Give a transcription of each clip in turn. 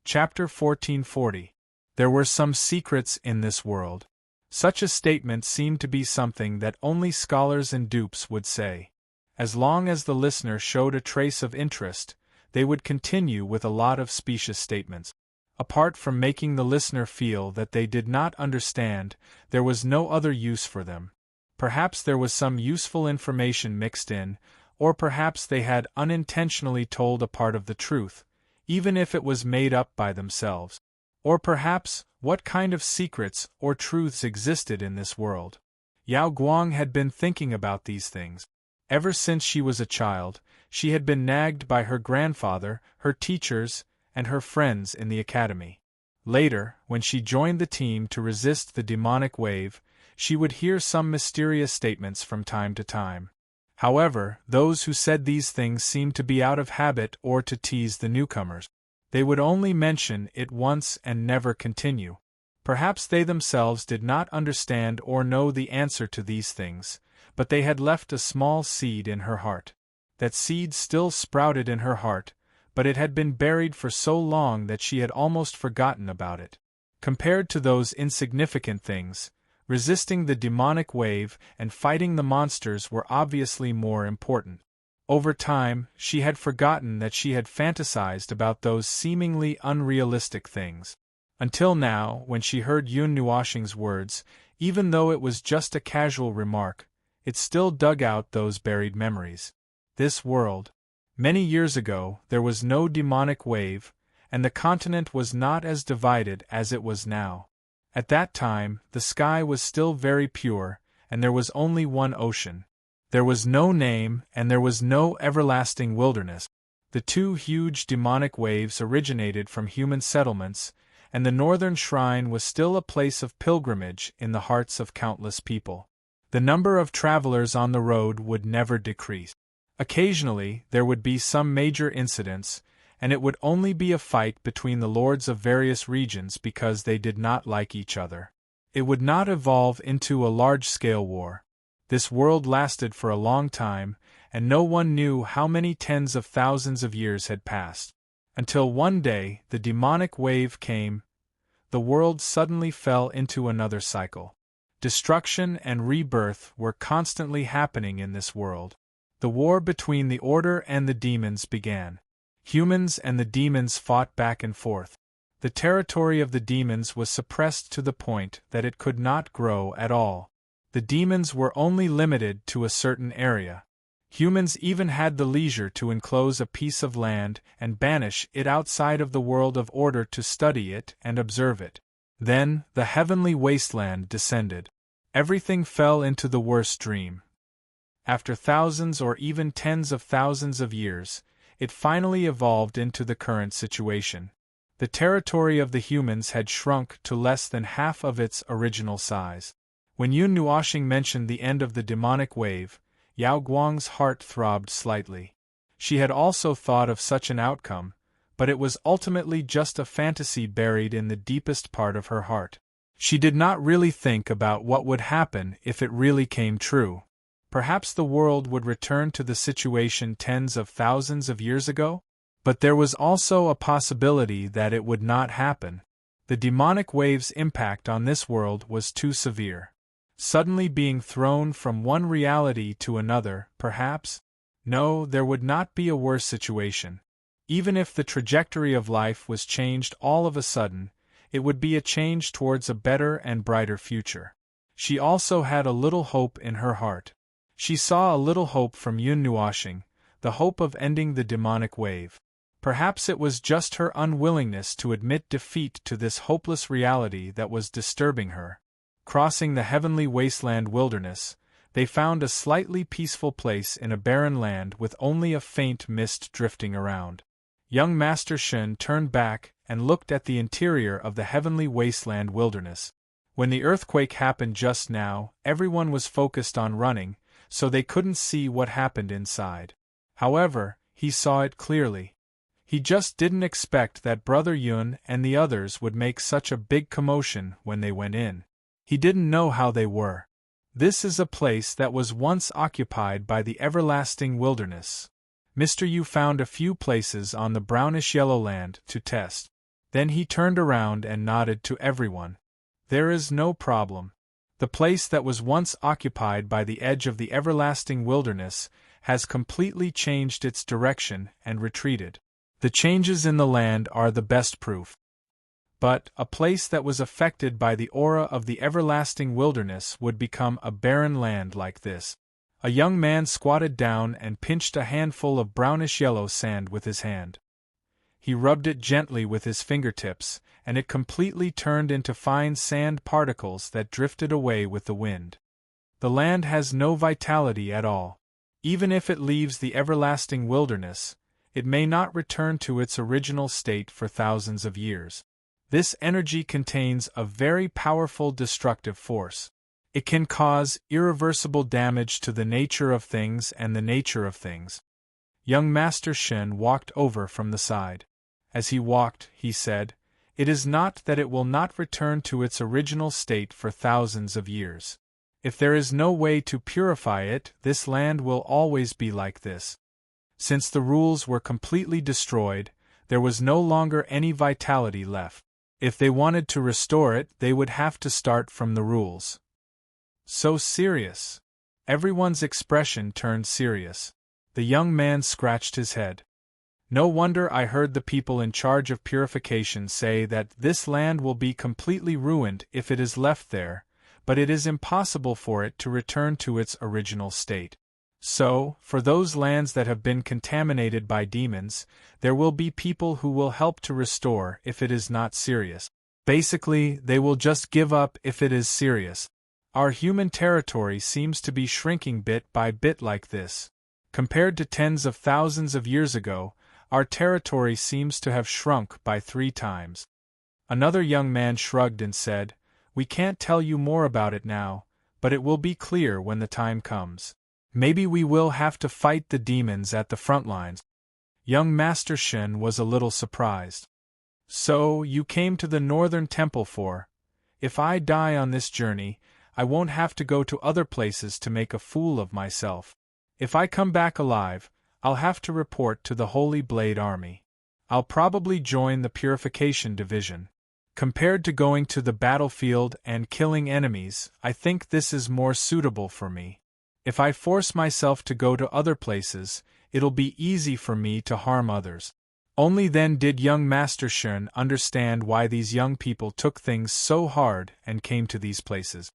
Chapter 1440. There were some secrets in this world. Such a statement seemed to be something that only scholars and dupes would say. As long as the listener showed a trace of interest, they would continue with a lot of specious statements. Apart from making the listener feel that they did not understand, there was no other use for them. Perhaps there was some useful information mixed in, or perhaps they had unintentionally told a part of the truth, even if it was made up by themselves. Or perhaps, what kind of secrets or truths existed in this world? Yao Guang had been thinking about these things. Ever since she was a child, she had been nagged by her grandfather, her teachers, and her friends in the academy. Later, when she joined the team to resist the demonic wave, she would hear some mysterious statements from time to time. However, those who said these things seemed to be out of habit or to tease the newcomers. They would only mention it once and never continue. Perhaps they themselves did not understand or know the answer to these things, but they had left a small seed in her heart. That seed still sprouted in her heart, but it had been buried for so long that she had almost forgotten about it. Compared to those insignificant things, resisting the demonic wave and fighting the monsters were obviously more important. Over time, she had forgotten that she had fantasized about those seemingly unrealistic things. Until now, when she heard Yun Nuoxing's words, even though it was just a casual remark, it still dug out those buried memories. This world. Many years ago, there was no demonic wave, and the continent was not as divided as it was now. At that time, the sky was still very pure, and there was only one ocean. There was no name, and there was no everlasting wilderness. The two huge demonic waves originated from human settlements, and the northern shrine was still a place of pilgrimage in the hearts of countless people. The number of travelers on the road would never decrease. Occasionally, there would be some major incidents, and it would only be a fight between the lords of various regions because they did not like each other. It would not evolve into a large-scale war. This world lasted for a long time, and no one knew how many tens of thousands of years had passed. Until one day, the demonic wave came. The world suddenly fell into another cycle. Destruction and rebirth were constantly happening in this world. The war between the Order and the demons began. Humans and the demons fought back and forth. The territory of the demons was suppressed to the point that it could not grow at all. The demons were only limited to a certain area. Humans even had the leisure to enclose a piece of land and banish it outside of the world of order to study it and observe it. Then, the heavenly wasteland descended. Everything fell into the worst dream. After thousands or even tens of thousands of years, it finally evolved into the current situation. The territory of the humans had shrunk to less than half of its original size. When Yun Nuoxing mentioned the end of the demonic wave, Yao Guang's heart throbbed slightly. She had also thought of such an outcome, but it was ultimately just a fantasy buried in the deepest part of her heart. She did not really think about what would happen if it really came true. Perhaps the world would return to the situation tens of thousands of years ago? But there was also a possibility that it would not happen. The demonic wave's impact on this world was too severe. Suddenly being thrown from one reality to another, perhaps? No, there would not be a worse situation. Even if the trajectory of life was changed all of a sudden, it would be a change towards a better and brighter future. She also had a little hope in her heart. She saw a little hope from Yun Nuoxing, the hope of ending the demonic wave. Perhaps it was just her unwillingness to admit defeat to this hopeless reality that was disturbing her. Crossing the heavenly wasteland wilderness, they found a slightly peaceful place in a barren land with only a faint mist drifting around. Young Master Shen turned back and looked at the interior of the heavenly wasteland wilderness. When the earthquake happened just now, everyone was focused on running, so they couldn't see what happened inside. However, he saw it clearly. He just didn't expect that Brother Yun and the others would make such a big commotion when they went in. He didn't know how they were. This is a place that was once occupied by the everlasting wilderness. Mr. Yu found a few places on the brownish-yellow land to test. Then he turned around and nodded to everyone. There is no problem. The place that was once occupied by the edge of the everlasting wilderness has completely changed its direction and retreated. The changes in the land are the best proof. But a place that was affected by the aura of the everlasting wilderness would become a barren land like this. A young man squatted down and pinched a handful of brownish-yellow sand with his hand. He rubbed it gently with his fingertips, and it completely turned into fine sand particles that drifted away with the wind. The land has no vitality at all. Even if it leaves the everlasting wilderness, it may not return to its original state for thousands of years. This energy contains a very powerful destructive force. It can cause irreversible damage to the nature of things and the nature of things. Young Master Shen walked over from the side. As he walked, he said, "It is not that it will not return to its original state for thousands of years. If there is no way to purify it, this land will always be like this." Since the rules were completely destroyed, there was no longer any vitality left. If they wanted to restore it, they would have to start from the rules. So serious. Everyone's expression turned serious. The young man scratched his head. No wonder I heard the people in charge of purification say that this land will be completely ruined if it is left there, but it is impossible for it to return to its original state. So, for those lands that have been contaminated by demons, there will be people who will help to restore if it is not serious. Basically, they will just give up if it is serious. Our human territory seems to be shrinking bit by bit like this. Compared to tens of thousands of years ago, our territory seems to have shrunk by 3 times. Another young man shrugged and said, "We can't tell you more about it now, but it will be clear when the time comes. Maybe we will have to fight the demons at the front lines." Young Master Shen was a little surprised. "So, you came to the Northern Temple for? If I die on this journey, I won't have to go to other places to make a fool of myself. If I come back alive, I'll have to report to the Holy Blade Army. I'll probably join the Purification Division. Compared to going to the battlefield and killing enemies, I think this is more suitable for me. If I force myself to go to other places, it'll be easy for me to harm others." Only then did young Master Shen understand why these young people took things so hard and came to these places.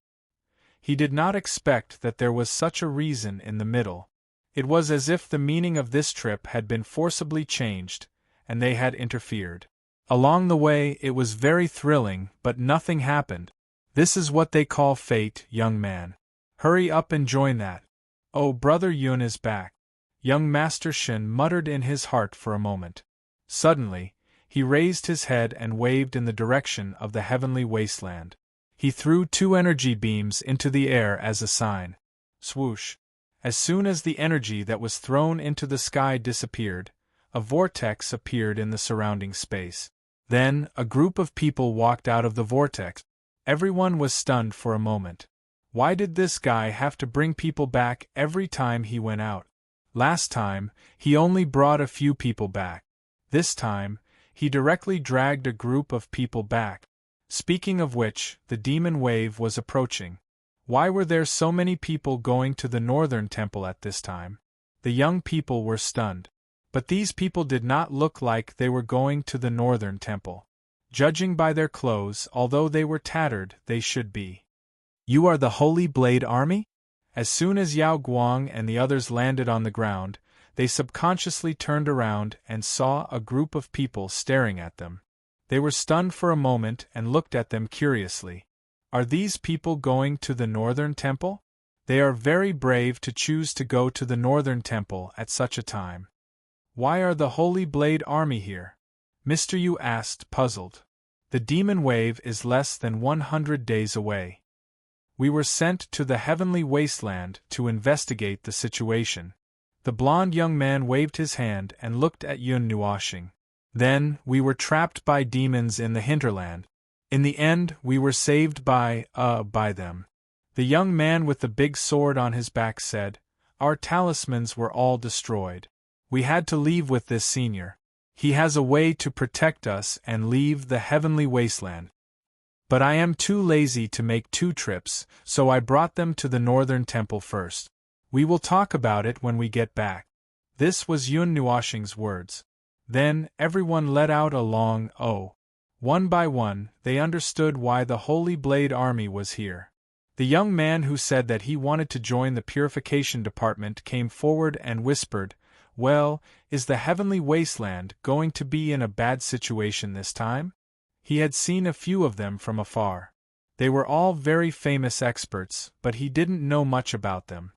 He did not expect that there was such a reason in the middle. It was as if the meaning of this trip had been forcibly changed, and they had interfered. Along the way it was very thrilling, but nothing happened. This is what they call fate, young man. Hurry up and join that. Oh, Brother Yun is back. Young Master Shen muttered in his heart for a moment. Suddenly, he raised his head and waved in the direction of the heavenly wasteland. He threw 2 energy beams into the air as a sign. Swoosh! As soon as the energy that was thrown into the sky disappeared, a vortex appeared in the surrounding space. Then, a group of people walked out of the vortex. Everyone was stunned for a moment. Why did this guy have to bring people back every time he went out? Last time, he only brought a few people back. This time, he directly dragged a group of people back. Speaking of which, the demon wave was approaching. Why were there so many people going to the Northern Temple at this time? The young people were stunned. But these people did not look like they were going to the Northern Temple. Judging by their clothes, although they were tattered, they should be. "You are the Holy Blade Army?" As soon as Yao Guang and the others landed on the ground, they subconsciously turned around and saw a group of people staring at them. They were stunned for a moment and looked at them curiously. Are these people going to the Northern Temple? They are very brave to choose to go to the Northern Temple at such a time. Why are the Holy Blade Army here? Mr. Yu asked, puzzled. The demon wave is less than 100 days away. We were sent to the heavenly wasteland to investigate the situation. The blond young man waved his hand and looked at Yun Nuoxing. Then, we were trapped by demons in the hinterland. In the end, we were saved by them. The young man with the big sword on his back said, "Our talismans were all destroyed. We had to leave with this senior. He has a way to protect us and leave the heavenly wasteland. But I am too lazy to make 2 trips, so I brought them to the northern temple first. We will talk about it when we get back. This was Yun Nuoshing's words. Then, everyone let out a long oh. One by one, they understood why the Holy Blade Army was here. The young man who said that he wanted to join the purification department came forward and whispered, "Well, is the heavenly wasteland going to be in a bad situation this time?" He had seen a few of them from afar. They were all very famous experts, but he didn't know much about them.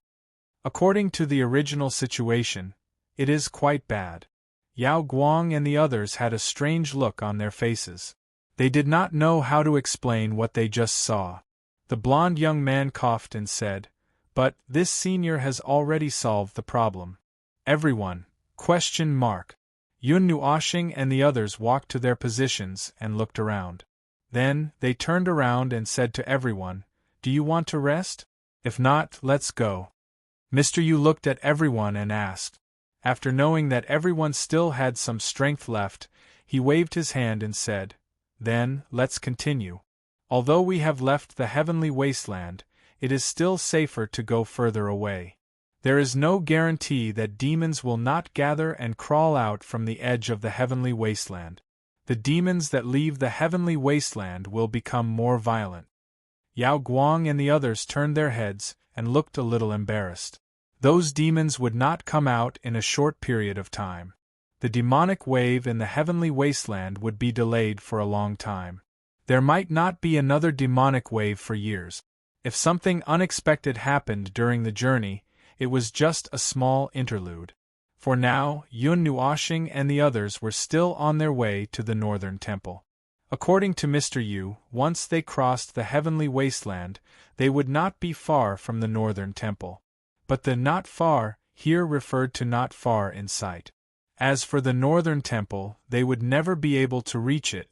According to the original situation, it is quite bad. Yao Guang and the others had a strange look on their faces. They did not know how to explain what they just saw. The blond young man coughed and said, "But this senior has already solved the problem." Everyone, ? Yun Nuoshing and the others walked to their positions and looked around. Then, they turned around and said to everyone, "Do you want to rest? If not, let's go." Mr. Yu looked at everyone and asked. After knowing that everyone still had some strength left, he waved his hand and said, "Then, let's continue. Although we have left the heavenly wasteland, it is still safer to go further away. There is no guarantee that demons will not gather and crawl out from the edge of the heavenly wasteland. The demons that leave the heavenly wasteland will become more violent." Yao Guang and the others turned their heads and looked a little embarrassed. Those demons would not come out in a short period of time. The demonic wave in the heavenly wasteland would be delayed for a long time. There might not be another demonic wave for years. If something unexpected happened during the journey, it was just a small interlude. For now, Yun Nuoshing and the others were still on their way to the northern temple. According to Mr. Yu, once they crossed the heavenly wasteland, they would not be far from the northern temple. But the "not far" here referred to not far in sight. As for the northern temple, they would never be able to reach it.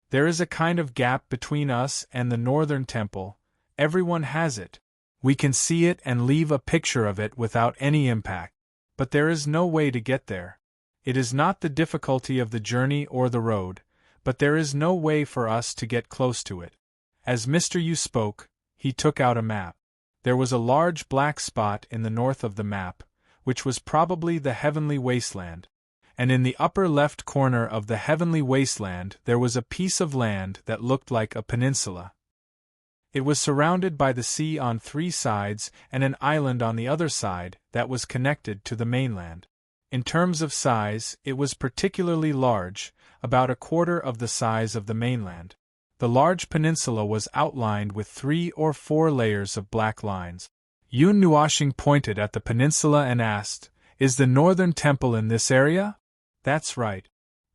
There is a kind of gap between us and the northern temple. Everyone has it. We can see it and leave a picture of it without any impact. But there is no way to get there. It is not the difficulty of the journey or the road, but there is no way for us to get close to it. As Mr. Yu spoke, he took out a map. There was a large black spot in the north of the map, which was probably the heavenly wasteland. And in the upper left corner of the heavenly wasteland there was a piece of land that looked like a peninsula. It was surrounded by the sea on 3 sides and an island on the other side that was connected to the mainland. In terms of size, it was particularly large, about a quarter of the size of the mainland. The large peninsula was outlined with 3 or 4 layers of black lines. Yun Nuoshing pointed at the peninsula and asked, "Is the northern temple in this area?" "That's right."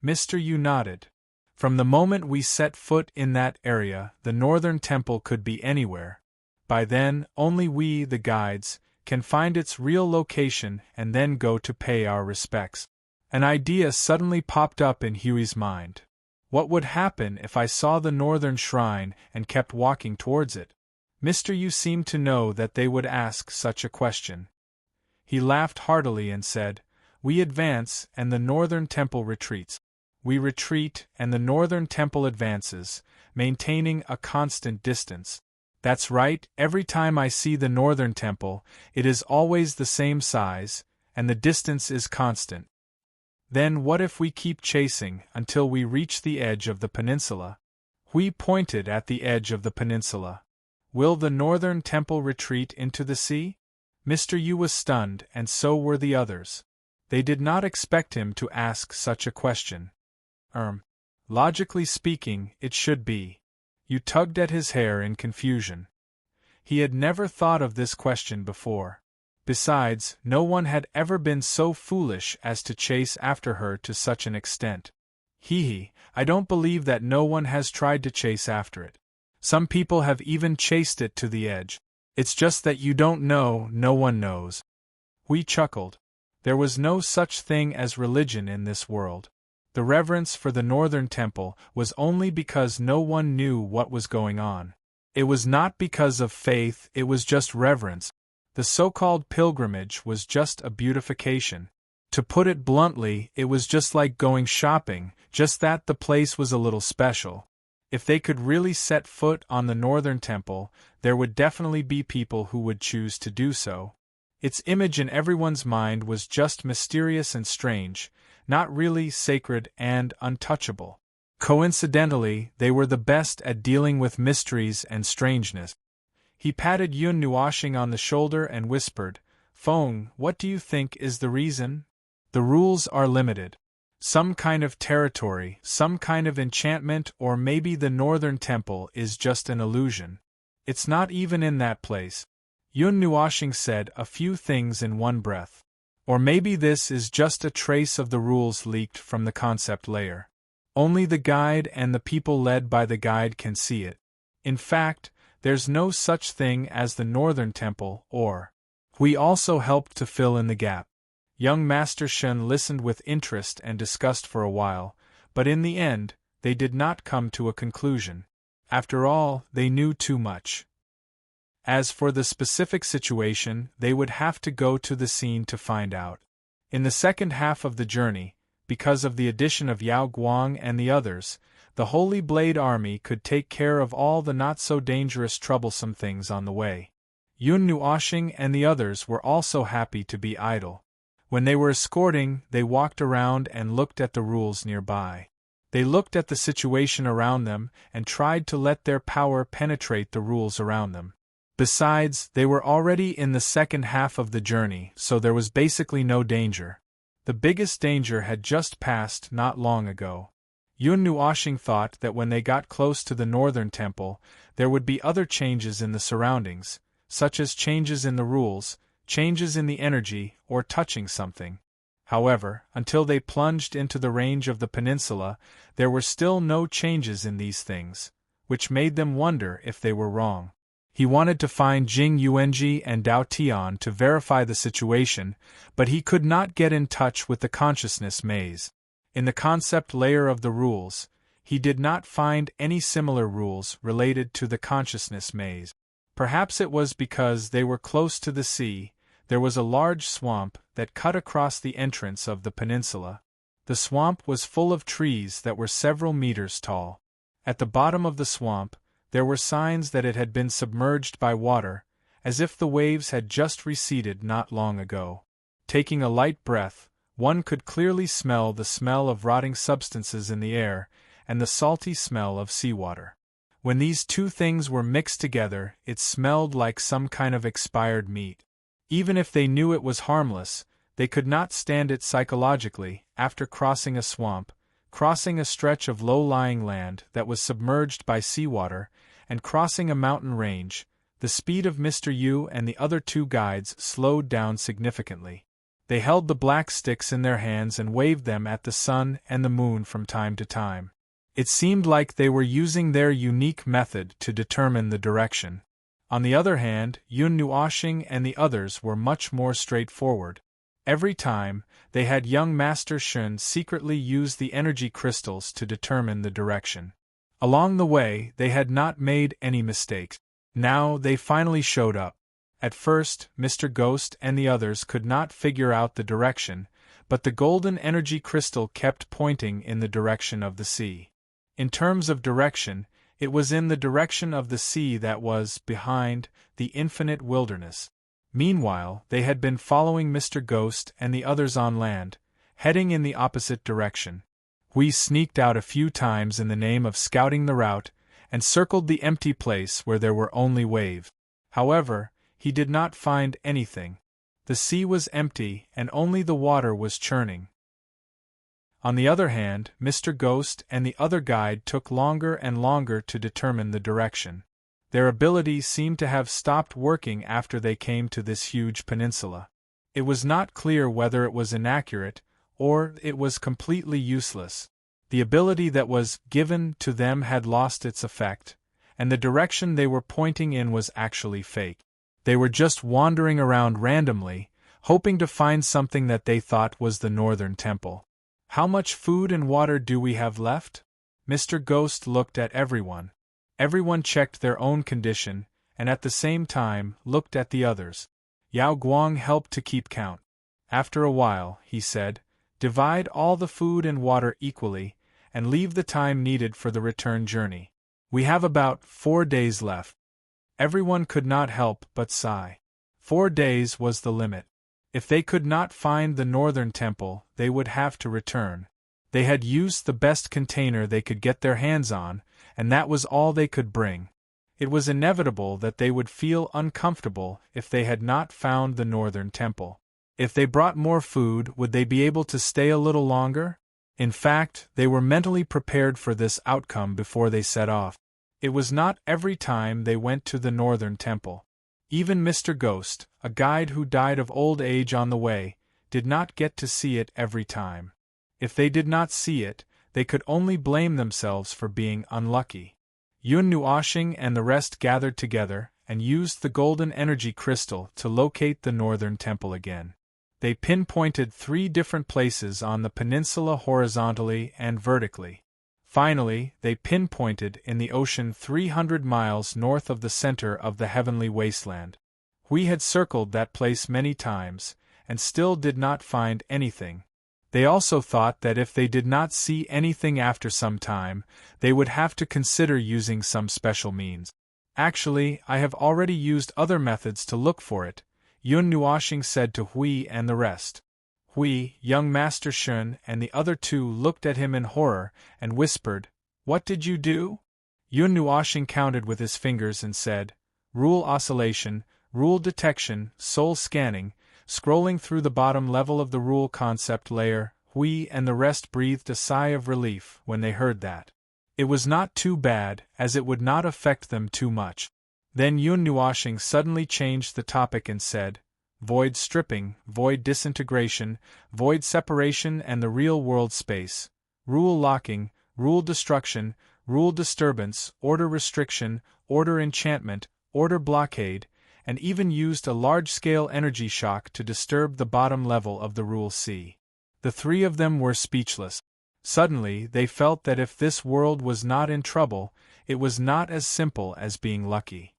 Mr. Yu nodded. From the moment we set foot in that area, the northern temple could be anywhere. By then, only we, the guides, can find its real location and then go to pay our respects. An idea suddenly popped up in Huey's mind. What would happen if I saw the northern shrine and kept walking towards it? Mr. Yu seemed to know that they would ask such a question. He laughed heartily and said, "We advance and the northern temple retreats. We retreat and the northern temple advances, maintaining a constant distance. That's right, every time I see the northern temple, it is always the same size, and the distance is constant. Then what if we keep chasing until we reach the edge of the peninsula?" We pointed at the edge of the peninsula. "Will the northern temple retreat into the sea?" Mr. Yu was stunned, and so were the others. They did not expect him to ask such a question. Logically speaking, it should be. Yu tugged at his hair in confusion. He had never thought of this question before. Besides, no one had ever been so foolish as to chase after her to such an extent. I don't believe that no one has tried to chase after it. Some people have even chased it to the edge. It's just that you don't know, no one knows. We chuckled. There was no such thing as religion in this world. The reverence for the northern temple was only because no one knew what was going on. It was not because of faith, it was just reverence. The so-called pilgrimage was just a beautification. To put it bluntly, it was just like going shopping, just that the place was a little special. If they could really set foot on the Northern Temple, there would definitely be people who would choose to do so. Its image in everyone's mind was just mysterious and strange, not really sacred and untouchable. Coincidentally, they were the best at dealing with mysteries and strangeness. He patted Yun Nuoshing on the shoulder and whispered, "Feng, what do you think is the reason? The rules are limited. Some kind of territory, some kind of enchantment, or maybe the Northern Temple is just an illusion. It's not even in that place." Yun Nuoshing said a few things in one breath. Or maybe this is just a trace of the rules leaked from the concept layer. Only the guide and the people led by the guide can see it. In fact, there's no such thing as the Northern Temple, or... We also helped to fill in the gap. Young Master Shen listened with interest and disgust for a while, but in the end, they did not come to a conclusion. After all, they knew too much. As for the specific situation, they would have to go to the scene to find out. In the second half of the journey, because of the addition of Yao Guang and the others, the Holy Blade Army could take care of all the not-so-dangerous troublesome things on the way. Yun Nuoshing and the others were also happy to be idle. When they were escorting, they walked around and looked at the rules nearby. They looked at the situation around them and tried to let their power penetrate the rules around them. Besides, they were already in the second half of the journey, so there was basically no danger. The biggest danger had just passed not long ago. Yun Nuoshing thought that when they got close to the Northern Temple, there would be other changes in the surroundings, such as changes in the rules, changes in the energy, or touching something. However, until they plunged into the range of the peninsula, there were still no changes in these things, which made them wonder if they were wrong. He wanted to find Jing Yuanji and Dao Tian to verify the situation, but he could not get in touch with the consciousness maze. In the concept layer of the rules, he did not find any similar rules related to the consciousness maze. Perhaps it was because they were close to the sea. There was a large swamp that cut across the entrance of the peninsula. The swamp was full of trees that were several meters tall. At the bottom of the swamp, there were signs that it had been submerged by water, as if the waves had just receded not long ago. Taking a light breath, one could clearly smell the smell of rotting substances in the air and the salty smell of seawater. When these two things were mixed together, it smelled like some kind of expired meat. Even if they knew it was harmless, they could not stand it psychologically. After crossing a swamp, crossing a stretch of low-lying land that was submerged by seawater, and crossing a mountain range, the speed of Mr. Yu and the other two guides slowed down significantly. They held the black sticks in their hands and waved them at the sun and the moon from time to time. It seemed like they were using their unique method to determine the direction. On the other hand, Yun Nuoshing and the others were much more straightforward. Every time, they had young Master Shun secretly use the energy crystals to determine the direction. Along the way, they had not made any mistakes. Now they finally showed up. At first, Mr. Ghost and the others could not figure out the direction, but the golden energy crystal kept pointing in the direction of the sea. In terms of direction, it was in the direction of the sea that was behind the infinite wilderness. Meanwhile, they had been following Mr. Ghost and the others on land, heading in the opposite direction. We sneaked out a few times in the name of scouting the route, and circled the empty place where there were only waves. However, he did not find anything. The sea was empty and only the water was churning. On the other hand, Mr. Ghost and the other guide took longer and longer to determine the direction. Their ability seemed to have stopped working after they came to this huge peninsula. It was not clear whether it was inaccurate, or it was completely useless. The ability that was given to them had lost its effect, and the direction they were pointing in was actually fake. They were just wandering around randomly, hoping to find something that they thought was the Northern Temple. "How much food and water do we have left?" Mr. Ghost looked at everyone. Everyone checked their own condition, and at the same time looked at the others. Yao Guang helped to keep count. After a while, he said, divide all the food and water equally, and leave the time needed for the return journey. We have about 4 days left. Everyone could not help but sigh. 4 days was the limit. If they could not find the northern temple, they would have to return. They had used the best container they could get their hands on, and that was all they could bring. It was inevitable that they would feel uncomfortable if they had not found the northern temple. If they brought more food, would they be able to stay a little longer? In fact, they were mentally prepared for this outcome before they set off. It was not every time they went to the northern temple. Even Mr. Ghost, a guide who died of old age on the way, did not get to see it every time. If they did not see it, they could only blame themselves for being unlucky. Yun Nuoshing and the rest gathered together and used the golden energy crystal to locate the northern temple again. They pinpointed 3 different places on the peninsula horizontally and vertically. Finally, they pinpointed in the ocean 300 miles north of the center of the heavenly wasteland. We had circled that place many times, and still did not find anything. They also thought that if they did not see anything after some time, they would have to consider using some special means. Actually, I have already used other methods to look for it, Yun Nuoshing said to Hui and the rest. Hui, young Master Shun, and the other 2 looked at him in horror and whispered, "What did you do?" Yun Nuoshing counted with his fingers and said, "Rule oscillation, rule detection, soul scanning, scrolling through the bottom level of the rule concept layer." Hui and the rest breathed a sigh of relief when they heard that. It was not too bad, as it would not affect them too much. Then Yun Nuoshing suddenly changed the topic and said, "Void stripping, void disintegration, void separation and the real-world space, rule locking, rule destruction, rule disturbance, order restriction, order enchantment, order blockade," and even used a large-scale energy shock to disturb the bottom level of the rule sea. The 3 of them were speechless. Suddenly, they felt that if this world was not in trouble, it was not as simple as being lucky.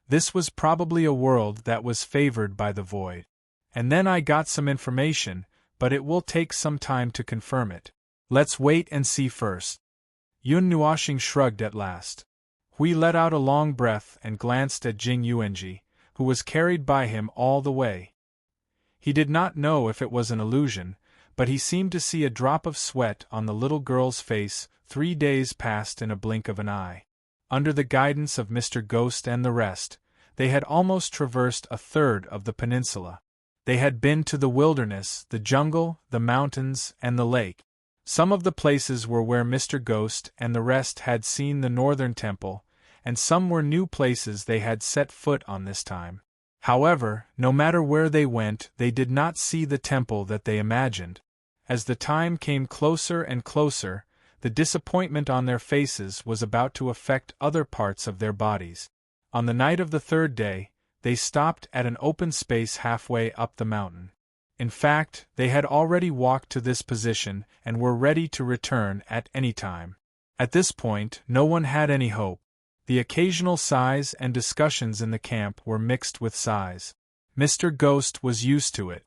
This was probably a world that was favored by the void. And then I got some information, but it will take some time to confirm it. Let's wait and see first. Yun Nuoshing shrugged at last. Hui let out a long breath and glanced at Jing Yuanji, who was carried by him all the way. He did not know if it was an illusion, but he seemed to see a drop of sweat on the little girl's face. 3 days passed in a blink of an eye. Under the guidance of Mr. Ghost and the rest, they had almost traversed a third of the peninsula. They had been to the wilderness, the jungle, the mountains, and the lake. Some of the places were where Mr. Ghost and the rest had seen the northern temple, and some were new places they had set foot on this time. However, no matter where they went, they did not see the temple that they imagined. As the time came closer and closer, the disappointment on their faces was about to affect other parts of their bodies. On the night of the 3rd day, they stopped at an open space halfway up the mountain. In fact, they had already walked to this position and were ready to return at any time. At this point, no one had any hope. The occasional sighs and discussions in the camp were mixed with sighs. Mr. Ghost was used to it.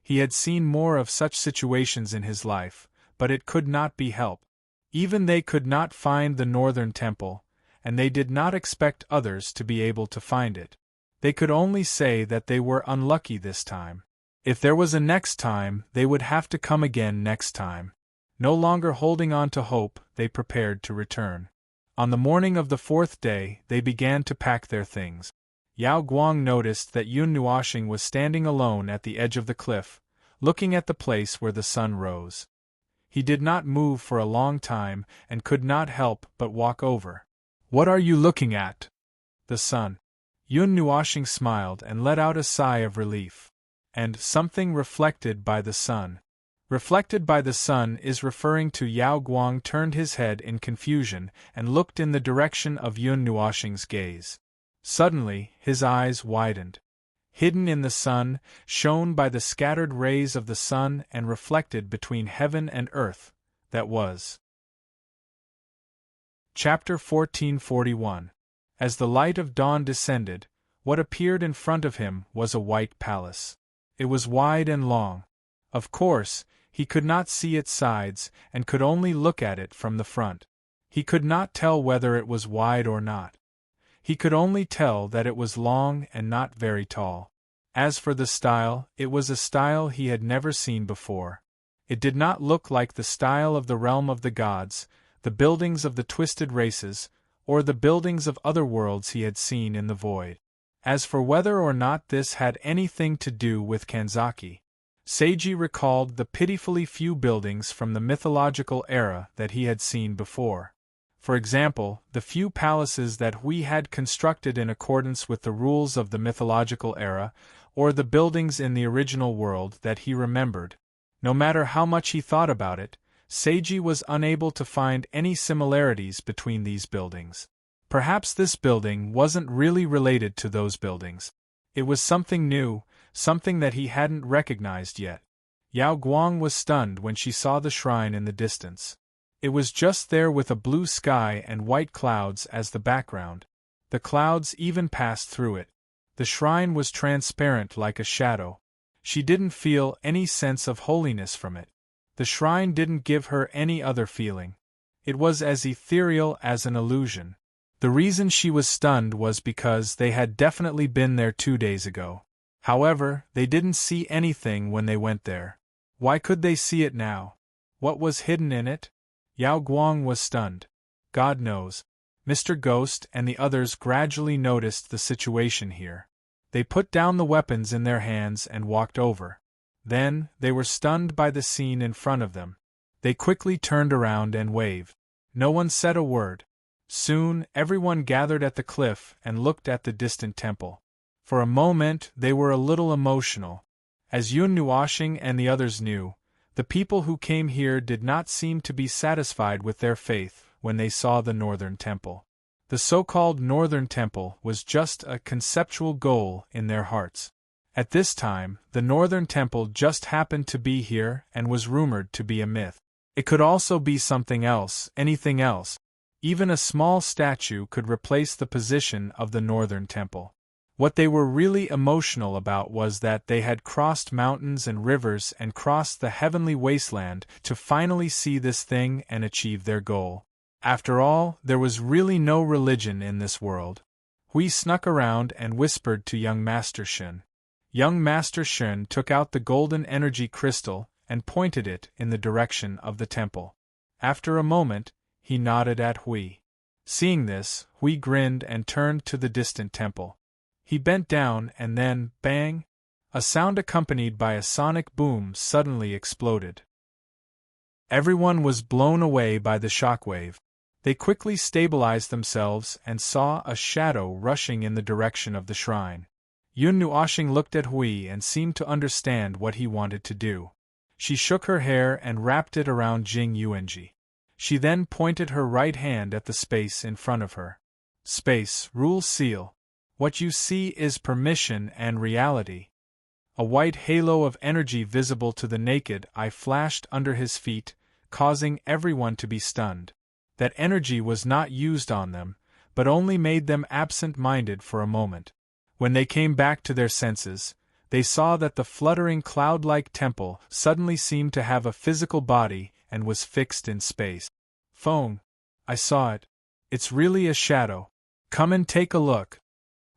He had seen more of such situations in his life, but it could not be helped. Even they could not find the northern temple, and they did not expect others to be able to find it. They could only say that they were unlucky this time. If there was a next time, they would have to come again next time. No longer holding on to hope, they prepared to return. On the morning of the 4th day, they began to pack their things. Yao Guang noticed that Yun Nuoshing was standing alone at the edge of the cliff, looking at the place where the sun rose. He did not move for a long time and could not help but walk over. "What are you looking at?" "The sun." Yun Nuoshing smiled and let out a sigh of relief. "And something reflected by the sun." Reflected by the sun is referring to Yao Guang turned his head in confusion and looked in the direction of Yun Nuoshing's gaze. Suddenly, his eyes widened. Hidden in the sun, shone by the scattered rays of the sun and reflected between heaven and earth, that was. Chapter 1441. As the light of dawn descended, what appeared in front of him was a white palace. It was wide and long. Of course, he could not see its sides and could only look at it from the front. He could not tell whether it was wide or not. He could only tell that it was long and not very tall. As for the style, it was a style he had never seen before. It did not look like the style of the realm of the gods, the buildings of the twisted races, or the buildings of other worlds he had seen in the void. As for whether or not this had anything to do with Kanzaki, Seiji recalled the pitifully few buildings from the mythological era that he had seen before. For example, the few palaces that Hui had constructed in accordance with the rules of the mythological era, or the buildings in the original world that he remembered. No matter how much he thought about it, Seiji was unable to find any similarities between these buildings. Perhaps this building wasn't really related to those buildings. It was something new, something that he hadn't recognized yet. Yao Guang was stunned when she saw the shrine in the distance. It was just there with a blue sky and white clouds as the background. The clouds even passed through it. The shrine was transparent like a shadow. She didn't feel any sense of holiness from it. The shrine didn't give her any other feeling. It was as ethereal as an illusion. The reason she was stunned was because they had definitely been there 2 days ago. However, they didn't see anything when they went there. Why could they see it now? What was hidden in it? Yao Guang was stunned. God knows. Mr. Ghost and the others gradually noticed the situation here. They put down the weapons in their hands and walked over. Then, they were stunned by the scene in front of them. They quickly turned around and waved. No one said a word. Soon, everyone gathered at the cliff and looked at the distant temple. For a moment, they were a little emotional. As Yun Nuoshing and the others knew, the people who came here did not seem to be satisfied with their faith when they saw the Northern Temple. The so-called Northern Temple was just a conceptual goal in their hearts. At this time, the Northern Temple just happened to be here and was rumored to be a myth. It could also be something else, anything else. Even a small statue could replace the position of the Northern Temple. What they were really emotional about was that they had crossed mountains and rivers and crossed the heavenly wasteland to finally see this thing and achieve their goal. After all, there was really no religion in this world. Hui snuck around and whispered to young Master Shen. Young Master Shen took out the golden energy crystal and pointed it in the direction of the temple. After a moment, he nodded at Hui. Seeing this, Hui grinned and turned to the distant temple. He bent down and then, bang! A sound accompanied by a sonic boom suddenly exploded. Everyone was blown away by the shockwave. They quickly stabilized themselves and saw a shadow rushing in the direction of the shrine. Yun Nuoshing looked at Hui and seemed to understand what he wanted to do. She shook her hair and wrapped it around Jing Yuanji. She then pointed her right hand at the space in front of her. Space, rule seal. What you see is permission and reality. A white halo of energy visible to the naked eye flashed under his feet, causing everyone to be stunned. That energy was not used on them, but only made them absent-minded for a moment. When they came back to their senses, they saw that the fluttering cloud-like temple suddenly seemed to have a physical body and was fixed in space. Feng, I saw it. It's really a shadow. Come and take a look.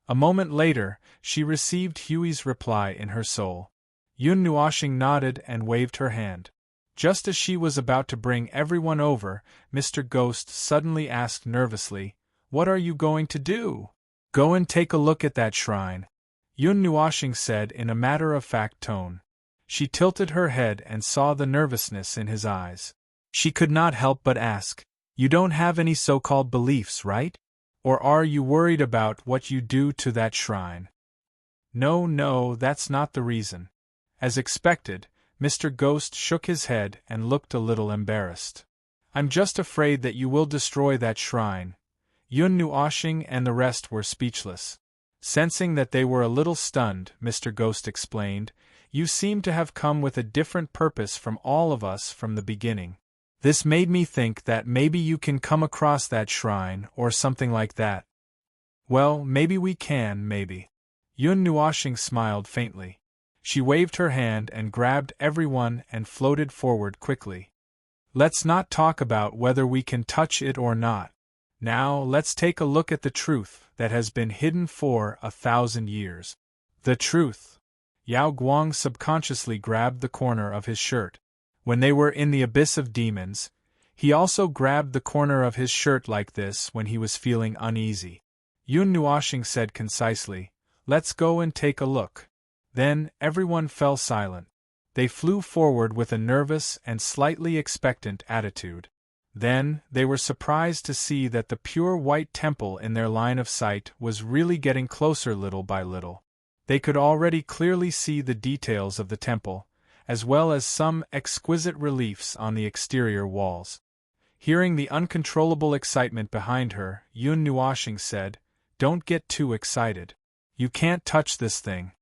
A moment later, she received Hui's reply in her soul. Yun Nuoshing nodded and waved her hand. Just as she was about to bring everyone over, Mr. Ghost suddenly asked nervously, "What are you going to do?" "Go and take a look at that shrine," Yun Nuoshing said in a matter-of-fact tone. She tilted her head and saw the nervousness in his eyes. She could not help but ask, "You don't have any so-called beliefs, right? Or are you worried about what you do to that shrine?" No, that's not the reason. As expected, Mr. Ghost shook his head and looked a little embarrassed. "I'm just afraid that you will destroy that shrine." Yun Nuoshing and the rest were speechless. Sensing that they were a little stunned, Mr. Ghost explained, "You seem to have come with a different purpose from all of us from the beginning. This made me think that maybe you can come across that shrine or something like that." "Well, maybe we can, maybe." Yun Nuoshing smiled faintly. She waved her hand and grabbed everyone and floated forward quickly. Let's not talk about whether we can touch it or not. Now let's take a look at the truth that has been hidden for 1,000 years. The truth. Yao Guang subconsciously grabbed the corner of his shirt. When they were in the abyss of demons, he also grabbed the corner of his shirt like this when he was feeling uneasy. Yun Nuoxing said concisely, "Let's go and take a look." Then everyone fell silent. They flew forward with a nervous and slightly expectant attitude. Then, they were surprised to see that the pure white temple in their line of sight was really getting closer little by little. They could already clearly see the details of the temple, as well as some exquisite reliefs on the exterior walls. Hearing the uncontrollable excitement behind her, Yun Nuoxing said, "Don't get too excited. You can't touch this thing."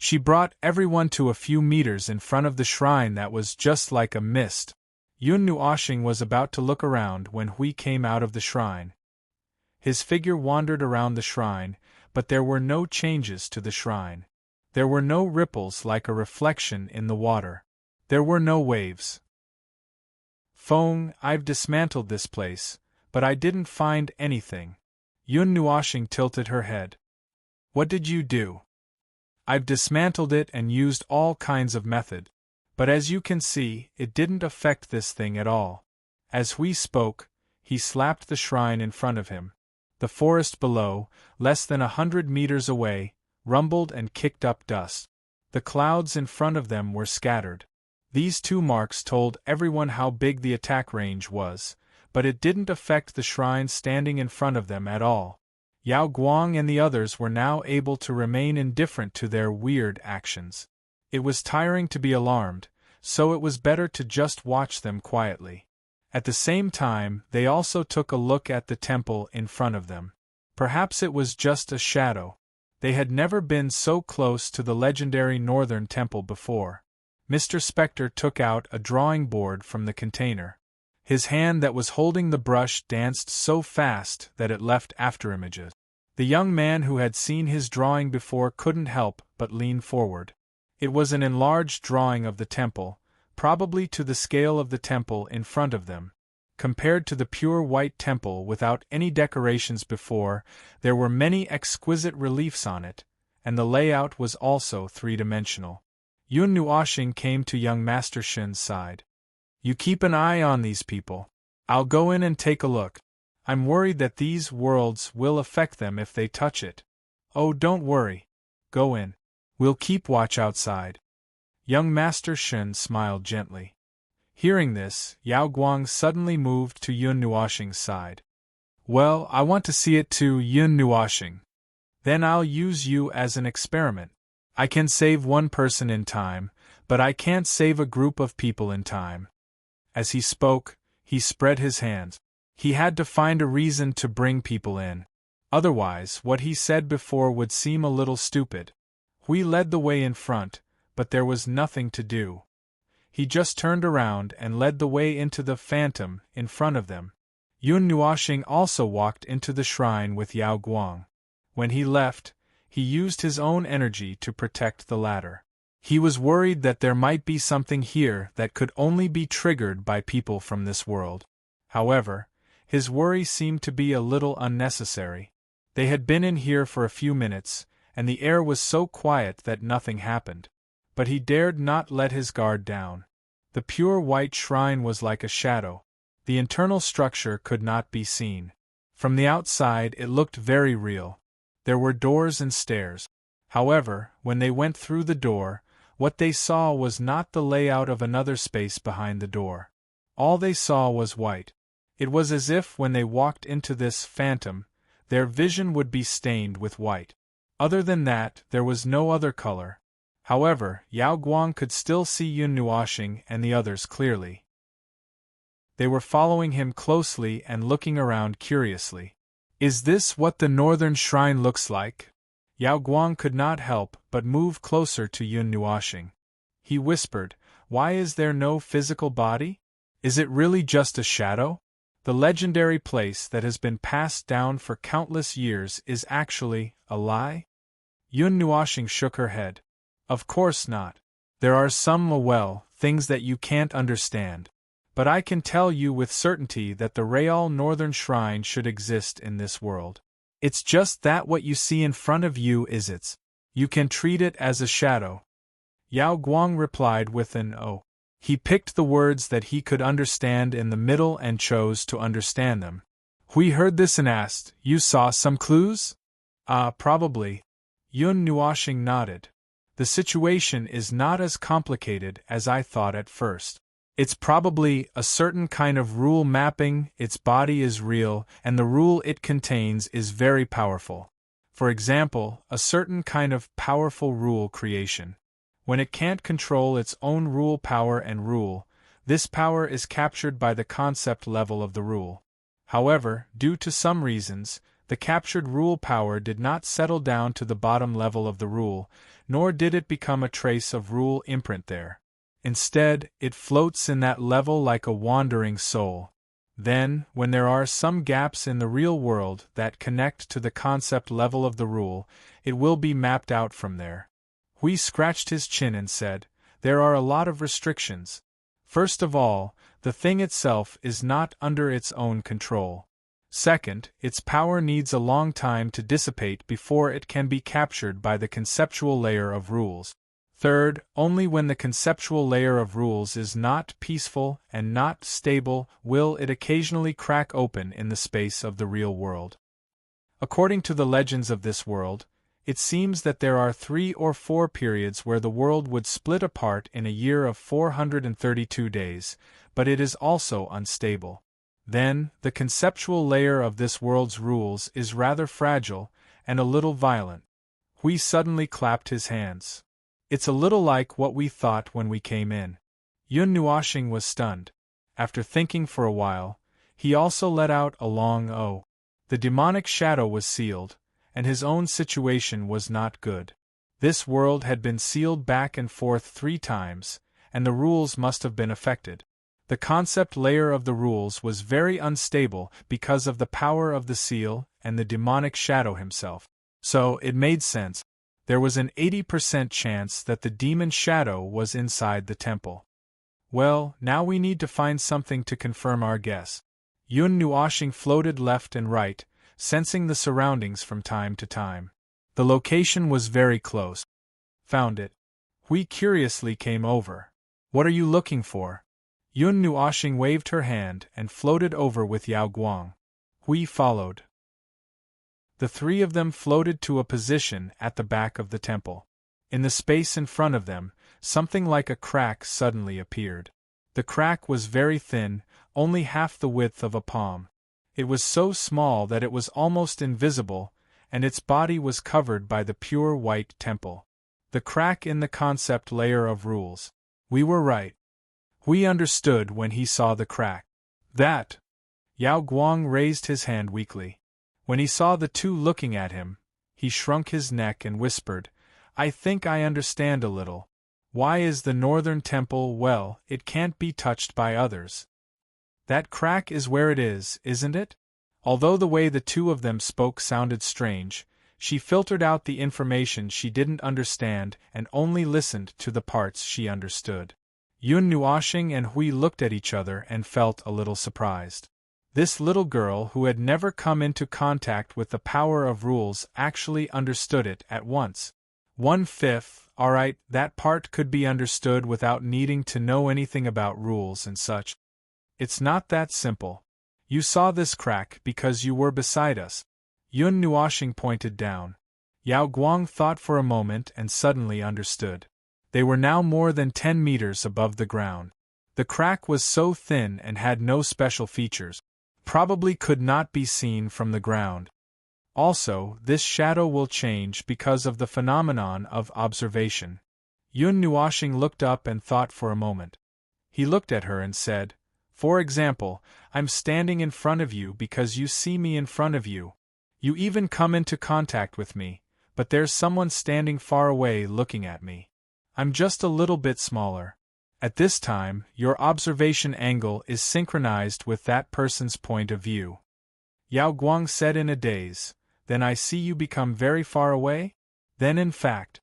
She brought everyone to a few meters in front of the shrine that was just like a mist. Yun Nuoxing was about to look around when Hui came out of the shrine. His figure wandered around the shrine, but there were no changes to the shrine. There were no ripples like a reflection in the water. There were no waves. "Feng, I've dismantled this place, but I didn't find anything." Yun Nuoxing tilted her head. "What did you do?" "I've dismantled it and used all kinds of method. But as you can see, it didn't affect this thing at all." As Hui spoke, he slapped the shrine in front of him. The forest below, less than 100 meters away, rumbled and kicked up dust. The clouds in front of them were scattered. These two marks told everyone how big the attack range was, but it didn't affect the shrine standing in front of them at all. Yao Guang and the others were now able to remain indifferent to their weird actions. It was tiring to be alarmed, so it was better to just watch them quietly. At the same time, they also took a look at the temple in front of them. Perhaps it was just a shadow. They had never been so close to the legendary Northern Temple before. Mr. Spectre took out a drawing board from the container. His hand that was holding the brush danced so fast that it left afterimages. The young man who had seen his drawing before couldn't help but lean forward. It was an enlarged drawing of the temple, probably to the scale of the temple in front of them. Compared to the pure white temple without any decorations before, there were many exquisite reliefs on it, and the layout was also three-dimensional. Yun Nuoxing came to young Master Shen's side. "You keep an eye on these people. I'll go in and take a look. I'm worried that these worlds will affect them if they touch it." "Oh, don't worry. Go in. We'll keep watch outside." Young Master Shen smiled gently. Hearing this, Yao Guang suddenly moved to Yun Nuoxing's side. "Well, I want to see it too, Yun Nuoxing. Then I'll use you as an experiment. I can save one person in time, but I can't save a group of people in time." As he spoke, he spread his hands. He had to find a reason to bring people in. Otherwise, what he said before would seem a little stupid. Hui led the way in front, but there was nothing to do. He just turned around and led the way into the phantom in front of them. Yun Nuoxing also walked into the shrine with Yao Guang. When he left, he used his own energy to protect the latter. He was worried that there might be something here that could only be triggered by people from this world. However, his worry seemed to be a little unnecessary. They had been in here for a few minutes, and the air was so quiet that nothing happened. But he dared not let his guard down. The pure white shrine was like a shadow. The internal structure could not be seen. From the outside it looked very real. There were doors and stairs. However, when they went through the door, what they saw was not the layout of another space behind the door. All they saw was white. It was as if when they walked into this phantom, their vision would be stained with white. Other than that, there was no other color. However, Yao Guang could still see Yun Nuoxing and the others clearly. They were following him closely and looking around curiously. "Is this what the northern shrine looks like?" Yao Guang could not help but move closer to Yun Nuoxing. He whispered, "Why is there no physical body? Is it really just a shadow? The legendary place that has been passed down for countless years is actually a lie?" Yun Nuoxing shook her head. Of course not. There are some, things that you can't understand. But I can tell you with certainty that the Real Northern Shrine should exist in this world. It's just that what you see in front of you is its. You can treat it as a shadow. Yao Guang replied with an oh. He picked the words that he could understand in the middle and chose to understand them. Hui heard this and asked, "You saw some clues?" Probably. Yun Nuoshing nodded. The situation is not as complicated as I thought at first. It's probably a certain kind of rule mapping, its body is real, and the rule it contains is very powerful. For example, a certain kind of powerful rule creation. When it can't control its own rule power and rule, this power is captured by the concept level of the rule. However, due to some reasons, the captured rule power did not settle down to the bottom level of the rule, nor did it become a trace of rule imprint there. Instead, it floats in that level like a wandering soul. Then, when there are some gaps in the real world that connect to the concept level of the rule, it will be mapped out from there. Hui scratched his chin and said, "There are a lot of restrictions. First of all, the thing itself is not under its own control. Second, its power needs a long time to dissipate before it can be captured by the conceptual layer of rules. Third, only when the conceptual layer of rules is not peaceful and not stable will it occasionally crack open in the space of the real world. According to the legends of this world, it seems that there are 3 or 4 periods where the world would split apart in a year of 432 days, but it is also unstable. Then, the conceptual layer of this world's rules is rather fragile and a little violent." Hui suddenly clapped his hands. "It's a little like what we thought when we came in." Yun Nuoshing was stunned. After thinking for a while, he also let out a long oh. The demonic shadow was sealed, and his own situation was not good. This world had been sealed back and forth 3 times, and the rules must have been affected. The concept layer of the rules was very unstable because of the power of the seal and the demonic shadow himself. So, it made sense. There was an 80% chance that the demon shadow was inside the temple. Well, now we need to find something to confirm our guess. Yun Nuoshing floated left and right, sensing the surroundings from time to time. The location was very close. Found it. Hui curiously came over. "What are you looking for?" Yun Nuoshing waved her hand and floated over with Yao Guang. Hui followed. The 3 of them floated to a position at the back of the temple. In the space in front of them, something like a crack suddenly appeared. The crack was very thin, only half the width of a palm. It was so small that it was almost invisible, and its body was covered by the pure white temple. The crack in the concept layer of rules. We were right. Hui understood when he saw the crack. That! Yao Guang raised his hand weakly. When he saw the 2 looking at him, he shrunk his neck and whispered, "I think I understand a little. Why is the northern temple, well, it can't be touched by others. That crack is where it is, isn't it?" Although the way the 2 of them spoke sounded strange, she filtered out the information she didn't understand and only listened to the parts she understood. Yun Nuoshing and Hui looked at each other and felt a little surprised. This little girl who had never come into contact with the power of rules actually understood it at once. 1/5, alright, that part could be understood without needing to know anything about rules and such. It's not that simple. You saw this crack because you were beside us. Yun Nuoshing pointed down. Yao Guang thought for a moment and suddenly understood. They were now more than 10 meters above the ground. The crack was so thin and had no special features. Probably could not be seen from the ground. Also, this shadow will change because of the phenomenon of observation. Yun Nuoshing looked up and thought for a moment. He looked at her and said, "For example, I'm standing in front of you because you see me in front of you. You even come into contact with me, but there's someone standing far away looking at me. I'm just a little bit smaller. At this time, your observation angle is synchronized with that person's point of view." Yao Guang said in a daze, "Then I see you become very far away?" Then in fact,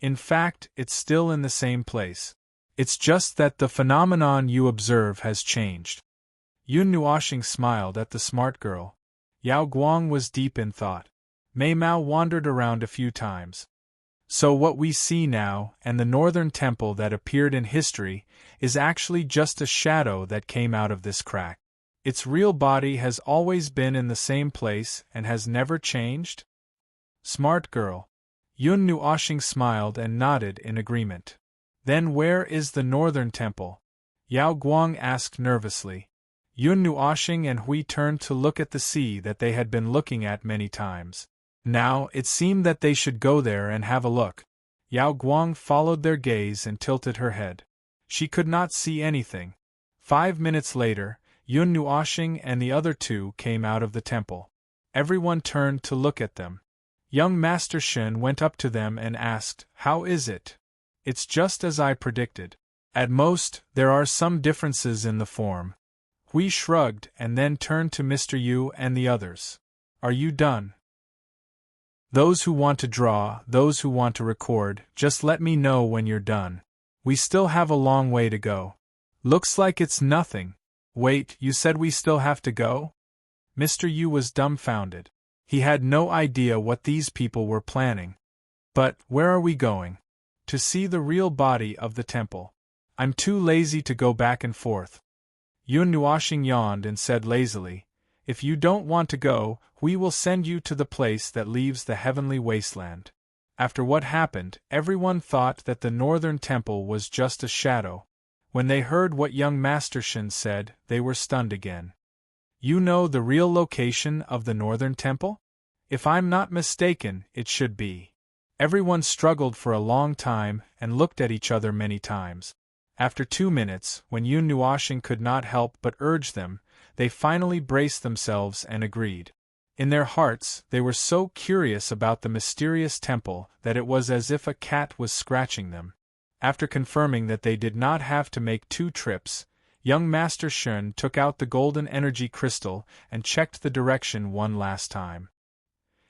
In fact, it's still in the same place. It's just that the phenomenon you observe has changed. Yun Nuoshing smiled at the smart girl. Yao Guang was deep in thought. Mei Mao wandered around a few times. So what we see now, and the northern temple that appeared in history, is actually just a shadow that came out of this crack. Its real body has always been in the same place and has never changed? Smart girl. Yun Nuoshing smiled and nodded in agreement. Then where is the northern temple? Yao Guang asked nervously. Yun Nuoshing and Hui turned to look at the sea that they had been looking at many times. Now, it seemed that they should go there and have a look. Yao Guang followed their gaze and tilted her head. She could not see anything. 5 minutes later, Yun Nuoshing and the other two came out of the temple. Everyone turned to look at them. Young Master Shen went up to them and asked, "How is it?" "It's just as I predicted. At most, there are some differences in the form." Hui shrugged and then turned to Mr. Yu and the others. "Are you done? Those who want to draw, those who want to record, just let me know when you're done. We still have a long way to go." "Looks like it's nothing." "Wait, you said we still have to go?" Mr. Yu was dumbfounded. He had no idea what these people were planning. "But, where are we going?" "To see the real body of the temple. I'm too lazy to go back and forth." Yun Nuoshing yawned and said lazily, "If you don't want to go, we will send you to the place that leaves the heavenly wasteland." After what happened, everyone thought that the northern temple was just a shadow. When they heard what young Master Shen said, they were stunned again. "You know the real location of the northern temple? If I'm not mistaken, it should be." Everyone struggled for a long time and looked at each other many times. After 2 minutes, when Yun Nuoshing could not help but urge them, they finally braced themselves and agreed. In their hearts, they were so curious about the mysterious temple that it was as if a cat was scratching them. After confirming that they did not have to make 2 trips, young Master Shen took out the golden energy crystal and checked the direction one last time.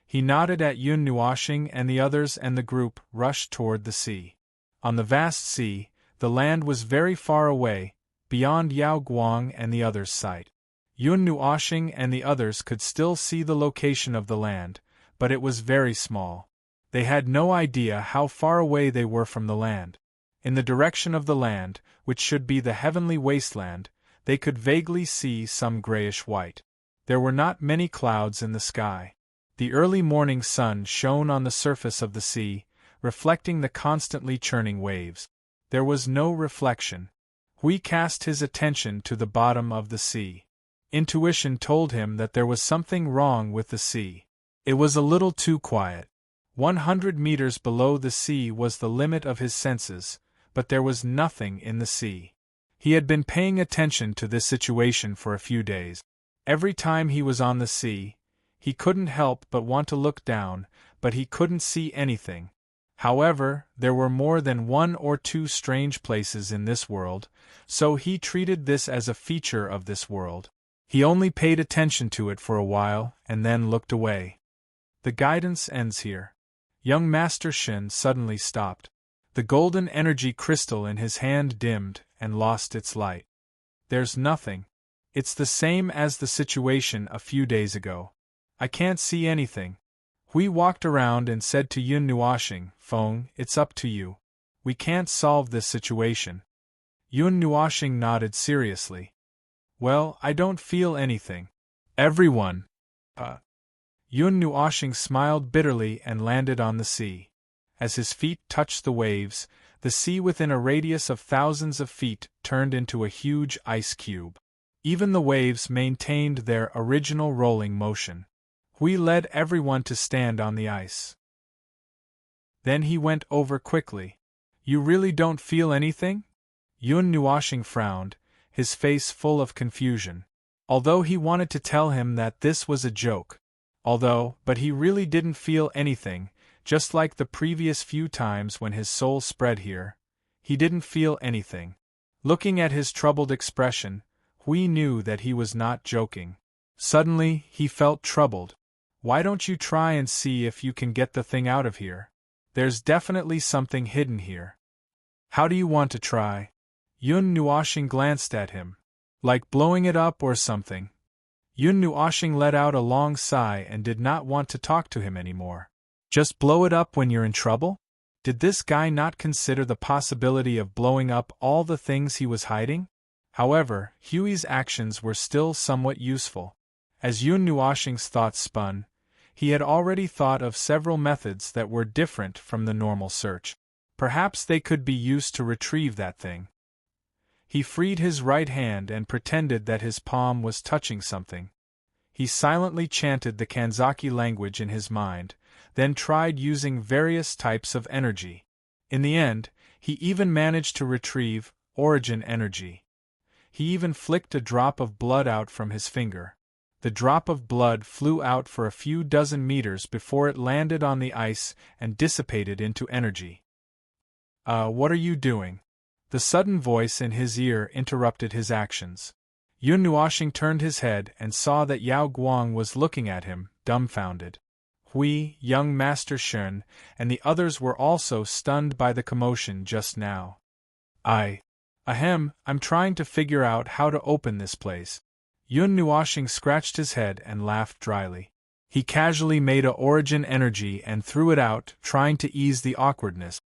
He nodded at Yun Nuoshing and the others, and the group rushed toward the sea. On the vast sea, the land was very far away, beyond Yao Guang and the others' sight. Yun Nuoshing and the others could still see the location of the land, but it was very small. They had no idea how far away they were from the land. In the direction of the land, which should be the heavenly wasteland, they could vaguely see some grayish-white. There were not many clouds in the sky. The early morning sun shone on the surface of the sea, reflecting the constantly churning waves. There was no reflection. Hui cast his attention to the bottom of the sea. Intuition told him that there was something wrong with the sea. It was a little too quiet. 100 meters below the sea was the limit of his senses, but there was nothing in the sea. He had been paying attention to this situation for a few days. Every time he was on the sea, he couldn't help but want to look down, but he couldn't see anything. However, there were more than 1 or 2 strange places in this world, so he treated this as a feature of this world. He only paid attention to it for a while and then looked away. The guidance ends here. Young Master Shen suddenly stopped. The golden energy crystal in his hand dimmed and lost its light. "There's nothing. It's the same as the situation a few days ago. I can't see anything." Hui walked around and said to Yun Nuoshing, "Feng, it's up to you. We can't solve this situation." Yun Nuoshing nodded seriously. "Well, I don't feel anything." Everyone. Yun Nuoshing smiled bitterly and landed on the sea. As his feet touched the waves, the sea within a radius of thousands of feet turned into a huge ice cube. Even the waves maintained their original rolling motion. Hui led everyone to stand on the ice. Then he went over quickly. "You really don't feel anything?" Yun Nuoshing frowned, his face full of confusion. Although he wanted to tell him that this was a joke. But he really didn't feel anything, just like the previous few times when his soul spread here. He didn't feel anything. Looking at his troubled expression, Hui knew that he was not joking. Suddenly, he felt troubled. "Why don't you try and see if you can get the thing out of here?" There's definitely something hidden here. How do you want to try? Yun Nuoshing glanced at him. Like blowing it up or something. Yun Nuoshing let out a long sigh and did not want to talk to him anymore. Just blow it up when you're in trouble? Did this guy not consider the possibility of blowing up all the things he was hiding? However, Huey's actions were still somewhat useful. As Yun Nuoshing's thoughts spun, he had already thought of several methods that were different from the normal search. Perhaps they could be used to retrieve that thing. He freed his right hand and pretended that his palm was touching something. He silently chanted the Kanzaki language in his mind, then tried using various types of energy. In the end, he even managed to retrieve origin energy. He even flicked a drop of blood out from his finger. The drop of blood flew out for a few dozen meters before it landed on the ice and dissipated into energy. What are you doing?" The sudden voice in his ear interrupted his actions. Yun Nuoshing turned his head and saw that Yao Guang was looking at him, dumbfounded. Hui, young Master Shen, and the others were also stunned by the commotion just now. I'm trying to figure out how to open this place." Yun Nuoshing scratched his head and laughed dryly. He casually made a origin energy and threw it out, trying to ease the awkwardness.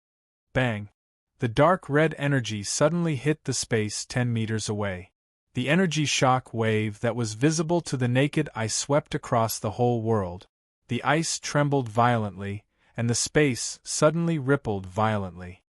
Bang! The dark red energy suddenly hit the space 10 meters away. The energy shock wave that was visible to the naked eye swept across the whole world. The ice trembled violently, and the space suddenly rippled violently.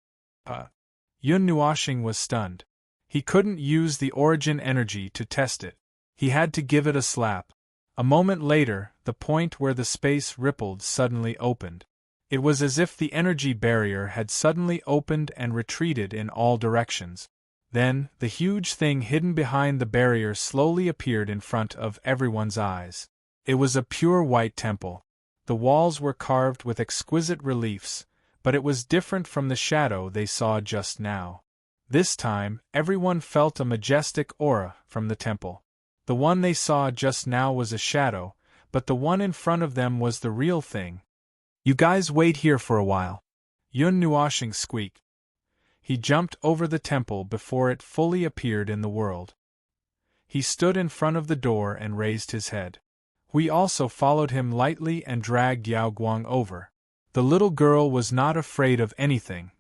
Yun Nuoshing was stunned. He couldn't use the origin energy to test it. He had to give it a slap. A moment later, the point where the space rippled suddenly opened. It was as if the energy barrier had suddenly opened and retreated in all directions. Then, the huge thing hidden behind the barrier slowly appeared in front of everyone's eyes. It was a pure white temple. The walls were carved with exquisite reliefs, but it was different from the shadow they saw just now. This time, everyone felt a majestic aura from the temple. The one they saw just now was a shadow, but the one in front of them was the real thing. "You guys wait here for a while," Yun Nuoshing squeaked. He jumped over the temple before it fully appeared in the world. He stood in front of the door and raised his head. Hui also followed him lightly and dragged Yao Guang over. The little girl was not afraid of anything.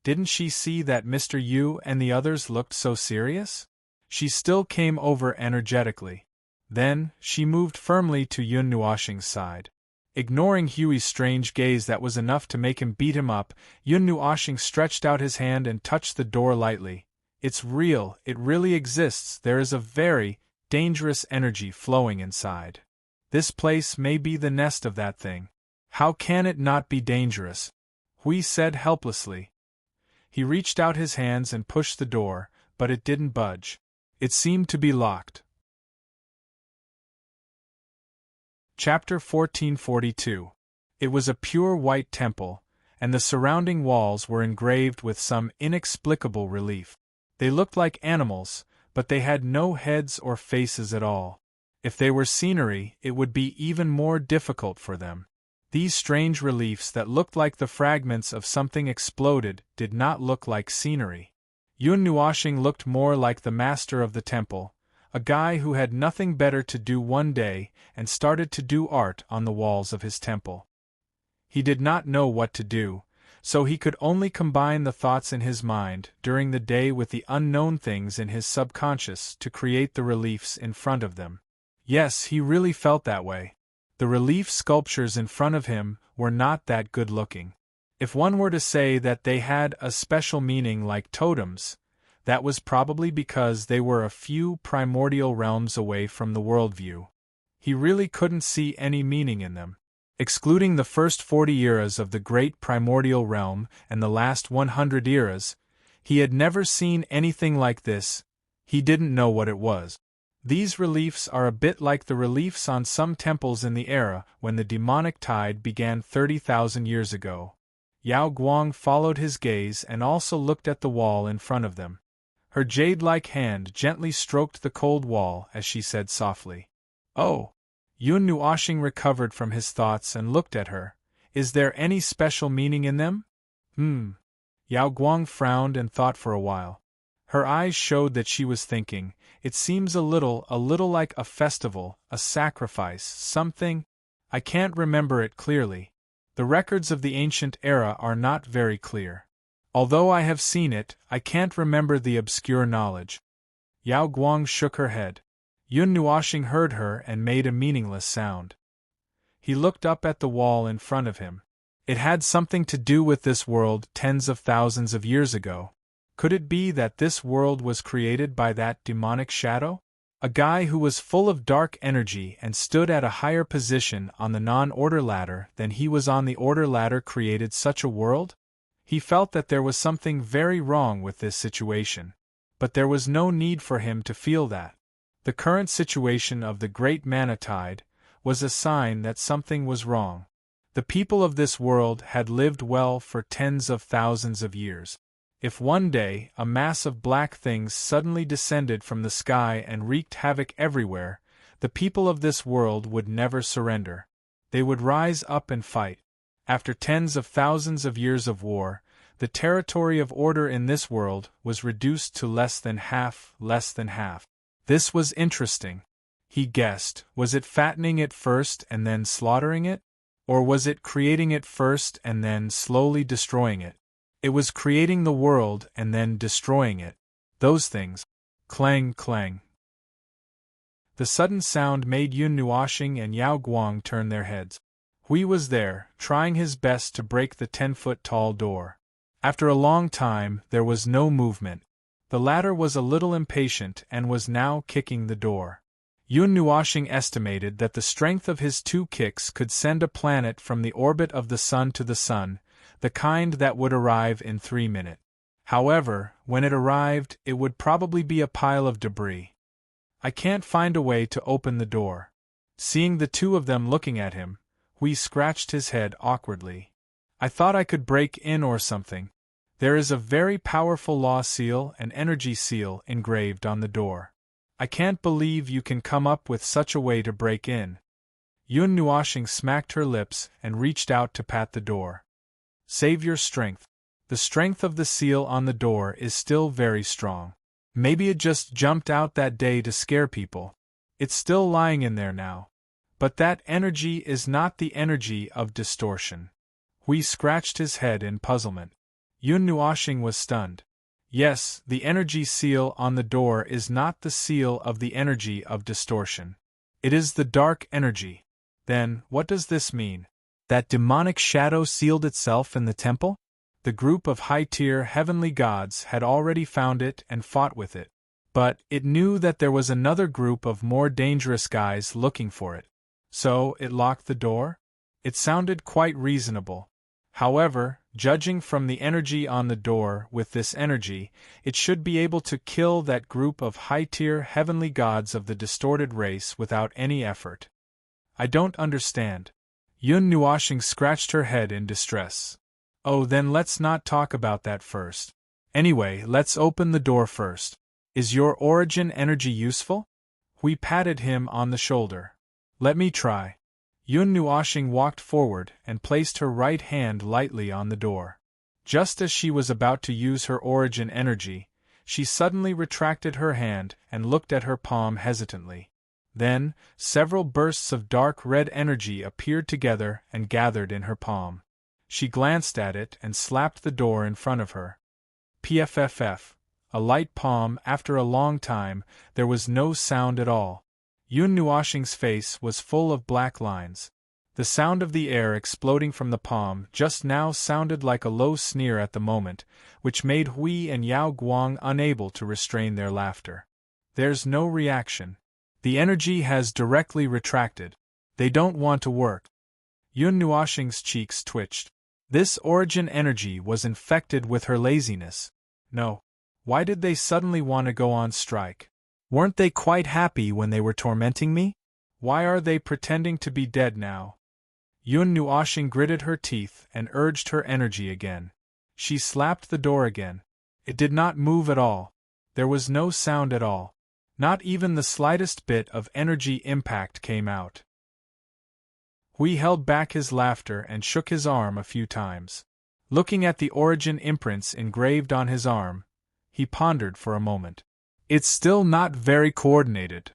Didn't she see that Mr. Yu and the others looked so serious? She still came over energetically. Then, she moved firmly to Yun Nuoshing's side. Ignoring Huey's strange gaze that was enough to make him beat him up, Yun Nuoshing stretched out his hand and touched the door lightly. "It's real, it really exists. There is a very dangerous energy flowing inside. This place may be the nest of that thing. How can it not be dangerous?" Hui said helplessly. He reached out his hands and pushed the door, but it didn't budge. It seemed to be locked. Chapter 1442. It was a pure white temple, and the surrounding walls were engraved with some inexplicable relief. They looked like animals, but they had no heads or faces at all. If they were scenery, it would be even more difficult for them. These strange reliefs that looked like the fragments of something exploded did not look like scenery. Yun Nuoshing looked more like the master of the temple, a guy who had nothing better to do one day and started to do art on the walls of his temple. He did not know what to do, so he could only combine the thoughts in his mind during the day with the unknown things in his subconscious to create the reliefs in front of them. Yes, he really felt that way. The relief sculptures in front of him were not that good-looking. If one were to say that they had a special meaning like totems, that was probably because they were a few primordial realms away from the worldview. He really couldn't see any meaning in them. Excluding the first 40 eras of the Great Primordial Realm and the last 100 eras, he had never seen anything like this. He didn't know what it was. These reliefs are a bit like the reliefs on some temples in the era when the demonic tide began 30,000 years ago. Yao Guang followed his gaze and also looked at the wall in front of them. Her jade-like hand gently stroked the cold wall as she said softly, "Oh!" Yun Nuoshing recovered from his thoughts and looked at her. Is there any special meaning in them? Yao Guang frowned and thought for a while. Her eyes showed that she was thinking. It seems a little like a festival, a sacrifice, something. I can't remember it clearly. The records of the ancient era are not very clear. Although I have seen it, I can't remember the obscure knowledge. Yao Guang shook her head. Yun Nuoxing heard her and made a meaningless sound. He looked up at the wall in front of him. It had something to do with this world tens of thousands of years ago. Could it be that this world was created by that demonic shadow? A guy who was full of dark energy and stood at a higher position on the non-order ladder than he was on the order ladder created such a world? He felt that there was something very wrong with this situation. But there was no need for him to feel that. The current situation of the Great Manatide was a sign that something was wrong. The people of this world had lived well for tens of thousands of years. If one day a mass of black things suddenly descended from the sky and wreaked havoc everywhere, the people of this world would never surrender. They would rise up and fight. After tens of thousands of years of war, the territory of order in this world was reduced to less than half. This was interesting. He guessed, was it fattening it first and then slaughtering it? Or was it creating it first and then slowly destroying it? It was creating the world and then destroying it. Those things. Clang, clang. The sudden sound made Yun Nuoxing and Yao Guang turn their heads. Hui was there, trying his best to break the 10-foot-tall door. After a long time, there was no movement. The latter was a little impatient and was now kicking the door. Yun Nuoxing estimated that the strength of his 2 kicks could send a planet from the orbit of the sun to the sun, the kind that would arrive in 3 minutes. However, when it arrived, it would probably be a pile of debris. I can't find a way to open the door. Seeing the 2 of them looking at him, Hui scratched his head awkwardly. I thought I could break in or something. There is a very powerful law seal and energy seal engraved on the door. I can't believe you can come up with such a way to break in. Yun Nuoxing smacked her lips and reached out to pat the door. Save your strength. The strength of the seal on the door is still very strong. Maybe it just jumped out that day to scare people. It's still lying in there now. But that energy is not the energy of distortion. Hui scratched his head in puzzlement. Yun Nuoxing was stunned. Yes, the energy seal on the door is not the seal of the energy of distortion. It is the dark energy. Then, what does this mean? That demonic shadow sealed itself in the temple? The group of high-tier heavenly gods had already found it and fought with it. But it knew that there was another group of more dangerous guys looking for it. So, it locked the door? It sounded quite reasonable. However, judging from the energy on the door with this energy, it should be able to kill that group of high-tier heavenly gods of the distorted race without any effort. I don't understand. Yun Nuoxing scratched her head in distress. Oh, then let's not talk about that first. Anyway, let's open the door first. Is your origin energy useful? Hui patted him on the shoulder. Let me try. Yun Nuoxing walked forward and placed her right hand lightly on the door. Just as she was about to use her origin energy, she suddenly retracted her hand and looked at her palm hesitantly. Then, several bursts of dark red energy appeared together and gathered in her palm. She glanced at it and slapped the door in front of her. Pfff. A light palm. After a long time, there was no sound at all. Yun Nuoxing's face was full of black lines. The sound of the air exploding from the palm just now sounded like a low sneer at the moment, which made Hui and Yao Guang unable to restrain their laughter. There's no reaction. The energy has directly retracted. They don't want to work. Yun Nuoxing's cheeks twitched. This origin energy was infected with her laziness. No. Why did they suddenly want to go on strike? Weren't they quite happy when they were tormenting me? Why are they pretending to be dead now? Yun Nuoxing gritted her teeth and urged her energy again. She slapped the door again. It did not move at all. There was no sound at all. Not even the slightest bit of energy impact came out. Hui held back his laughter and shook his arm a few times. Looking at the origin imprints engraved on his arm, he pondered for a moment. It's still not very coordinated.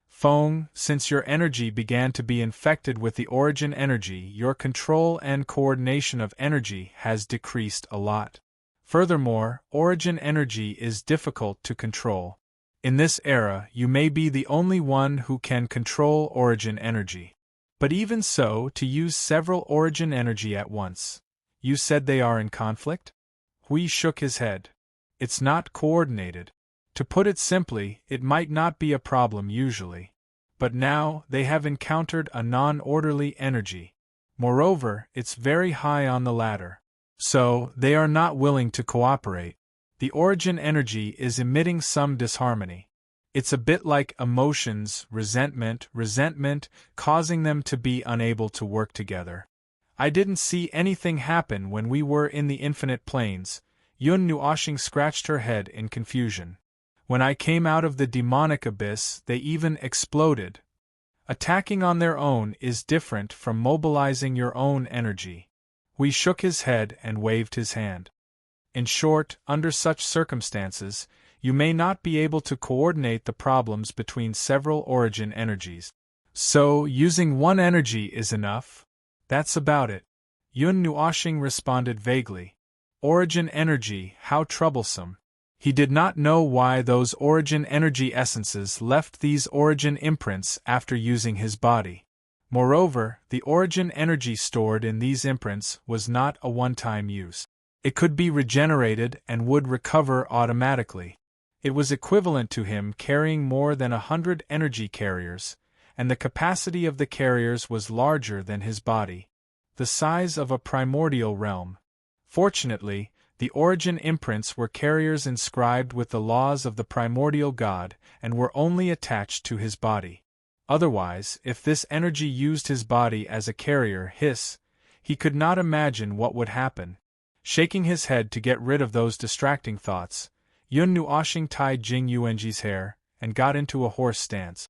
Feng, since your energy began to be infected with the origin energy, your control and coordination of energy has decreased a lot. Furthermore, origin energy is difficult to control. In this era, you may be the only one who can control origin energy. But even so, to use several origin energy at once. You said they are in conflict? Hui shook his head. It's not coordinated. To put it simply, it might not be a problem usually. But now, they have encountered a non-orderly energy. Moreover, it's very high on the ladder. So, they are not willing to cooperate. The origin energy is emitting some disharmony. It's a bit like emotions, resentment, causing them to be unable to work together. I didn't see anything happen when we were in the infinite planes. Yun Nuoshing scratched her head in confusion. When I came out of the demonic abyss, they even exploded. Attacking on their own is different from mobilizing your own energy. Hui shook his head and waved his hand. In short, under such circumstances, you may not be able to coordinate the problems between several origin energies. So, using one energy is enough? That's about it. Yun Nuoshing responded vaguely. Origin energy, how troublesome. He did not know why those origin energy essences left these origin imprints after using his body. Moreover, the origin energy stored in these imprints was not a one-time use. It could be regenerated and would recover automatically. It was equivalent to him carrying more than 100 energy carriers, and the capacity of the carriers was larger than his body, the size of a primordial realm. Fortunately, the origin imprints were carriers inscribed with the laws of the primordial god and were only attached to his body. Otherwise, if this energy used his body as a carrier, he could not imagine what would happen. Shaking his head to get rid of those distracting thoughts, Yun Nuoshing tied Jing Yuanji's hair and got into a horse stance.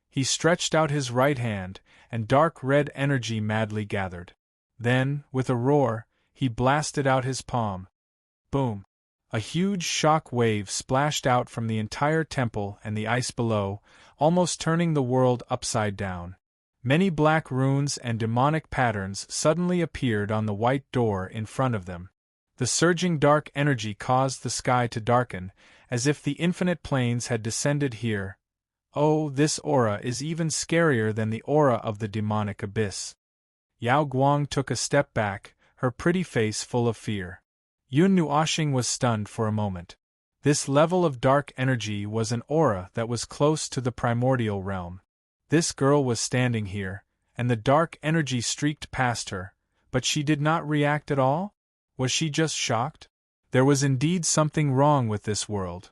He stretched out his right hand, and dark red energy madly gathered. Then, with a roar, he blasted out his palm. Boom! A huge shock wave splashed out from the entire temple and the ice below, almost turning the world upside down. Many black runes and demonic patterns suddenly appeared on the white door in front of them. The surging dark energy caused the sky to darken, as if the infinite planes had descended here. Oh, this aura is even scarier than the aura of the demonic abyss. Yao Guang took a step back, her pretty face full of fear. Yun Nuoshing was stunned for a moment. This level of dark energy was an aura that was close to the primordial realm. This girl was standing here, and the dark energy streaked past her, but she did not react at all? Was she just shocked? There was indeed something wrong with this world.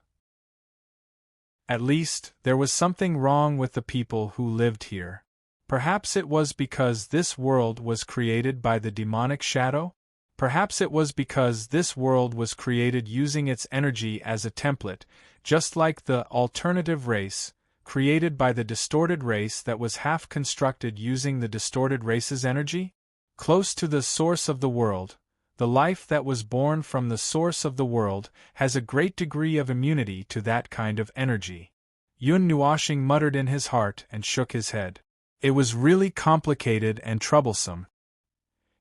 At least, there was something wrong with the people who lived here. Perhaps it was because this world was created by the demonic shadow? Perhaps it was because this world was created using its energy as a template, just like the alternative race, created by the distorted race that was half constructed using the distorted race's energy? Close to the source of the world, the life that was born from the source of the world has a great degree of immunity to that kind of energy. Yun Nuoshing muttered in his heart and shook his head. It was really complicated and troublesome.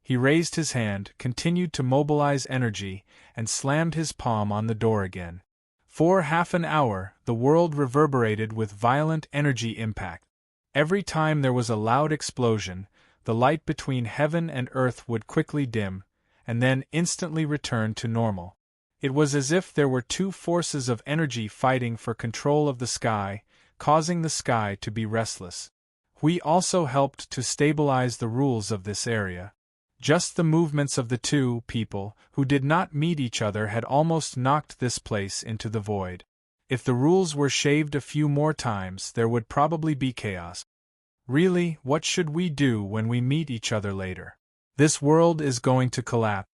He raised his hand, continued to mobilize energy, and slammed his palm on the door again. For half an hour, the world reverberated with violent energy impact. Every time there was a loud explosion, the light between heaven and earth would quickly dim, and then instantly return to normal. It was as if there were two forces of energy fighting for control of the sky, causing the sky to be restless. Hui also helped to stabilize the rules of this area. Just the movements of the two people who did not meet each other had almost knocked this place into the void. If the rules were shaved a few more times, there would probably be chaos. Really, what should we do when we meet each other later? This world is going to collapse.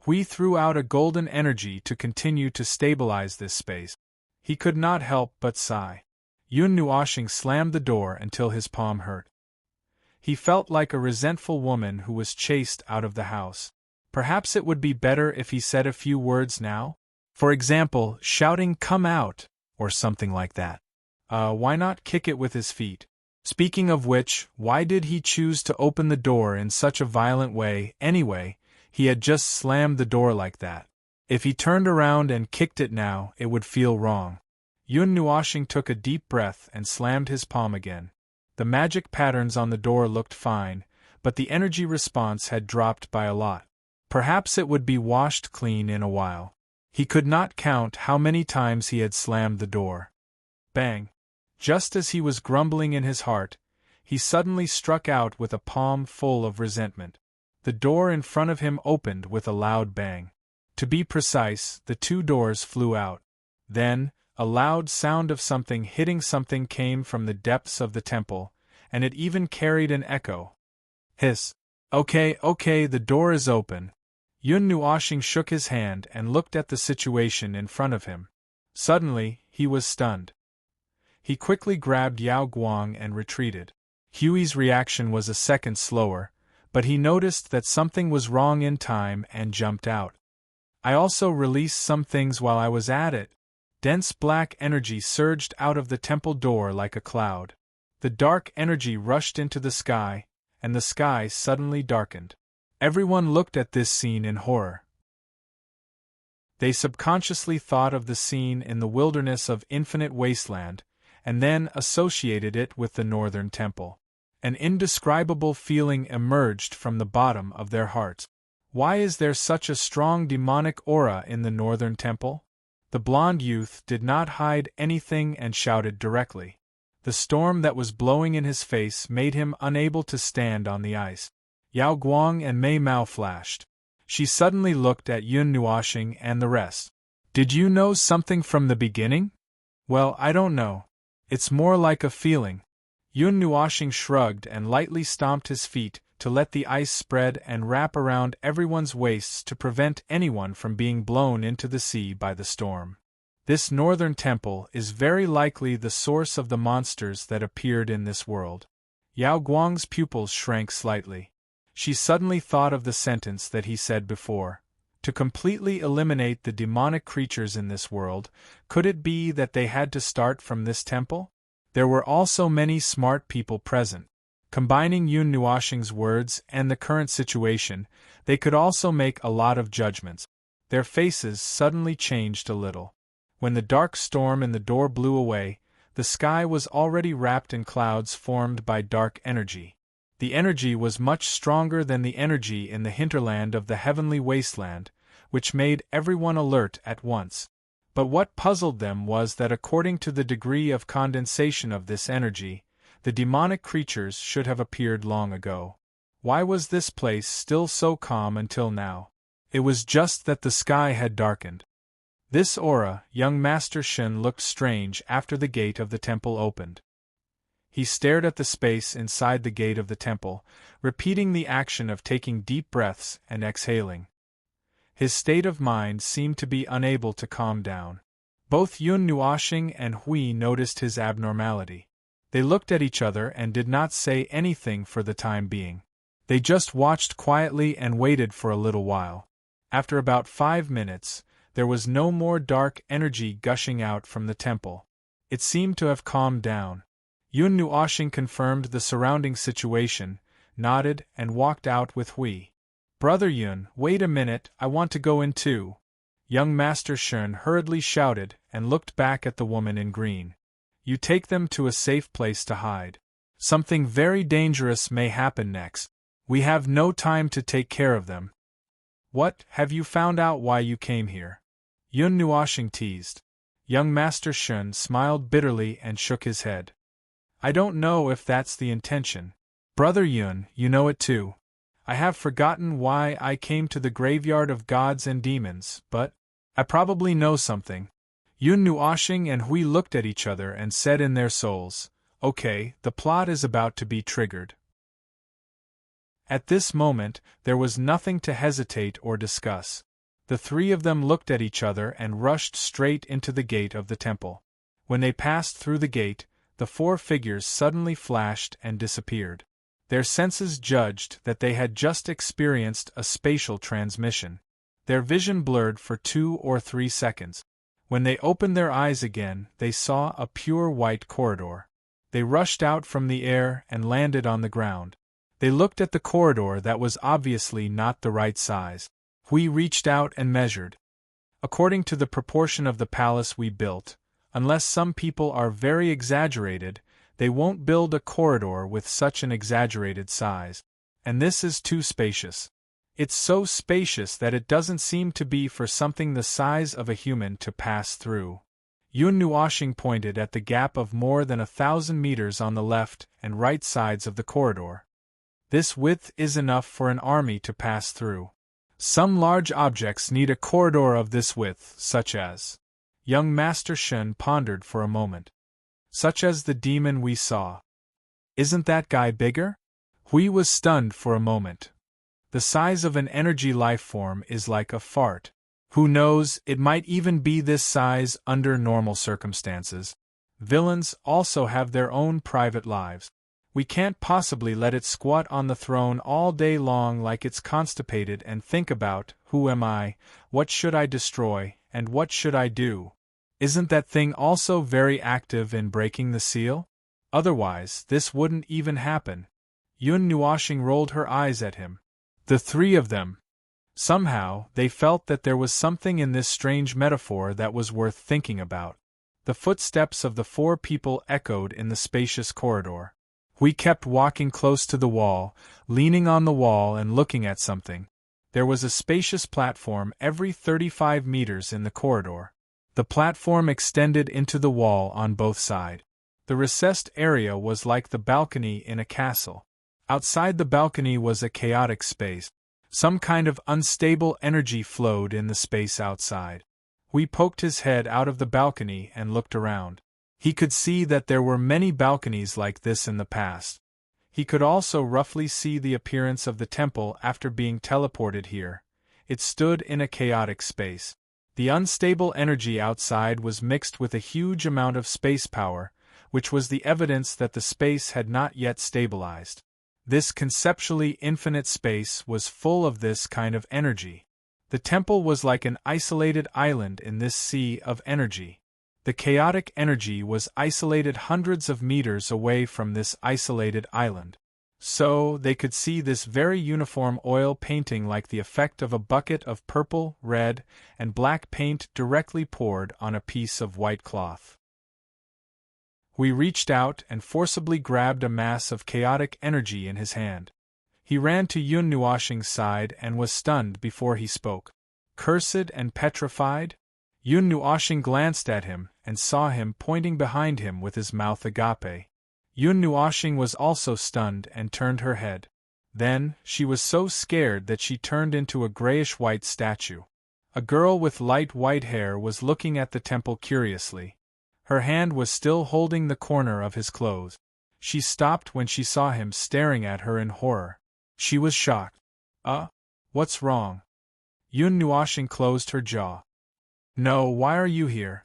Hui threw out a golden energy to continue to stabilize this space. He could not help but sigh. Yun Nuoshing slammed the door until his palm hurt. He felt like a resentful woman who was chased out of the house. Perhaps it would be better if he said a few words now? For example, shouting "Come out!" or something like that. Why not kick it with his feet? Speaking of which, why did he choose to open the door in such a violent way, anyway? He had just slammed the door like that. If he turned around and kicked it now, it would feel wrong. Yun Nuoshing took a deep breath and slammed his palm again. The magic patterns on the door looked fine, but the energy response had dropped by a lot. Perhaps it would be washed clean in a while. He could not count how many times he had slammed the door. Bang! Just as he was grumbling in his heart, he suddenly struck out with a palm full of resentment. The door in front of him opened with a loud bang. To be precise, the two doors flew out. Then, a loud sound of something hitting something came from the depths of the temple, and it even carried an echo. Hiss! Okay, the door is open. Yun Nuoshing shook his hand and looked at the situation in front of him. Suddenly, he was stunned. He quickly grabbed Yao Guang and retreated. Huey's reaction was a second slower, but he noticed that something was wrong in time and jumped out. I also released some things while I was at it. Dense black energy surged out of the temple door like a cloud. The dark energy rushed into the sky, and the sky suddenly darkened. Everyone looked at this scene in horror. They subconsciously thought of the scene in the wilderness of Infinite Wasteland, and then associated it with the Northern Temple. An indescribable feeling emerged from the bottom of their hearts. Why is there such a strong demonic aura in the Northern Temple? The blond youth did not hide anything and shouted directly. The storm that was blowing in his face made him unable to stand on the ice. Yao Guang and Mei Mao flashed. She suddenly looked at Yun Nuoshing and the rest. Did you know something from the beginning? Well, I don't know. It's more like a feeling. Yun Nuoshing shrugged and lightly stomped his feet to let the ice spread and wrap around everyone's waists to prevent anyone from being blown into the sea by the storm. This northern temple is very likely the source of the monsters that appeared in this world. Yao Guang's pupils shrank slightly. She suddenly thought of the sentence that he said before. To completely eliminate the demonic creatures in this world, could it be that they had to start from this temple? There were also many smart people present. Combining Yun Nuoshing's words and the current situation, they could also make a lot of judgments. Their faces suddenly changed a little. When the dark storm in the door blew away, the sky was already wrapped in clouds formed by dark energy. The energy was much stronger than the energy in the hinterland of the heavenly wasteland, which made everyone alert at once. But what puzzled them was that according to the degree of condensation of this energy, the demonic creatures should have appeared long ago. Why was this place still so calm until now? It was just that the sky had darkened. This aura, young Master Shen looked strange after the gate of the temple opened. He stared at the space inside the gate of the temple, repeating the action of taking deep breaths and exhaling. His state of mind seemed to be unable to calm down. Both Yun Nuoshing and Hui noticed his abnormality. They looked at each other and did not say anything for the time being. They just watched quietly and waited for a little while. After about 5 minutes, there was no more dark energy gushing out from the temple. It seemed to have calmed down. Yun Nuoshing confirmed the surrounding situation, nodded, and walked out with Hui. "Brother Yun, wait a minute, I want to go in too." Young Master Shen hurriedly shouted and looked back at the woman in green. "You take them to a safe place to hide. Something very dangerous may happen next. We have no time to take care of them." "What, have you found out why you came here?" Yun Nuoshing teased. Young Master Shen smiled bitterly and shook his head. "I don't know if that's the intention. Brother Yun, you know it too. I have forgotten why I came to the graveyard of gods and demons, but I probably know something." Yun Nuoshing and Hui looked at each other and said in their souls, "Okay, the plot is about to be triggered." At this moment, there was nothing to hesitate or discuss. The three of them looked at each other and rushed straight into the gate of the temple. When they passed through the gate, the 4 figures suddenly flashed and disappeared. Their senses judged that they had just experienced a spatial transmission. Their vision blurred for 2 or 3 seconds. When they opened their eyes again, they saw a pure white corridor. They rushed out from the air and landed on the ground. They looked at the corridor that was obviously not the right size. We reached out and measured. According to the proportion of the palace we built, unless some people are very exaggerated, they won't build a corridor with such an exaggerated size. And this is too spacious. It's so spacious that it doesn't seem to be for something the size of a human to pass through. Yun Nuoshing pointed at the gap of more than 1,000 meters on the left and right sides of the corridor. This width is enough for an army to pass through. Some large objects need a corridor of this width, such as... Young Master Shen pondered for a moment. Such as the demon we saw. Isn't that guy bigger? Hui was stunned for a moment. The size of an energy life form is like a fart. Who knows, it might even be this size under normal circumstances. Villains also have their own private lives. We can't possibly let it squat on the throne all day long like it's constipated and think about, who am I, what should I destroy, and what should I do? Isn't that thing also very active in breaking the seal? Otherwise, this wouldn't even happen. Yun Nuoshing rolled her eyes at him. The 3 of them. Somehow, they felt that there was something in this strange metaphor that was worth thinking about. The footsteps of the 4 people echoed in the spacious corridor. We kept walking close to the wall, leaning on the wall and looking at something. There was a spacious platform every 35 meters in the corridor. The platform extended into the wall on both sides. The recessed area was like the balcony in a castle. Outside the balcony was a chaotic space. Some kind of unstable energy flowed in the space outside. We poked his head out of the balcony and looked around. He could see that there were many balconies like this in the past. He could also roughly see the appearance of the temple after being teleported here. It stood in a chaotic space. The unstable energy outside was mixed with a huge amount of space power, which was the evidence that the space had not yet stabilized. This conceptually infinite space was full of this kind of energy. The temple was like an isolated island in this sea of energy. The chaotic energy was isolated hundreds of meters away from this isolated island. So, they could see this very uniform oil painting like the effect of a bucket of purple, red, and black paint directly poured on a piece of white cloth. We reached out and forcibly grabbed a mass of chaotic energy in his hand. He ran to Yun Nuoshing's side and was stunned before he spoke. Cursed and petrified? Yun Nuoshing glanced at him and saw him pointing behind him with his mouth agape. Yun Nuoshing was also stunned and turned her head. Then, she was so scared that she turned into a grayish-white statue. A girl with light white hair was looking at the temple curiously. Her hand was still holding the corner of his clothes. She stopped when she saw him staring at her in horror. She was shocked. What's wrong? Yun Nuoshing closed her jaw. No, why are you here?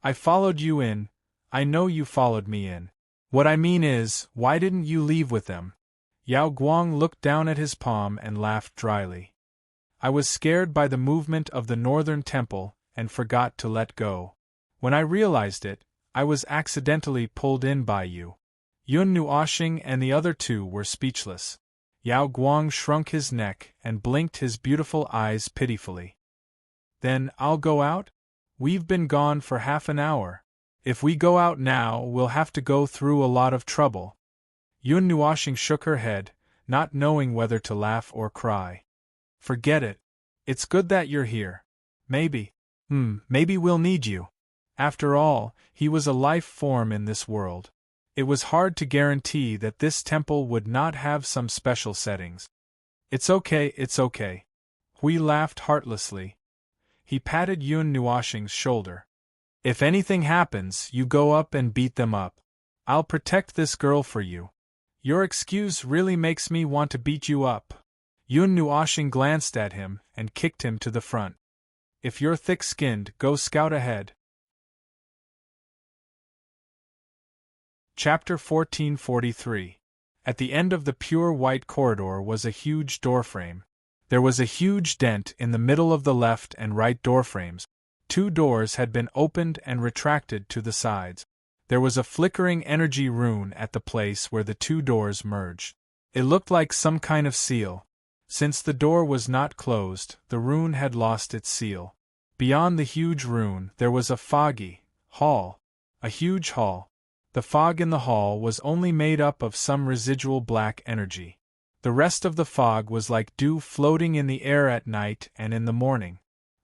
I followed you in. I know you followed me in. What I mean is, why didn't you leave with them? Yao Guang looked down at his palm and laughed dryly. I was scared by the movement of the northern temple and forgot to let go. When I realized it, I was accidentally pulled in by you. Yun Nuoshing and the other 2 were speechless. Yao Guang shrunk his neck and blinked his beautiful eyes pitifully. Then, I'll go out? We've been gone for half an hour. If we go out now, we'll have to go through a lot of trouble. Yun Nuoshing shook her head, not knowing whether to laugh or cry. Forget it. It's good that you're here. Maybe we'll need you. After all, he was a life form in this world. It was hard to guarantee that this temple would not have some special settings. It's okay. Hui laughed heartlessly. He patted Yun Nuoshing's shoulder. If anything happens, you go up and beat them up. I'll protect this girl for you. Your excuse really makes me want to beat you up. Yun Nuoshing glanced at him and kicked him to the front. If you're thick-skinned, go scout ahead. Chapter 1443. At the end of the pure white corridor was a huge doorframe. There was a huge dent in the middle of the left and right doorframes. 2 doors had been opened and retracted to the sides. There was a flickering energy rune at the place where the 2 doors merged. It looked like some kind of seal. Since the door was not closed, the rune had lost its seal. Beyond the huge rune, there was a foggy hall. A huge hall. The fog in the hall was only made up of some residual black energy. The rest of the fog was like dew floating in the air at night and in the morning.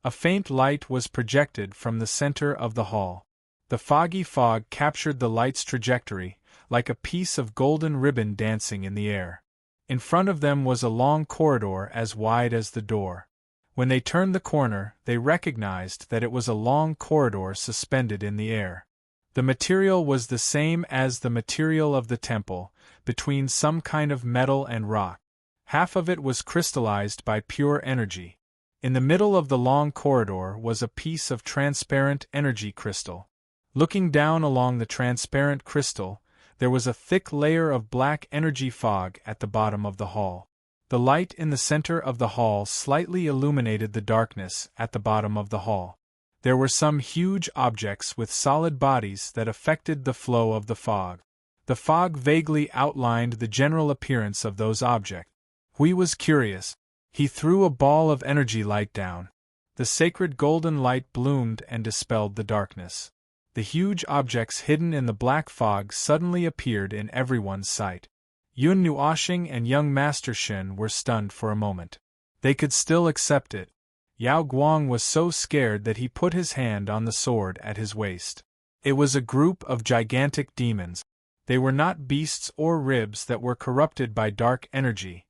A faint light was projected from the center of the hall. The foggy fog captured the light's trajectory, like a piece of golden ribbon dancing in the air. In front of them was a long corridor as wide as the door. When they turned the corner, they recognized that it was a long corridor suspended in the air. The material was the same as the material of the temple, between some kind of metal and rock. Half of it was crystallized by pure energy. In the middle of the long corridor was a piece of transparent energy crystal. Looking down along the transparent crystal, there was a thick layer of black energy fog at the bottom of the hall. The light in the center of the hall slightly illuminated the darkness at the bottom of the hall. There were some huge objects with solid bodies that affected the flow of the fog. The fog vaguely outlined the general appearance of those objects. Hui was curious. He threw a ball of energy light down. The sacred golden light bloomed and dispelled the darkness. The huge objects hidden in the black fog suddenly appeared in everyone's sight. Yun Nuoxing and young Master Shen were stunned for a moment. They could still accept it. Yao Guang was so scared that he put his hand on the sword at his waist. It was a group of gigantic demons. They were not beasts or ribs that were corrupted by dark energy,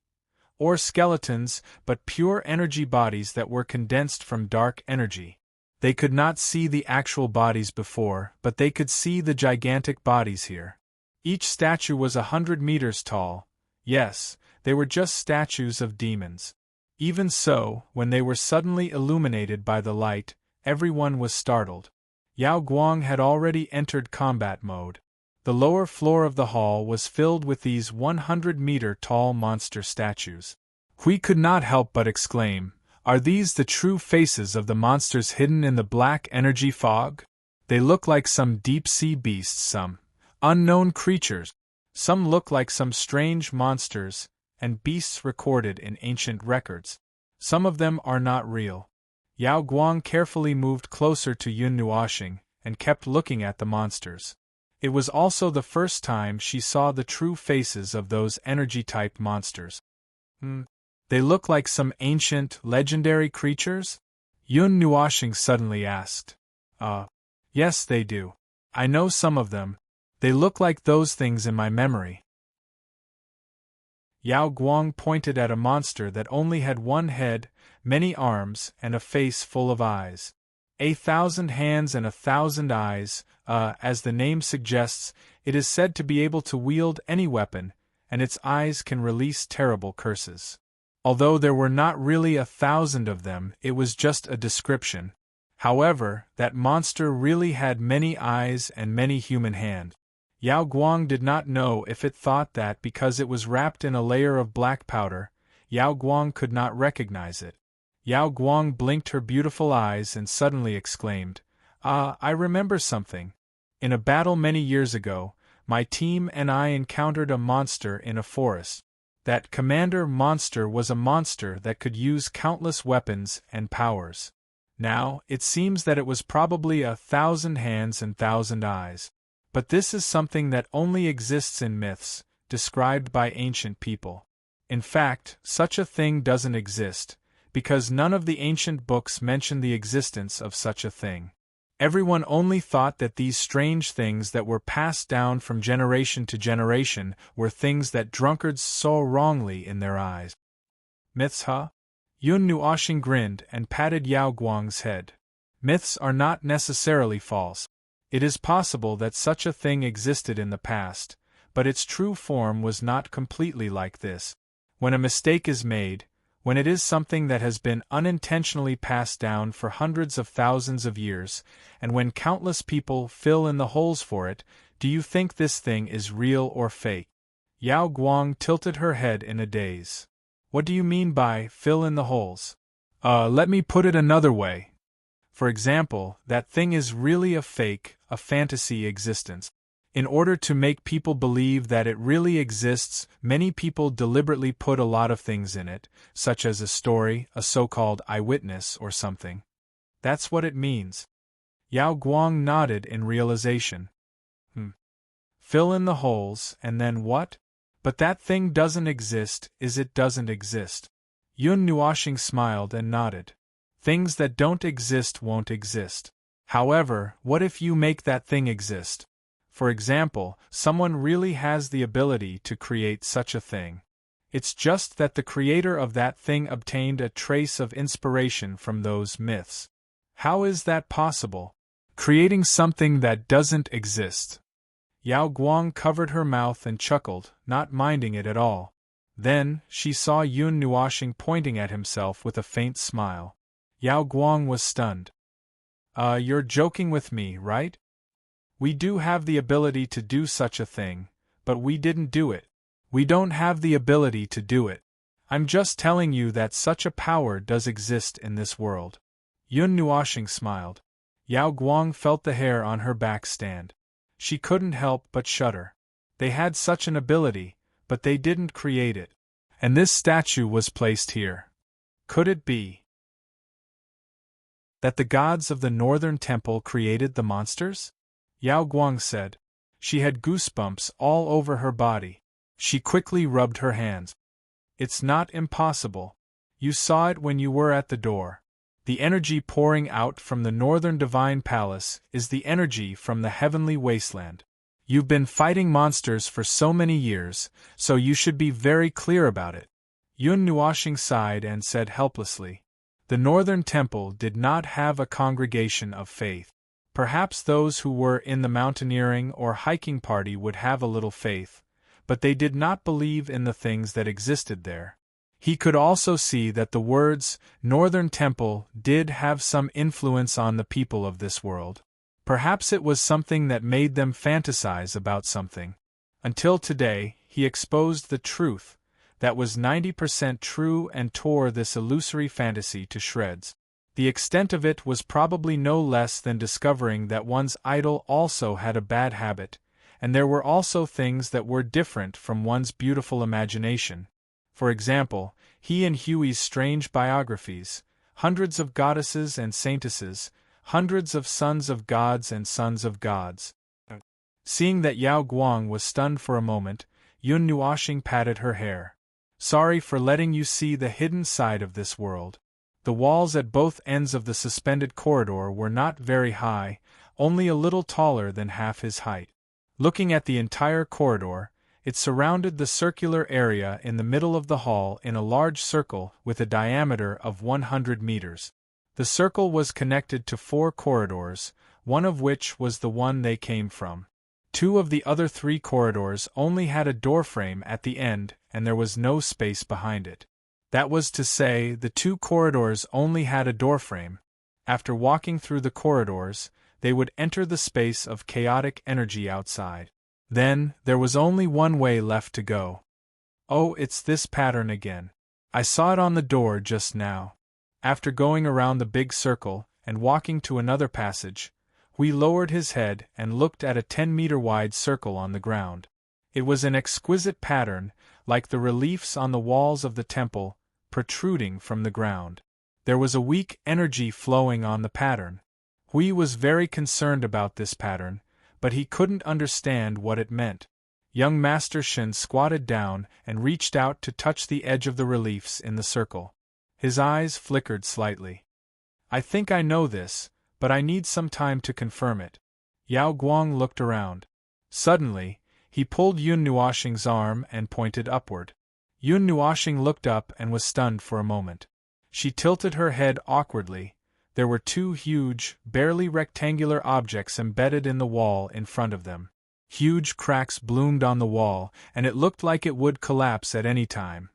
or skeletons, but pure energy bodies that were condensed from dark energy. They could not see the actual bodies before, but they could see the gigantic bodies here. Each statue was 100 meters tall. Yes, they were just statues of demons. Even so, when they were suddenly illuminated by the light, everyone was startled. Yao Guang had already entered combat mode. The lower floor of the hall was filled with these 100-meter-tall monster statues. Hui could not help but exclaim, "Are these the true faces of the monsters hidden in the black energy fog? They look like some deep-sea beasts, some unknown creatures. Some look like some strange monsters and beasts recorded in ancient records. Some of them are not real." Yao Guang carefully moved closer to Yun Nuoxing and kept looking at the monsters. It was also the first time she saw the true faces of those energy-type monsters. They look like some ancient, legendary creatures? Yun Nuoxing suddenly asked. Yes they do. I know some of them. They look like those things in my memory. Yao Guang pointed at a monster that only had one head, many arms, and a face full of eyes. 1,000 hands and 1,000 eyes, as the name suggests, it is said to be able to wield any weapon, and its eyes can release terrible curses. Although there were not really 1,000 of them, it was just a description. However, that monster really had many eyes and many human hands. Yao Guang did not know if it thought that because it was wrapped in a layer of black powder, Yao Guang could not recognize it. Yao Guang blinked her beautiful eyes and suddenly exclaimed, I remember something. In a battle many years ago, my team and I encountered a monster in a forest. That commander monster was a monster that could use countless weapons and powers. Now, it seems that it was probably 1,000 hands and 1,000 eyes. But this is something that only exists in myths, described by ancient people. In fact, such a thing doesn't exist, because none of the ancient books mention the existence of such a thing. Everyone only thought that these strange things that were passed down from generation to generation were things that drunkards saw wrongly in their eyes. Myths, huh? Yun Nuoxing grinned and patted Yao Guang's head. Myths are not necessarily false. It is possible that such a thing existed in the past, but its true form was not completely like this. When a mistake is made, when it is something that has been unintentionally passed down for hundreds of thousands of years, and when countless people fill in the holes for it, do you think this thing is real or fake? Yao Guang tilted her head in a daze. What do you mean by fill in the holes? Let me put it another way. For example, that thing is really a fake, a fantasy existence. In order to make people believe that it really exists, many people deliberately put a lot of things in it, such as a story, a so-called eyewitness, or something. That's what it means. Yao Guang nodded in realization. Fill in the holes, and then what? But that thing doesn't exist, it doesn't exist. Yun Nuoxing smiled and nodded. Things that don't exist won't exist. However, what if you make that thing exist? For example, someone really has the ability to create such a thing. It's just that the creator of that thing obtained a trace of inspiration from those myths. How is that possible? Creating something that doesn't exist. Yao Guang covered her mouth and chuckled, not minding it at all. Then, she saw Yun Nuoxing pointing at himself with a faint smile. Yao Guang was stunned. You're joking with me, right? We do have the ability to do such a thing, but we didn't do it. We don't have the ability to do it. I'm just telling you that such a power does exist in this world. Yun Nuoxing smiled. Yao Guang felt the hair on her back stand. She couldn't help but shudder. They had such an ability, but they didn't create it. And this statue was placed here. Could it be that the gods of the Northern Temple created the monsters? Yao Guang said. She had goosebumps all over her body. She quickly rubbed her hands. It's not impossible. You saw it when you were at the door. The energy pouring out from the Northern Divine Palace is the energy from the heavenly wasteland. You've been fighting monsters for so many years, so you should be very clear about it. Yun Nuoxing sighed and said helplessly. The Northern Temple did not have a congregation of faith. Perhaps those who were in the mountaineering or hiking party would have a little faith, but they did not believe in the things that existed there. He could also see that the words, Northern Temple, did have some influence on the people of this world. Perhaps it was something that made them fantasize about something. Until today, he exposed the truth, that was 90% true, and tore this illusory fantasy to shreds. The extent of it was probably no less than discovering that one's idol also had a bad habit, and there were also things that were different from one's beautiful imagination. For example, he and Huey's strange biographies, hundreds of goddesses and saintesses, hundreds of sons of gods and sons of gods. Seeing that Yao Guang was stunned for a moment, Yun Nuoxing patted her hair. Sorry for letting you see the hidden side of this world. The walls at both ends of the suspended corridor were not very high, only a little taller than half his height. Looking at the entire corridor, it surrounded the circular area in the middle of the hall in a large circle with a diameter of 100 meters. The circle was connected to 4 corridors, one of which was the one they came from. 2 of the other 3 corridors only had a doorframe at the end, and there was no space behind it. That was to say, the 2 corridors only had a doorframe. After walking through the corridors, they would enter the space of chaotic energy outside. Then, there was only one way left to go. Oh, it's this pattern again. I saw it on the door just now. After going around the big circle, and walking to another passage, Hui lowered his head and looked at a 10-meter-wide circle on the ground. It was an exquisite pattern, like the reliefs on the walls of the temple, protruding from the ground. There was a weak energy flowing on the pattern. Hui was very concerned about this pattern, but he couldn't understand what it meant. Young Master Shen squatted down and reached out to touch the edge of the reliefs in the circle. His eyes flickered slightly. I think I know this, but I need some time to confirm it. Yao Guang looked around. Suddenly, he pulled Yun Nuoxing's arm and pointed upward. Yun Nuoxing looked up and was stunned for a moment. She tilted her head awkwardly. There were 2 huge, barely rectangular objects embedded in the wall in front of them. Huge cracks bloomed on the wall, and it looked like it would collapse at any time.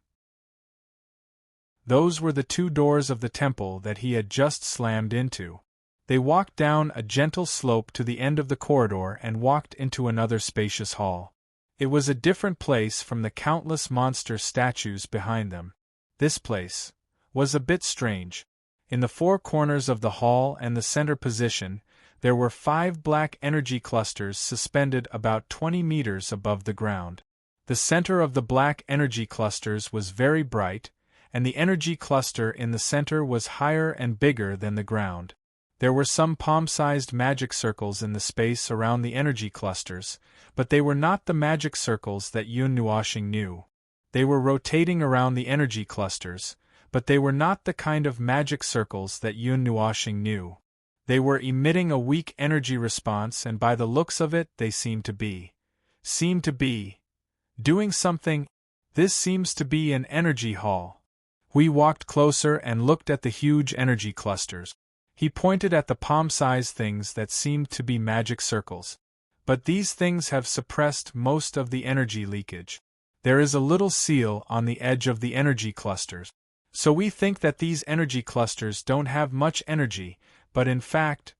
Those were the 2 doors of the temple that he had just slammed into. They walked down a gentle slope to the end of the corridor and walked into another spacious hall. It was a different place from the countless monster statues behind them. This place was a bit strange. In the four corners of the hall and the center position, there were 5 black energy clusters suspended about 20 meters above the ground. The center of the black energy clusters was very bright, and the energy cluster in the center was higher and bigger than the ground. There were some palm-sized magic circles in the space around the energy clusters, but they were not the magic circles that Yun Nuoxing knew. They were rotating around the energy clusters, but they were not the kind of magic circles that Yun Nuoxing knew. They were emitting a weak energy response, and by the looks of it they seemed to be doing something. This seems to be an energy hall. We walked closer and looked at the huge energy clusters. He pointed at the palm-sized things that seemed to be magic circles. But these things have suppressed most of the energy leakage. There is a little seal on the edge of the energy clusters. So we think that these energy clusters don't have much energy, but in fact,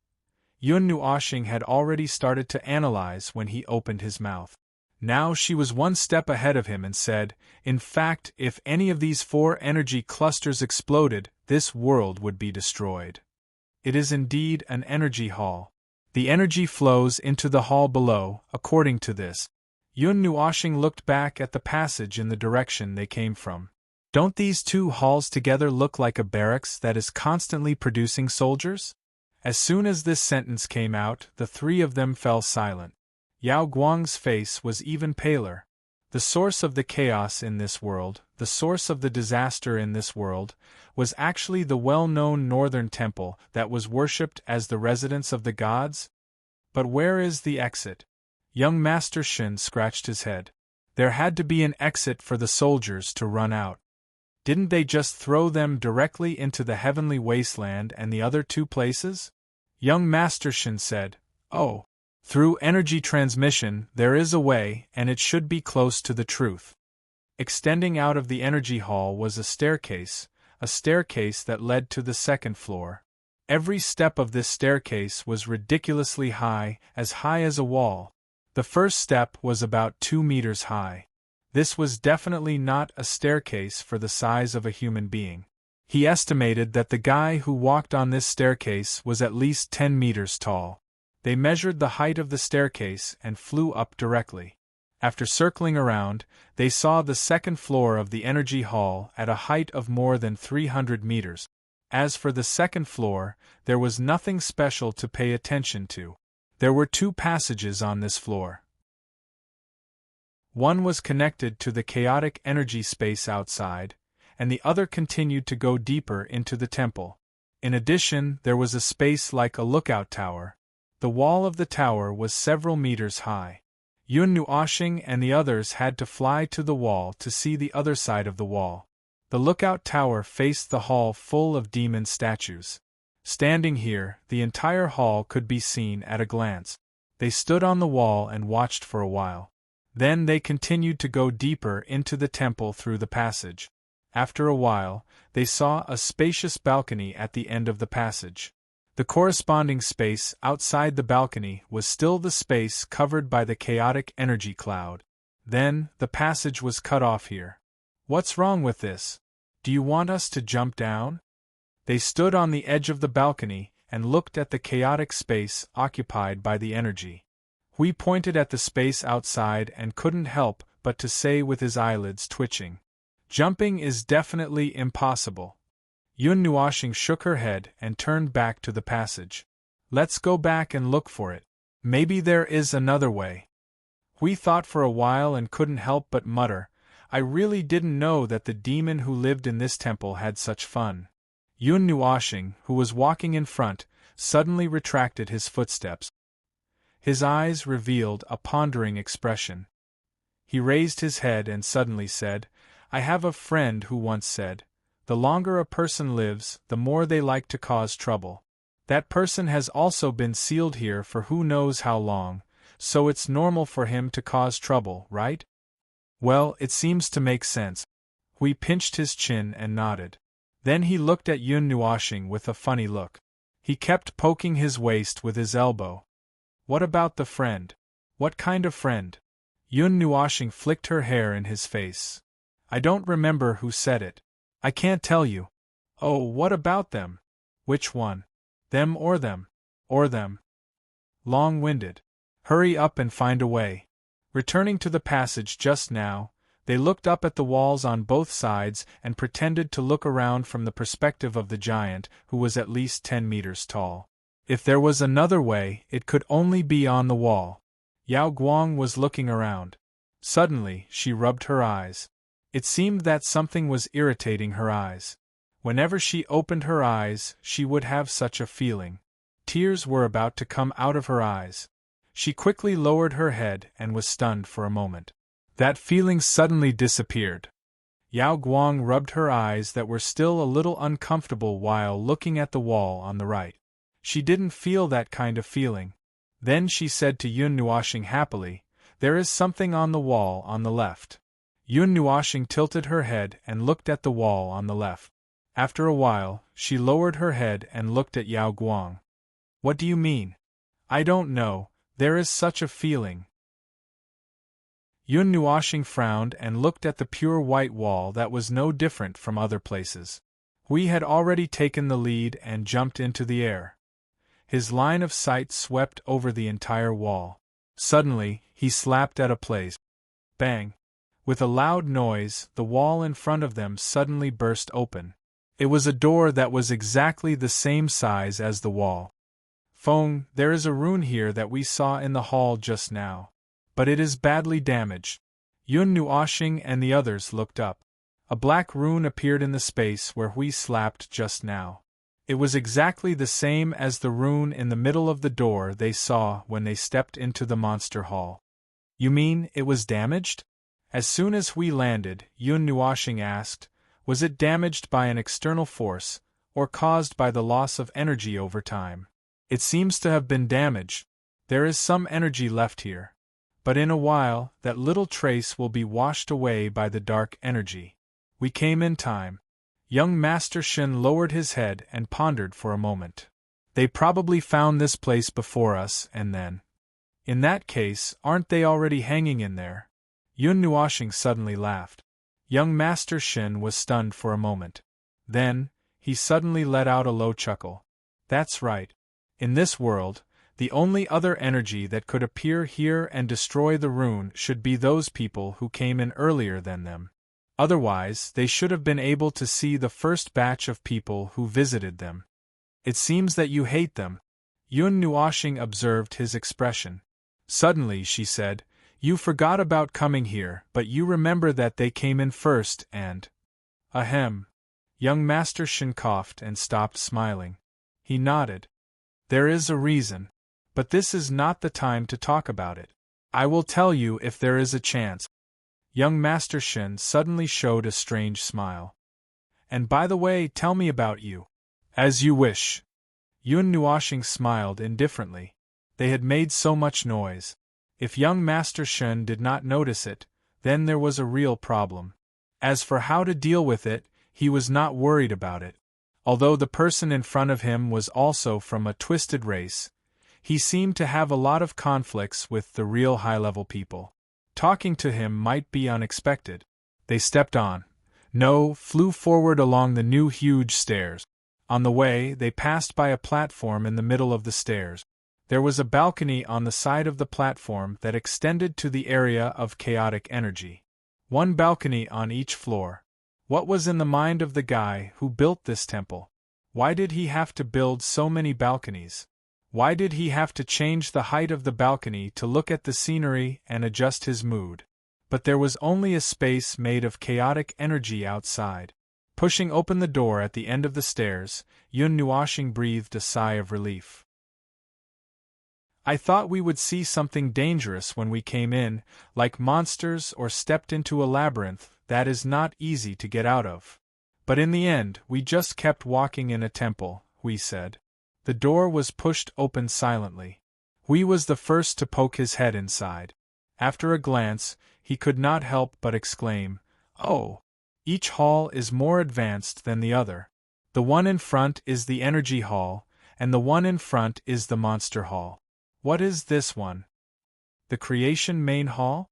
Yun Nuoxing had already started to analyze when he opened his mouth. Now she was one step ahead of him and said, in fact, if any of these 4 energy clusters exploded, this world would be destroyed. It is indeed an energy hall. The energy flows into the hall below, according to this. Yun Nuoxing looked back at the passage in the direction they came from. Don't these 2 halls together look like a barracks that is constantly producing soldiers? As soon as this sentence came out, the 3 of them fell silent. Yao Guang's face was even paler. The source of the chaos in this world, the source of the disaster in this world, was actually the well-known northern temple that was worshipped as the residence of the gods? But where is the exit? Young Master Shen scratched his head. There had to be an exit for the soldiers to run out. Didn't they just throw them directly into the heavenly wasteland and the other 2 places? Young Master Shen said, "Oh. Through energy transmission, there is a way, and it should be close to the truth." Extending out of the energy hall was a staircase that led to the 2nd floor. Every step of this staircase was ridiculously high as a wall. The first step was about 2 meters high. This was definitely not a staircase for the size of a human being. He estimated that the guy who walked on this staircase was at least 10 meters tall. They measured the height of the staircase and flew up directly. After circling around, they saw the 2nd floor of the energy hall at a height of more than 300 meters. As for the 2nd floor, there was nothing special to pay attention to. There were 2 passages on this floor. One was connected to the chaotic energy space outside, and the other continued to go deeper into the temple. In addition, there was a space like a lookout tower. The wall of the tower was several meters high. Yun Nuoxing and the others had to fly to the wall to see the other side of the wall. The lookout tower faced the hall full of demon statues. Standing here, the entire hall could be seen at a glance. They stood on the wall and watched for a while. Then they continued to go deeper into the temple through the passage. After a while, they saw a spacious balcony at the end of the passage. The corresponding space outside the balcony was still the space covered by the chaotic energy cloud. Then, the passage was cut off here. What's wrong with this? Do you want us to jump down? They stood on the edge of the balcony and looked at the chaotic space occupied by the energy. We pointed at the space outside and couldn't help but to say with his eyelids twitching, "Jumping is definitely impossible." Yun Nuoxing shook her head and turned back to the passage. "Let's go back and look for it. Maybe there is another way." We thought for a while and couldn't help but mutter, "I really didn't know that the demon who lived in this temple had such fun." Yun Nuoxing, who was walking in front, suddenly retracted his footsteps. His eyes revealed a pondering expression. He raised his head and suddenly said, "I have a friend who once said, the longer a person lives, the more they like to cause trouble. That person has also been sealed here for who knows how long, so it's normal for him to cause trouble, right?" "Well, it seems to make sense." We pinched his chin and nodded. Then he looked at Yun Nuoxing with a funny look. He kept poking his waist with his elbow. "What about the friend? What kind of friend?" Yun Nuashing flicked her hair in his face. I don't remember who said it. I can't tell you. Oh, what about them? Which one? Them or them? Or them? Long-winded. Hurry up and find a way. Returning to the passage just now, they looked up at the walls on both sides and pretended to look around from the perspective of the giant, who was at least 10 meters tall. If there was another way, it could only be on the wall. Yao Guang was looking around. Suddenly, she rubbed her eyes. It seemed that something was irritating her eyes. Whenever she opened her eyes, she would have such a feeling. Tears were about to come out of her eyes. She quickly lowered her head and was stunned for a moment. That feeling suddenly disappeared. Yao Guang rubbed her eyes that were still a little uncomfortable while looking at the wall on the right. She didn't feel that kind of feeling. Then she said to Yun Nuashing happily, "There is something on the wall on the left." Yun Nuashing tilted her head and looked at the wall on the left. After a while, she lowered her head and looked at Yao Guang. "What do you mean?" "I don't know, there is such a feeling." Yun Nuashing frowned and looked at the pure white wall that was no different from other places. We had already taken the lead and jumped into the air. His line of sight swept over the entire wall. Suddenly, he slapped at a place. Bang! With a loud noise, the wall in front of them suddenly burst open. It was a door that was exactly the same size as the wall. "Feng, there is a rune here that we saw in the hall just now. But it is badly damaged." Yun Nuashing and the others looked up. A black rune appeared in the space where we slapped just now. It was exactly the same as the rune in the middle of the door they saw when they stepped into the monster hall. "You mean it was damaged?" As soon as we landed, Yun Nuashing asked, "Was it damaged by an external force, or caused by the loss of energy over time?" "It seems to have been damaged. There is some energy left here. But in a while, that little trace will be washed away by the dark energy. We came in time." Young Master Shen lowered his head and pondered for a moment. "They probably found this place before us, and then. In that case, aren't they already hanging in there?" Yun Nuashing suddenly laughed. Young Master Shen was stunned for a moment. Then, he suddenly let out a low chuckle. "That's right. In this world, the only other energy that could appear here and destroy the rune should be those people who came in earlier than them. Otherwise, they should have been able to see the first batch of people who visited them." "It seems that you hate them." Yun Nuashing observed his expression. Suddenly, she said, "You forgot about coming here, but you remember that they came in first and—" "Ahem." Young Master Shen coughed and stopped smiling. He nodded. "There is a reason. But this is not the time to talk about it. I will tell you if there is a chance." Young Master Shen suddenly showed a strange smile. "And by the way, tell me about you." "As you wish." Yun Nuashing smiled indifferently. They had made so much noise. If young Master Shen did not notice it, then there was a real problem. As for how to deal with it, he was not worried about it. Although the person in front of him was also from a twisted race, he seemed to have a lot of conflicts with the real high-level people. Talking to him might be unexpected. They stepped on. No, flew forward along the new huge stairs. On the way, they passed by a platform in the middle of the stairs. There was a balcony on the side of the platform that extended to the area of chaotic energy. One balcony on each floor. What was in the mind of the guy who built this temple? Why did he have to build so many balconies? Why did he have to change the height of the balcony to look at the scenery and adjust his mood? But there was only a space made of chaotic energy outside. Pushing open the door at the end of the stairs, Yun Nuashing breathed a sigh of relief. "I thought we would see something dangerous when we came in, like monsters, or stepped into a labyrinth that is not easy to get out of. But in the end, we just kept walking in a temple," Hui said. The door was pushed open silently. Hui was the first to poke his head inside. After a glance, he could not help but exclaim, "Oh! Each hall is more advanced than the other. The one in front is the energy hall, and the one in front is the monster hall. What is this one? The creation main hall?"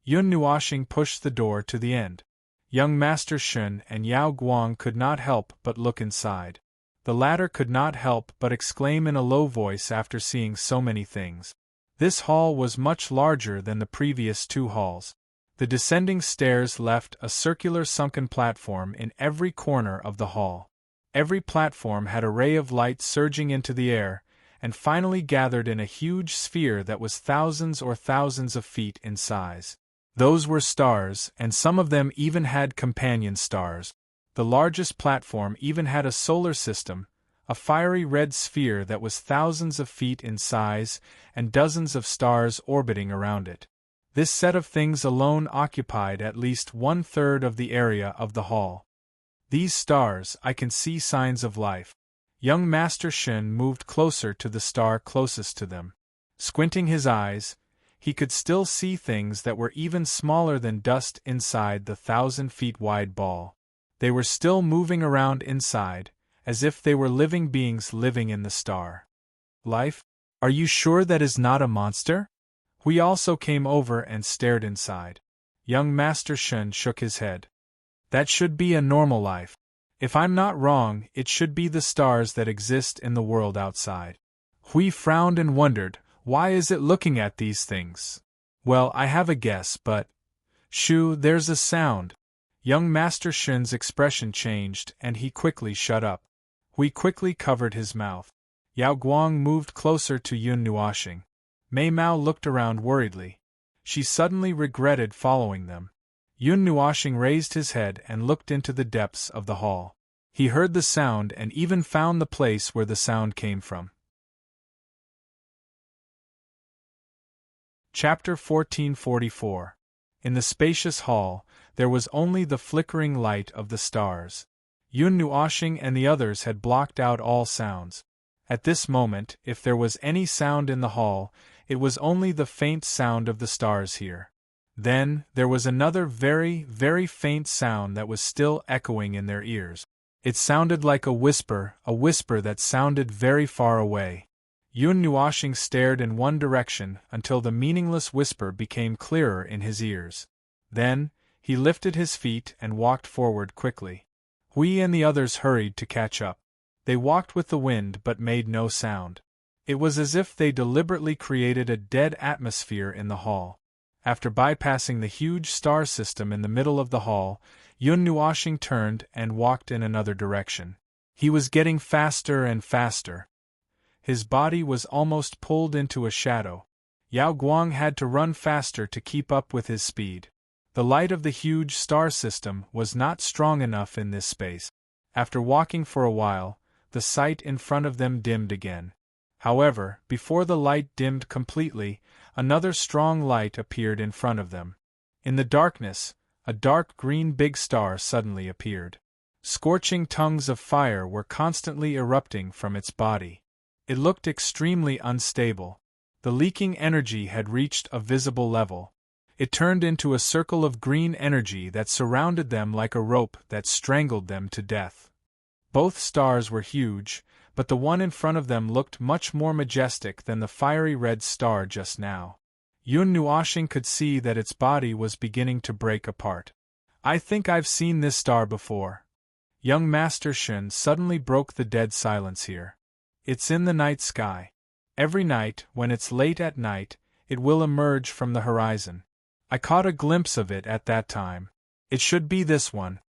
Yun Nuoxing pushed the door to the end. Young Master Shun and Yao Guang could not help but look inside. The latter could not help but exclaim in a low voice after seeing so many things. This hall was much larger than the previous two halls. The descending stairs left a circular sunken platform in every corner of the hall. Every platform had a ray of light surging into the air, and finally gathered in a huge sphere that was thousands of feet in size. Those were stars, and some of them even had companion stars. The largest platform even had a solar system, a fiery red sphere that was thousands of feet in size, and dozens of stars orbiting around it. This set of things alone occupied at least 1/3 of the area of the hall. These stars, I can see signs of life. Young Master Shin moved closer to the star closest to them. Squinting his eyes, he could still see things that were even smaller than dust inside the 1,000-feet-wide ball. They were still moving around inside, as if they were living beings living in the star. Life? Are you sure that is not a monster? We also came over and stared inside. Young Master Shun shook his head. That should be a normal life. If I'm not wrong, it should be the stars that exist in the world outside. Hui frowned and wondered, why is it looking at these things? Well, I have a guess, but… Shoo, there's a sound. Young Master Shun's expression changed and he quickly shut up. Hui quickly covered his mouth. Yao Guang moved closer to Yun Nuoxing. Mei Mao looked around worriedly. She suddenly regretted following them. Yun Nuoxing raised his head and looked into the depths of the hall. He heard the sound and even found the place where the sound came from. Chapter 1444. In the spacious hall, there was only the flickering light of the stars. Yun Nuoxing and the others had blocked out all sounds. At this moment, if there was any sound in the hall, it was only the faint sound of the stars here. Then, there was another very faint sound that was still echoing in their ears. It sounded like a whisper that sounded very far away. Yun Nuoxing stared in one direction until the meaningless whisper became clearer in his ears. Then, he lifted his feet and walked forward quickly. Hui and the others hurried to catch up. They walked with the wind but made no sound. It was as if they deliberately created a dead atmosphere in the hall. After bypassing the huge star system in the middle of the hall, Yun Nuoxing turned and walked in another direction. He was getting faster and faster. His body was almost pulled into a shadow. Yao Guang had to run faster to keep up with his speed. The light of the huge star system was not strong enough in this space. After walking for a while, the sight in front of them dimmed again. However, before the light dimmed completely, another strong light appeared in front of them. In the darkness, a dark green big star suddenly appeared. Scorching tongues of fire were constantly erupting from its body. It looked extremely unstable. The leaking energy had reached a visible level. It turned into a circle of green energy that surrounded them like a rope that strangled them to death. Both stars were huge, but the one in front of them looked much more majestic than the fiery red star just now. Yun Nuoxing could see that its body was beginning to break apart. I think I've seen this star before. Young Master Shun suddenly broke the dead silence here. It's in the night sky. Every night, when it's late at night, it will emerge from the horizon. I caught a glimpse of it at that time. It should be this one.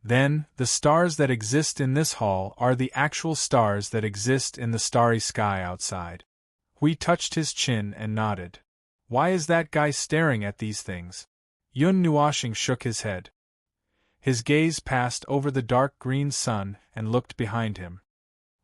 Then, the stars that exist in this hall are the actual stars that exist in the starry sky outside. Hui touched his chin and nodded. Why is that guy staring at these things? Yun Nuoxing shook his head. His gaze passed over the dark green sun and looked behind him.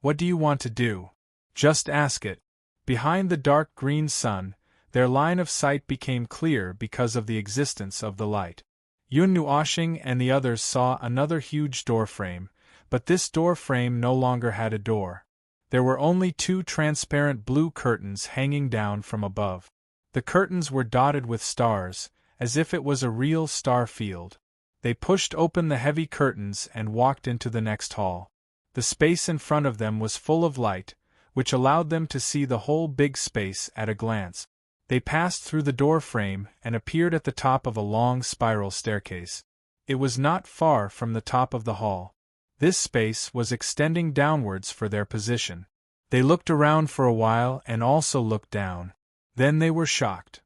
What do you want to do? Just ask it. Behind the dark green sun, their line of sight became clear because of the existence of the light. Yun Nuoxing and the others saw another huge door frame, but this door frame no longer had a door. There were only two transparent blue curtains hanging down from above. The curtains were dotted with stars, as if it was a real star field. They pushed open the heavy curtains and walked into the next hall. The space in front of them was full of light, which allowed them to see the whole big space at a glance. They passed through the door frame and appeared at the top of a long spiral staircase. It was not far from the top of the hall. This space was extending downwards for their position. They looked around for a while and also looked down. Then they were shocked.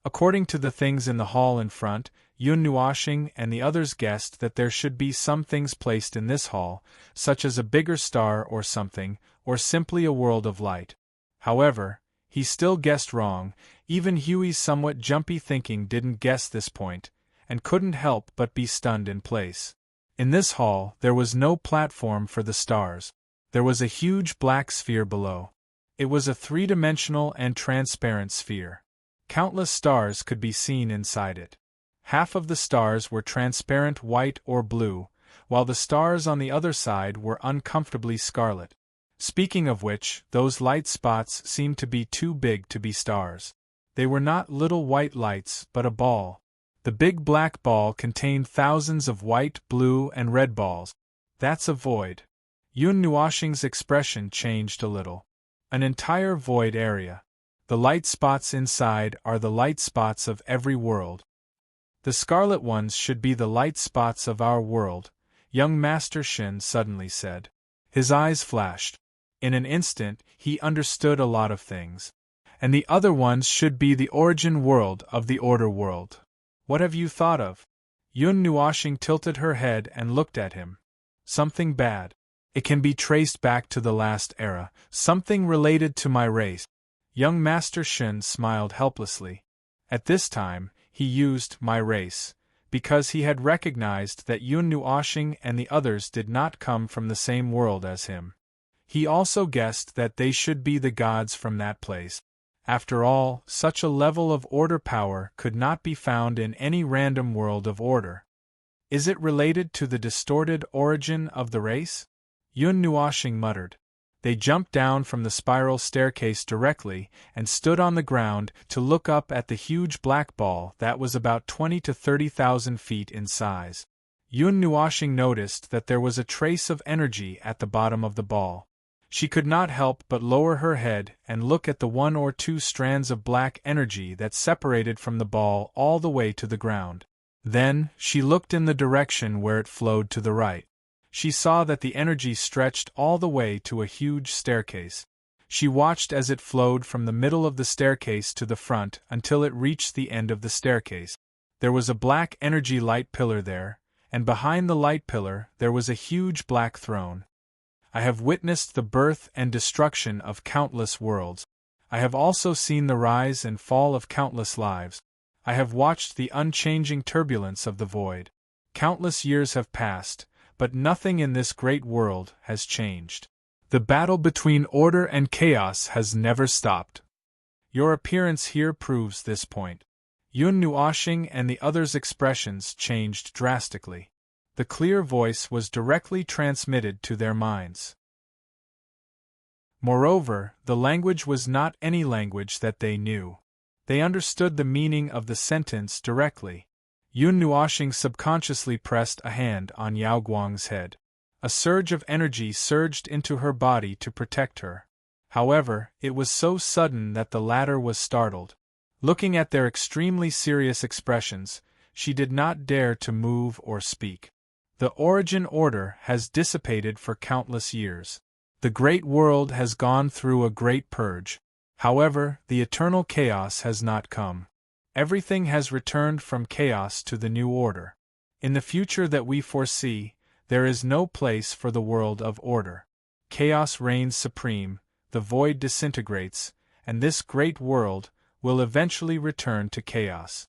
According to the things in the hall in front, Yun Nuoshing and the others guessed that there should be some things placed in this hall, such as a bigger star or something, or simply a world of light. However, he still guessed wrong. Even Huey's somewhat jumpy thinking didn't guess this point, and couldn't help but be stunned in place. In this hall, there was no platform for the stars. There was a huge black sphere below. It was a three-dimensional and transparent sphere. Countless stars could be seen inside it. Half of the stars were transparent white or blue, while the stars on the other side were uncomfortably scarlet. Speaking of which, those light spots seemed to be too big to be stars. They were not little white lights, but a ball. The big black ball contained thousands of white, blue, and red balls. That's a void. Yun Nuoshing's expression changed a little. An entire void area. The light spots inside are the light spots of every world. The scarlet ones should be the light spots of our world, young Master Shin suddenly said. His eyes flashed. In an instant, he understood a lot of things. And the other ones should be the origin world of the order world. What have you thought of? Yun Nuoshing tilted her head and looked at him. Something bad. It can be traced back to the last era, something related to my race. Young Master Shin smiled helplessly. At this time, he used my race, because he had recognized that Yun Nuoshing and the others did not come from the same world as him. He also guessed that they should be the gods from that place. After all, such a level of order power could not be found in any random world of order. Is it related to the distorted origin of the race? Yun Nuoshing muttered. They jumped down from the spiral staircase directly and stood on the ground to look up at the huge black ball that was about 20 to 30,000 feet in size. Yun Nuoshing noticed that there was a trace of energy at the bottom of the ball. She could not help but lower her head and look at the 1 or 2 strands of black energy that separated from the ball all the way to the ground. Then, she looked in the direction where it flowed to the right. She saw that the energy stretched all the way to a huge staircase. She watched as it flowed from the middle of the staircase to the front until it reached the end of the staircase. There was a black energy light pillar there, and behind the light pillar there was a huge black throne. I have witnessed the birth and destruction of countless worlds. I have also seen the rise and fall of countless lives. I have watched the unchanging turbulence of the void. Countless years have passed, but nothing in this great world has changed. The battle between order and chaos has never stopped. Your appearance here proves this point. Yun Nuoshing and the others' expressions changed drastically. The clear voice was directly transmitted to their minds. Moreover, the language was not any language that they knew. They understood the meaning of the sentence directly. Yun Nuoshing subconsciously pressed a hand on Yao Guang's head. A surge of energy surged into her body to protect her. However, it was so sudden that the latter was startled. Looking at their extremely serious expressions, she did not dare to move or speak. The origin order has dissipated for countless years. The great world has gone through a great purge. However, the eternal chaos has not come. Everything has returned from chaos to the new order. In the future that we foresee, there is no place for the world of order. Chaos reigns supreme, the void disintegrates, and this great world will eventually return to chaos.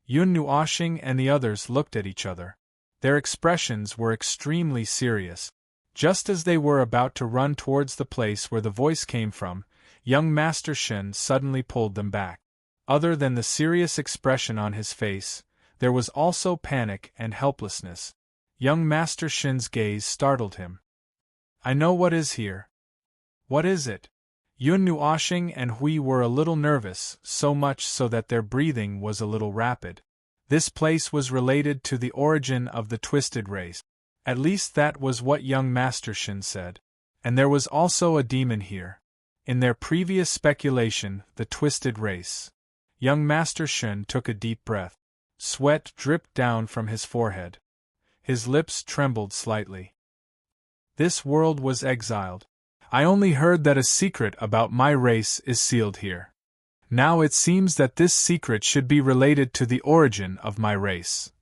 Yun Nuoshing and the others looked at each other. Their expressions were extremely serious. Just as they were about to run towards the place where the voice came from, young Master Shin suddenly pulled them back. Other than the serious expression on his face, there was also panic and helplessness. Young Master Shin's gaze startled him. I know what is here. What is it? Yun Nuoshing and Hui were a little nervous, so much so that their breathing was a little rapid. This place was related to the origin of the twisted race. At least that was what young Master Shin said. And there was also a demon here. In their previous speculation, the twisted race. Young Master Shun took a deep breath. Sweat dripped down from his forehead. His lips trembled slightly. This world was exiled. I only heard that a secret about my race is sealed here. Now it seems that this secret should be related to the origin of my race.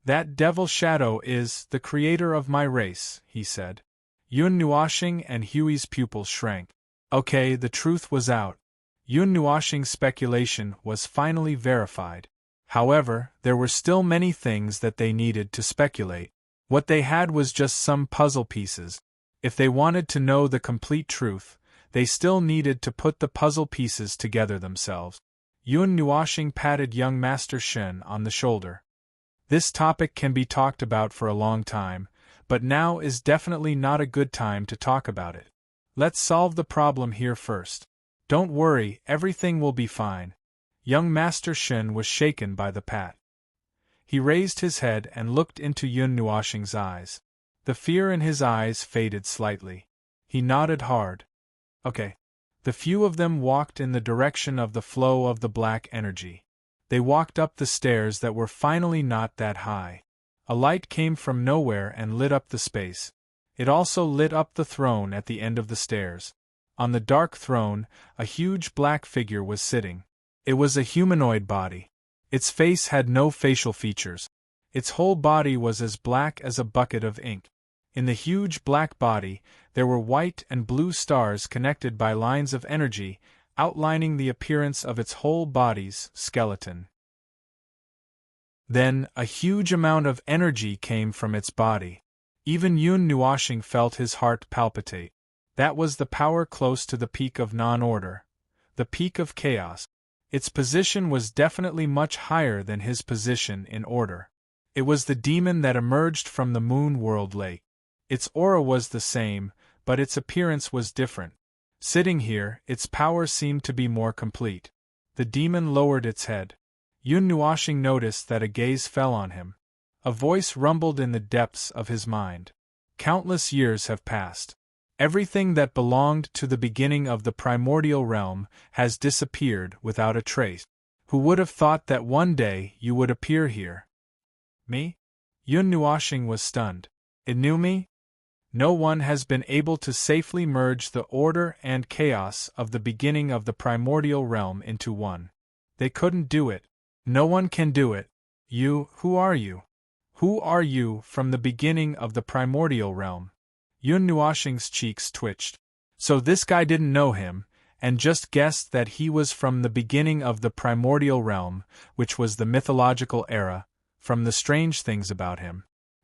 That devil Shadow is the creator of my race, he said. Yun Nuoxing and Huey's pupils shrank. Okay, the truth was out. Yun Nuoxing's speculation was finally verified. However, there were still many things that they needed to speculate. What they had was just some puzzle pieces. If they wanted to know the complete truth, they still needed to put the puzzle pieces together themselves. Yun Nuoxing patted young Master Shen on the shoulder. This topic can be talked about for a long time, but now is definitely not a good time to talk about it. Let's solve the problem here first. Don't worry, everything will be fine. Young Master Shen was shaken by the pat. He raised his head and looked into Yun Nuoxing's eyes. The fear in his eyes faded slightly. He nodded hard. Okay. The few of them walked in the direction of the flow of the black energy. They walked up the stairs that were finally not that high. A light came from nowhere and lit up the space. It also lit up the throne at the end of the stairs. On the dark throne, a huge black figure was sitting. It was a humanoid body. Its face had no facial features. Its whole body was as black as a bucket of ink. In the huge black body, there were white and blue stars connected by lines of energy, outlining the appearance of its whole body's skeleton. Then, a huge amount of energy came from its body. Even Yun Nuoxing felt his heart palpitate. That was the power close to the peak of non-order, the peak of chaos. Its position was definitely much higher than his position in order. It was the demon that emerged from the Moon World Lake. Its aura was the same, but its appearance was different. Sitting here, its power seemed to be more complete. The demon lowered its head. Yun Nuoxing noticed that a gaze fell on him. A voice rumbled in the depths of his mind. Countless years have passed. Everything that belonged to the beginning of the primordial realm has disappeared without a trace. Who would have thought that one day you would appear here? Me? Yun Nuoxing was stunned. It knew me? No one has been able to safely merge the order and chaos of the beginning of the primordial realm into one. They couldn't do it. No one can do it. Who are you? Who are you from the beginning of the primordial realm? Yun Nuoxing's cheeks twitched. So this guy didn't know him, and just guessed that he was from the beginning of the primordial realm, which was the mythological era, from the strange things about him.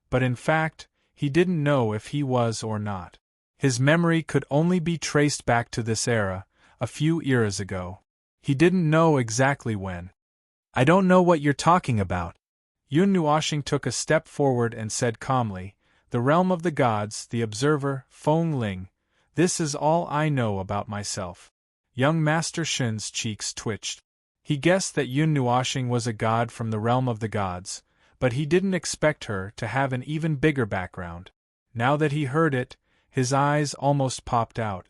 But in fact, he didn't know if he was or not. His memory could only be traced back to this era, a few eras ago. He didn't know exactly when. I don't know what you're talking about. Yun Nuoxing took a step forward and said calmly, the realm of the gods, the observer, Feng Ling. This is all I know about myself. Young Master Shen's cheeks twitched. He guessed that Yun Nuoxing was a god from the realm of the gods, but he didn't expect her to have an even bigger background. Now that he heard it, his eyes almost popped out.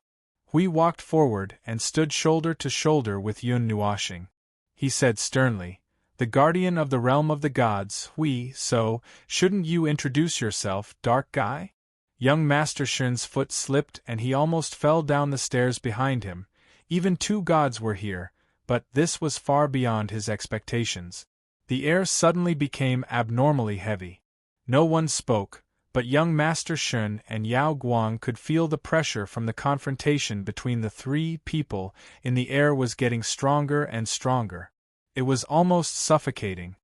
Hui walked forward and stood shoulder to shoulder with Yun Nuoxing. He said sternly, the guardian of the realm of the gods, Hui, so, shouldn't you introduce yourself, dark guy? Young Master Shen's foot slipped and he almost fell down the stairs behind him. Even two gods were here, but this was far beyond his expectations. The air suddenly became abnormally heavy. No one spoke, but young Master Shen and Yao Guang could feel the pressure from the confrontation between the three people in the air was getting stronger and stronger. It was almost suffocating.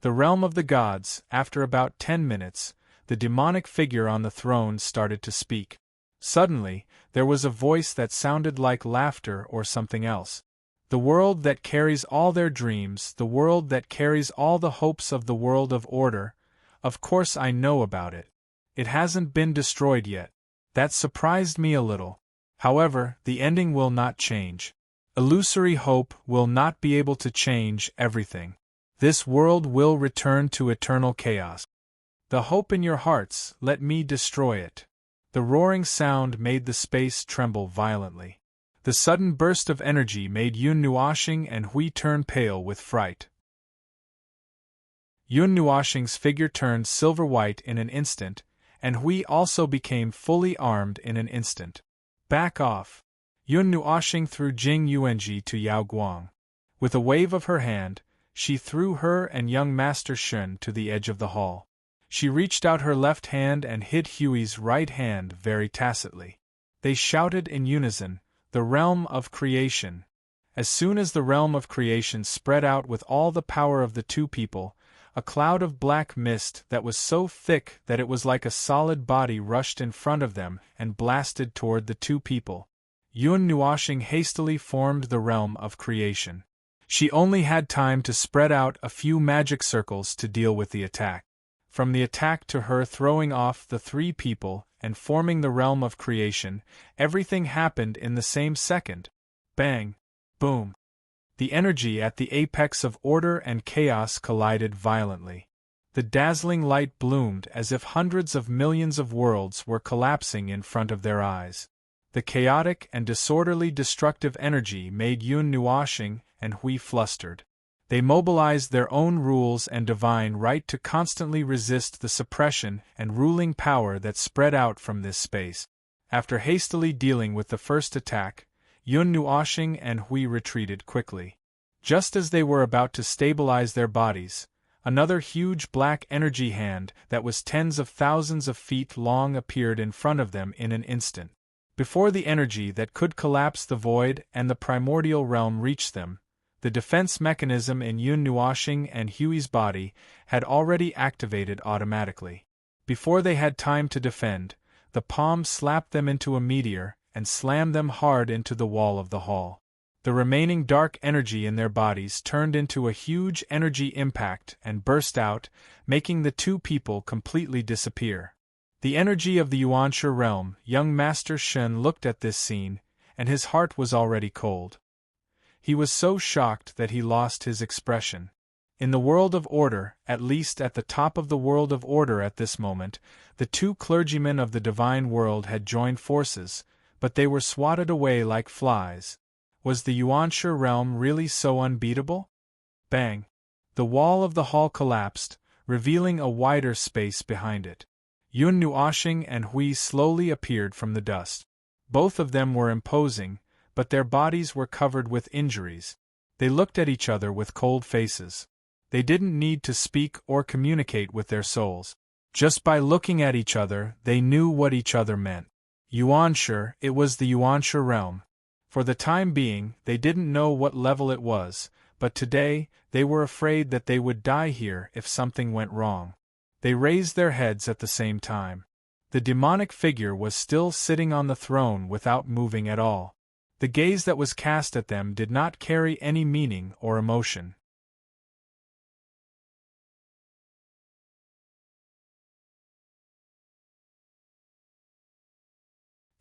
The realm of the gods, after about 10 minutes, the demonic figure on the throne started to speak. Suddenly, there was a voice that sounded like laughter or something else. The world that carries all their dreams, the world that carries all the hopes of the world of order, of course I know about it. It hasn't been destroyed yet. That surprised me a little. However, the ending will not change. Illusory hope will not be able to change everything. This world will return to eternal chaos. The hope in your hearts, let me destroy it. The roaring sound made the space tremble violently. The sudden burst of energy made Yun Nuoxing and Hui turn pale with fright. Yun Nuoxing's figure turned silver-white in an instant, and Hui also became fully armed in an instant. Back off! Yun Nuoxing threw Jing Yuanji to Yao Guang. With a wave of her hand, she threw her and young Master Shun to the edge of the hall. She reached out her left hand and hid Hui's right hand very tacitly. They shouted in unison, "The realm of creation!" As soon as the realm of creation spread out with all the power of the two people, a cloud of black mist that was so thick that it was like a solid body rushed in front of them and blasted toward the two people. Yun Nuoxing hastily formed the realm of creation. She only had time to spread out a few magic circles to deal with the attack. From the attack to her throwing off the three people and forming the realm of creation, everything happened in the same second. Bang! Boom! The energy at the apex of order and chaos collided violently. The dazzling light bloomed as if hundreds of millions of worlds were collapsing in front of their eyes. The chaotic and disorderly destructive energy made Yun Nuoxing and Hui flustered. They mobilized their own rules and divine right to constantly resist the suppression and ruling power that spread out from this space. After hastily dealing with the first attack, Yun Nuoxing and Hui retreated quickly. Just as they were about to stabilize their bodies, another huge black energy hand that was tens of thousands of feet long appeared in front of them in an instant. Before the energy that could collapse the void and the primordial realm reached them, the defense mechanism in Yun Nuoxing and Hui's body had already activated automatically. Before they had time to defend, the palm slapped them into a meteor and slammed them hard into the wall of the hall. The remaining dark energy in their bodies turned into a huge energy impact and burst out, making the two people completely disappear. The energy of the Yuanshi realm, young Master Shun looked at this scene, and his heart was already cold. He was so shocked that he lost his expression. In the world of order, at least at the top of the world of order at this moment, the two clergymen of the divine world had joined forces, but they were swatted away like flies. Was the Yuanshi realm really so unbeatable? Bang! The wall of the hall collapsed, revealing a wider space behind it. Yun Nuoxing and Hui slowly appeared from the dust. Both of them were imposing, but their bodies were covered with injuries. They looked at each other with cold faces. They didn't need to speak or communicate with their souls. Just by looking at each other, they knew what each other meant. Yuanshi, it was the Yuanshi realm. For the time being, they didn't know what level it was, but today, they were afraid that they would die here if something went wrong. They raised their heads at the same time. The demonic figure was still sitting on the throne without moving at all. The gaze that was cast at them did not carry any meaning or emotion.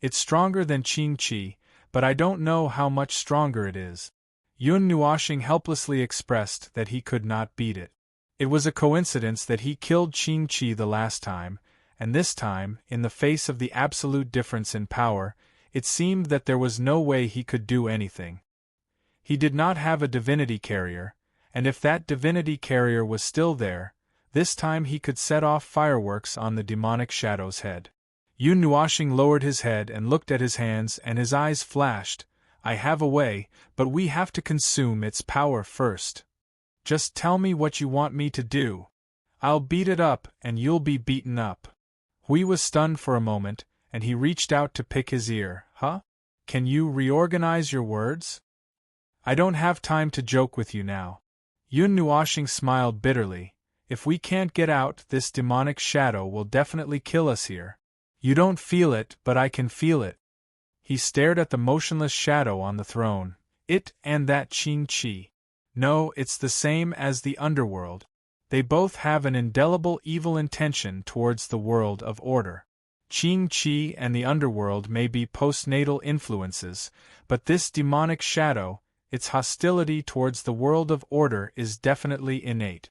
It's stronger than Qing Qi, but I don't know how much stronger it is. Yun Nuoxing helplessly expressed that he could not beat it. It was a coincidence that he killed Qing Qi the last time, and this time, in the face of the absolute difference in power, it seemed that there was no way he could do anything. He did not have a divinity carrier, and if that divinity carrier was still there, this time he could set off fireworks on the demonic shadow's head. Yun Nuoxing lowered his head and looked at his hands, and his eyes flashed. I have a way, but we have to consume its power first. Just tell me what you want me to do. I'll beat it up, and you'll be beaten up. Hui was stunned for a moment, and he reached out to pick his ear. Huh? Can you reorganize your words? I don't have time to joke with you now. Yun Nuoxing smiled bitterly. If we can't get out, this demonic shadow will definitely kill us here. You don't feel it, but I can feel it. He stared at the motionless shadow on the throne. It and that Qing Qi. No, it's the same as the underworld. They both have an indelible evil intention towards the world of order. Qing Qi and the underworld may be postnatal influences, but this demonic shadow, its hostility towards the world of order is definitely innate.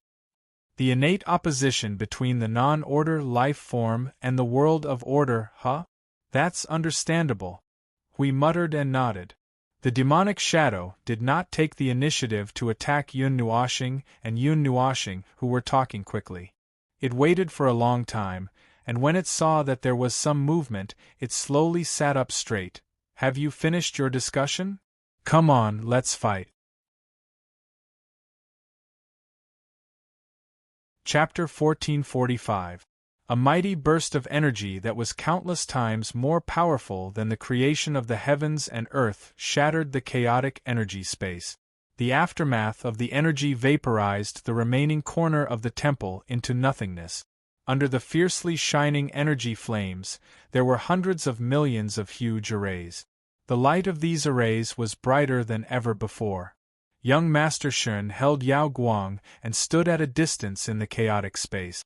The innate opposition between the non-order life form and the world of order, huh? That's understandable. We muttered and nodded. The demonic shadow did not take the initiative to attack Yun Nuoxing and Yun Nuoxing, who were talking quickly. It waited for a long time, and when it saw that there was some movement, it slowly sat up straight. Have you finished your discussion? Come on, let's fight. Chapter 1445. A mighty burst of energy that was countless times more powerful than the creation of the heavens and earth shattered the chaotic energy space. The aftermath of the energy vaporized the remaining corner of the temple into nothingness. Under the fiercely shining energy flames, there were hundreds of millions of huge arrays. The light of these arrays was brighter than ever before. Young Master Shun held Yao Guang and stood at a distance in the chaotic space.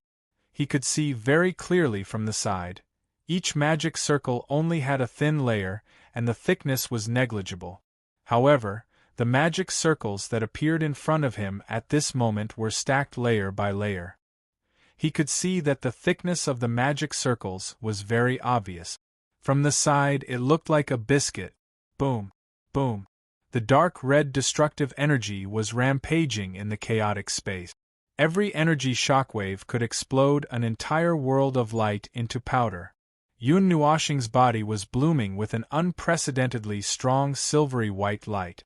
He could see very clearly from the side. Each magic circle only had a thin layer, and the thickness was negligible. However, the magic circles that appeared in front of him at this moment were stacked layer by layer. He could see that the thickness of the magic circles was very obvious. From the side it looked like a biscuit. Boom, boom. The dark red destructive energy was rampaging in the chaotic space. Every energy shockwave could explode an entire world of light into powder. Yun Nuoxing's body was blooming with an unprecedentedly strong silvery white light.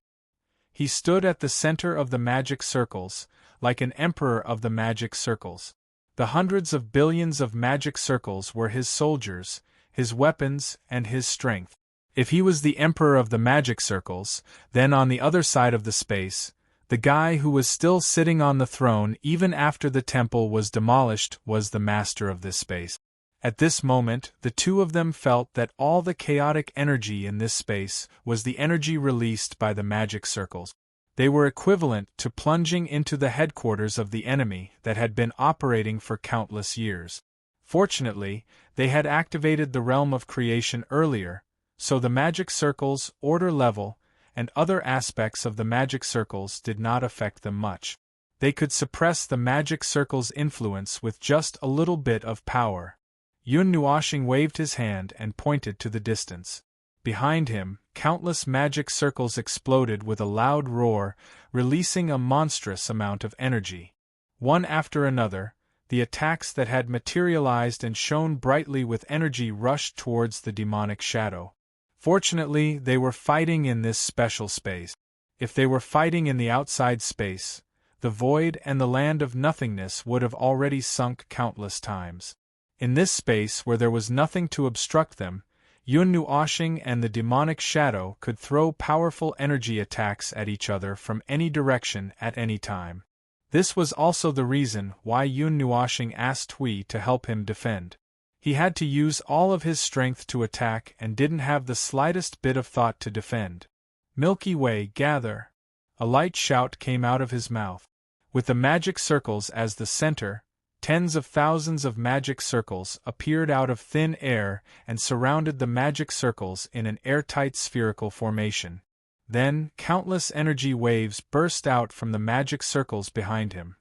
He stood at the center of the magic circles, like an emperor of the magic circles. The hundreds of billions of magic circles were his soldiers, his weapons, and his strength. If he was the emperor of the magic circles, then on the other side of the space, the guy who was still sitting on the throne even after the temple was demolished was the master of this space. At this moment, the two of them felt that all the chaotic energy in this space was the energy released by the magic circles. They were equivalent to plunging into the headquarters of the enemy that had been operating for countless years. Fortunately, they had activated the realm of creation earlier, so the magic circles, order level, and other aspects of the magic circles did not affect them much. They could suppress the magic circle's influence with just a little bit of power. Yun Nuoxing waved his hand and pointed to the distance. Behind him, countless magic circles exploded with a loud roar, releasing a monstrous amount of energy. One after another, the attacks that had materialized and shone brightly with energy rushed towards the demonic shadow. Fortunately, they were fighting in this special space. If they were fighting in the outside space, the void and the land of nothingness would have already sunk countless times. In this space where there was nothing to obstruct them, Yun Nuoxing and the demonic shadow could throw powerful energy attacks at each other from any direction at any time. This was also the reason why Yun Nuoxing asked Hui to help him defend. He had to use all of his strength to attack and didn't have the slightest bit of thought to defend. Milky Way, gather! A light shout came out of his mouth. With the magic circles as the center, tens of thousands of magic circles appeared out of thin air and surrounded the magic circles in an airtight spherical formation. Then, countless energy waves burst out from the magic circles behind him.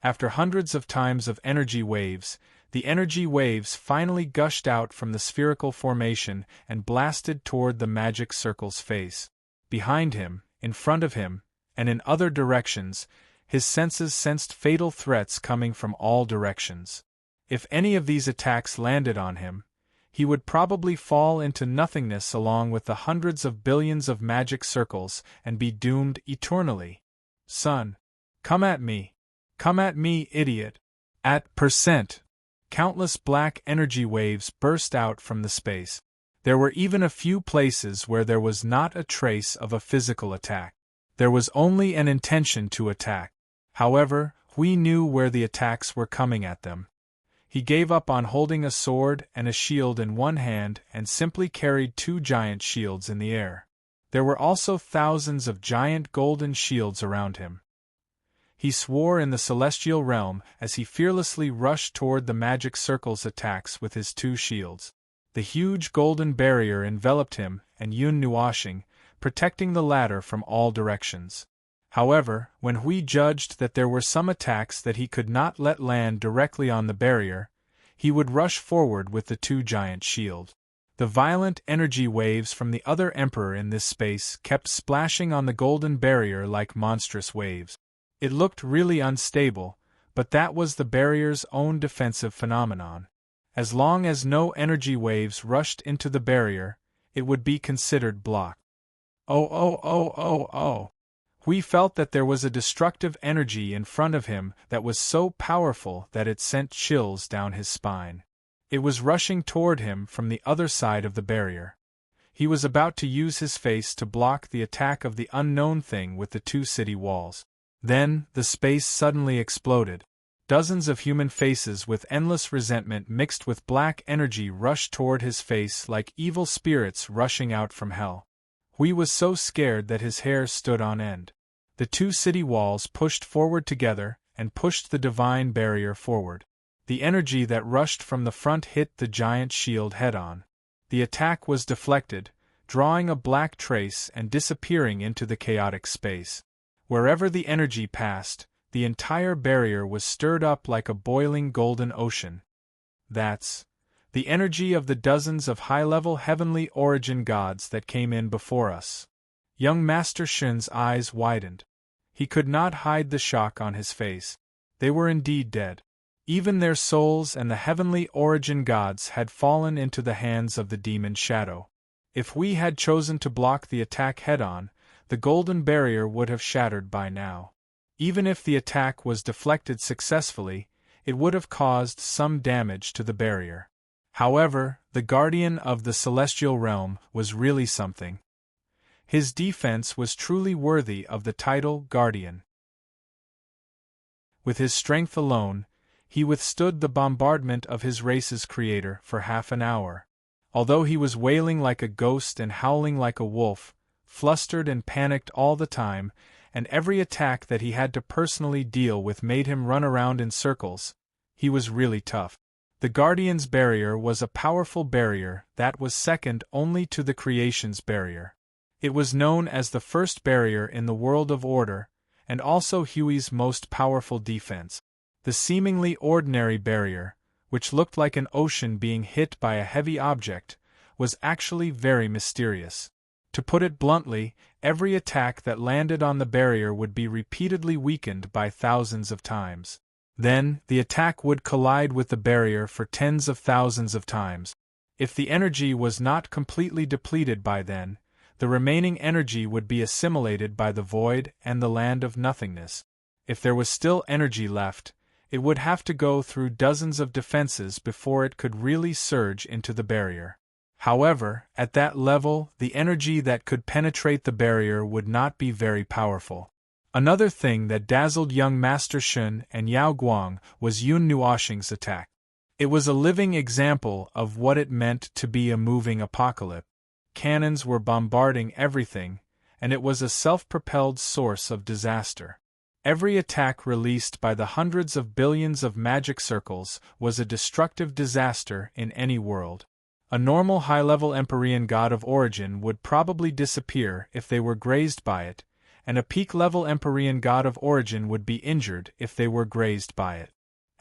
After hundreds of times of energy waves, the energy waves finally gushed out from the spherical formation and blasted toward the magic circle's face. Behind him, in front of him, and in other directions, his senses sensed fatal threats coming from all directions. If any of these attacks landed on him, he would probably fall into nothingness along with the hundreds of billions of magic circles and be doomed eternally. Son, come at me! Come at me, idiot! At percent! Countless black energy waves burst out from the space. There were even a few places where there was not a trace of a physical attack. There was only an intention to attack. However, Hui knew where the attacks were coming at them. He gave up on holding a sword and a shield in one hand and simply carried two giant shields in the air. There were also thousands of giant golden shields around him. He swore in the celestial realm as he fearlessly rushed toward the magic circle's attacks with his two shields. The huge golden barrier enveloped him and Yun Nuoxing, protecting the latter from all directions. However, when Hui judged that there were some attacks that he could not let land directly on the barrier, he would rush forward with the two giant shields. The violent energy waves from the other emperor in this space kept splashing on the golden barrier like monstrous waves. It looked really unstable, but that was the barrier's own defensive phenomenon. As long as no energy waves rushed into the barrier, it would be considered blocked. Oh. We felt that there was a destructive energy in front of him that was so powerful that it sent chills down his spine. It was rushing toward him from the other side of the barrier. He was about to use his face to block the attack of the unknown thing with the 2 city walls. Then, the space suddenly exploded. Dozens of human faces with endless resentment mixed with black energy rushed toward his face like evil spirits rushing out from hell. He was so scared that his hair stood on end. The 2 city walls pushed forward together and pushed the divine barrier forward. The energy that rushed from the front hit the giant shield head-on. The attack was deflected, drawing a black trace and disappearing into the chaotic space. Wherever the energy passed, the entire barrier was stirred up like a boiling golden ocean. That's the energy of the dozens of high-level heavenly origin gods that came in before us. Young Master Shin's eyes widened. He could not hide the shock on his face. They were indeed dead. Even their souls and the heavenly origin gods had fallen into the hands of the demon Shadow. If we had chosen to block the attack head-on, the golden barrier would have shattered by now. Even if the attack was deflected successfully, it would have caused some damage to the barrier. However, the guardian of the celestial realm was really something. His defense was truly worthy of the title Guardian. With his strength alone, he withstood the bombardment of his race's creator for half an hour. Although he was wailing like a ghost and howling like a wolf, flustered and panicked all the time, and every attack that he had to personally deal with made him run around in circles, he was really tough. The Guardian's barrier was a powerful barrier that was second only to the Creation's barrier. It was known as the first barrier in the world of order, and also Huey's most powerful defense. The seemingly ordinary barrier, which looked like an ocean being hit by a heavy object, was actually very mysterious. To put it bluntly, every attack that landed on the barrier would be repeatedly weakened by thousands of times. Then, the attack would collide with the barrier for tens of thousands of times. If the energy was not completely depleted by then, the remaining energy would be assimilated by the void and the land of nothingness. If there was still energy left, it would have to go through dozens of defenses before it could really surge into the barrier. However, at that level, the energy that could penetrate the barrier would not be very powerful. Another thing that dazzled young Master Shun and Yao Guang was Yun Nuoshing's attack. It was a living example of what it meant to be a moving apocalypse. Cannons were bombarding everything, and it was a self-propelled source of disaster. Every attack released by the hundreds of billions of magic circles was a destructive disaster in any world. A normal high-level Empyrean god of origin would probably disappear if they were grazed by it, and a peak-level Empyrean god of origin would be injured if they were grazed by it.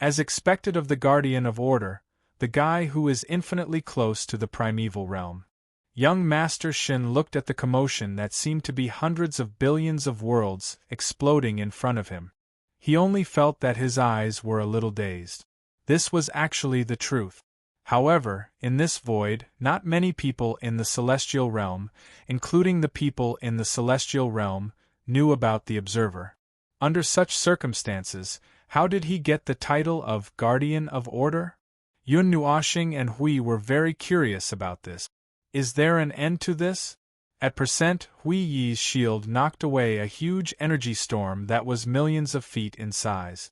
As expected of the Guardian of Order, the guy who is infinitely close to the primeval realm. Young Master Shin looked at the commotion that seemed to be hundreds of billions of worlds exploding in front of him. He only felt that his eyes were a little dazed. This was actually the truth. However, in this void, not many people in the celestial realm, including the people in the celestial realm, knew about the Observer. Under such circumstances, how did he get the title of Guardian of Order? Yun Nuoshing and Hui were very curious about this. Is there an end to this? At percent, Hui Yi's shield knocked away a huge energy storm that was millions of feet in size.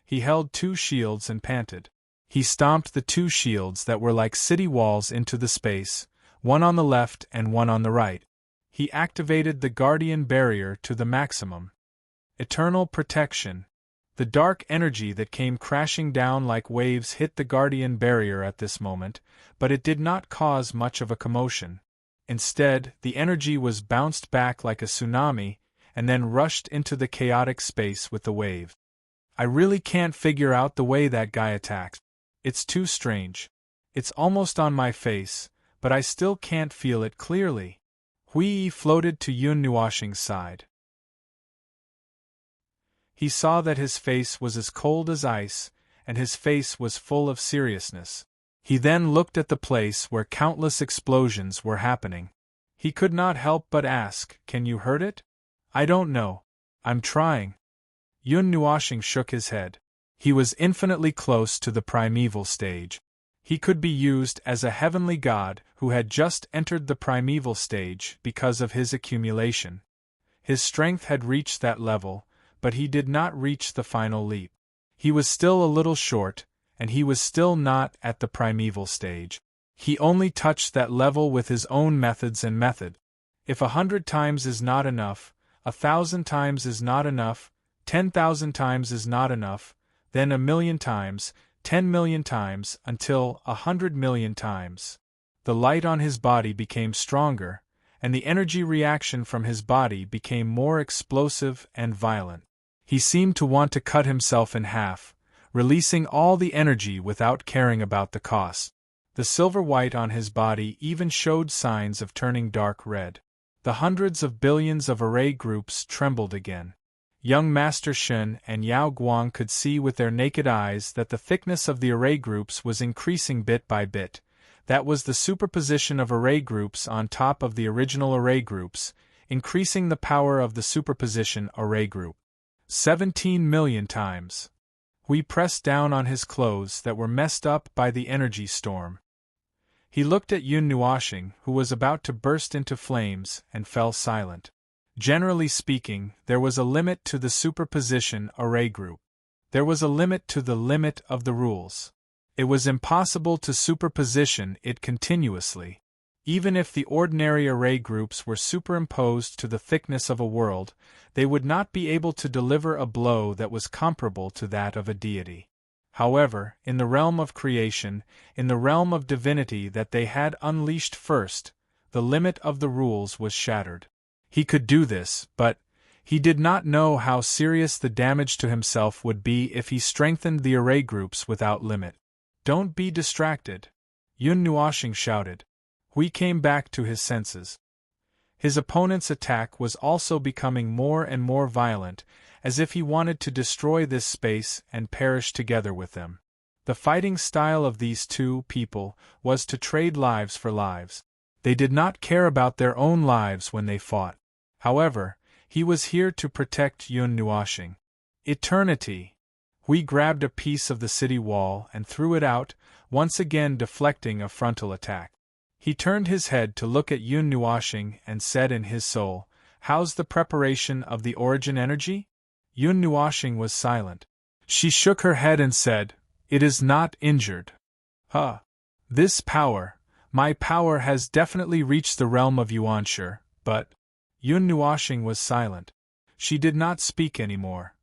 He held 2 shields and panted. He stomped the 2 shields that were like city walls into the space, one on the left and one on the right. He activated the Guardian barrier to the maximum. Eternal protection. The dark energy that came crashing down like waves hit the Guardian barrier at this moment, but it did not cause much of a commotion. Instead, the energy was bounced back like a tsunami, and then rushed into the chaotic space with the wave. I really can't figure out the way that guy attacks. It's too strange. It's almost on my face, but I still can't feel it clearly. Hui floated to Yun Nuoxing's side. He saw that his face was as cold as ice, and his face was full of seriousness. He then looked at the place where countless explosions were happening. He could not help but ask, "Can you hurt it?" "I don't know. I'm trying." Yun Nuoxing shook his head. He was infinitely close to the primeval stage. He could be used as a heavenly god who had just entered the primeval stage because of his accumulation. His strength had reached that level, but he did not reach the final leap. He was still a little short, and he was still not at the primeval stage. He only touched that level with his own methods and method. If 100 times is not enough, 1,000 times is not enough, 10,000 times is not enough, then 1,000,000 times, 10,000,000 times, until 100,000,000 times. The light on his body became stronger, and the energy reaction from his body became more explosive and violent. He seemed to want to cut himself in half, releasing all the energy without caring about the cost. The silver white on his body even showed signs of turning dark red. The hundreds of billions of array groups trembled again. Young Master Shen and Yao Guang could see with their naked eyes that the thickness of the array groups was increasing bit by bit. That was the superposition of array groups on top of the original array groups, increasing the power of the superposition array group 17 million times. We pressed down on his clothes that were messed up by the energy storm. He looked at Yun Nuoxing, who was about to burst into flames, and fell silent. Generally speaking, there was a limit to the superposition array group. There was a limit to the limit of the rules. It was impossible to superposition it continuously. Even if the ordinary array groups were superimposed to the thickness of a world, they would not be able to deliver a blow that was comparable to that of a deity. However, in the realm of creation, in the realm of divinity that they had unleashed first, the limit of the rules was shattered. He could do this, but he did not know how serious the damage to himself would be if he strengthened the array groups without limit. "Don't be distracted," Yun Nuoxing shouted. Hui came back to his senses. His opponent's attack was also becoming more and more violent, as if he wanted to destroy this space and perish together with them. The fighting style of these two people was to trade lives for lives. They did not care about their own lives when they fought. However, he was here to protect Yun Nuoxing. Eternity! Hui grabbed a piece of the city wall and threw it out, once again deflecting a frontal attack. He turned his head to look at Yun Nuoxing and said in his soul, "How's the preparation of the origin energy?" Yun Nuoxing was silent. She shook her head and said, "It is not injured." This power, my power has definitely reached the realm of Yuanshi, but..." Yun Nuoxing was silent. She did not speak anymore.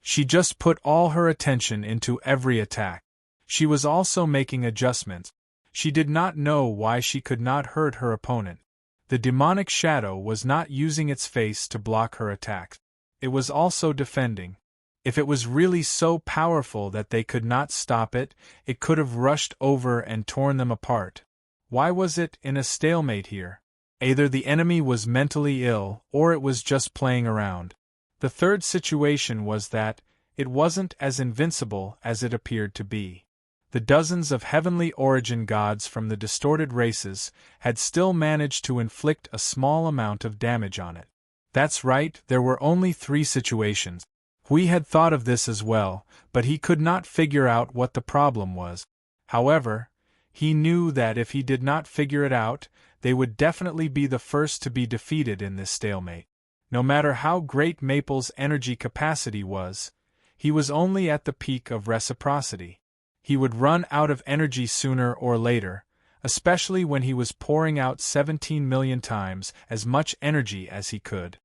She just put all her attention into every attack. She was also making adjustments. She did not know why she could not hurt her opponent. The demonic shadow was not using its face to block her attacks. It was also defending. If it was really so powerful that they could not stop it, it could have rushed over and torn them apart. Why was it in a stalemate here? Either the enemy was mentally ill, or it was just playing around. The third situation was that it wasn't as invincible as it appeared to be. The dozens of heavenly origin gods from the distorted races had still managed to inflict a small amount of damage on it. That's right, there were only 3 situations. Hui had thought of this as well, but he could not figure out what the problem was. However, he knew that if he did not figure it out, they would definitely be the first to be defeated in this stalemate. No matter how great Maple's energy capacity was, he was only at the peak of reciprocity. He would run out of energy sooner or later, especially when he was pouring out 17 million times as much energy as he could.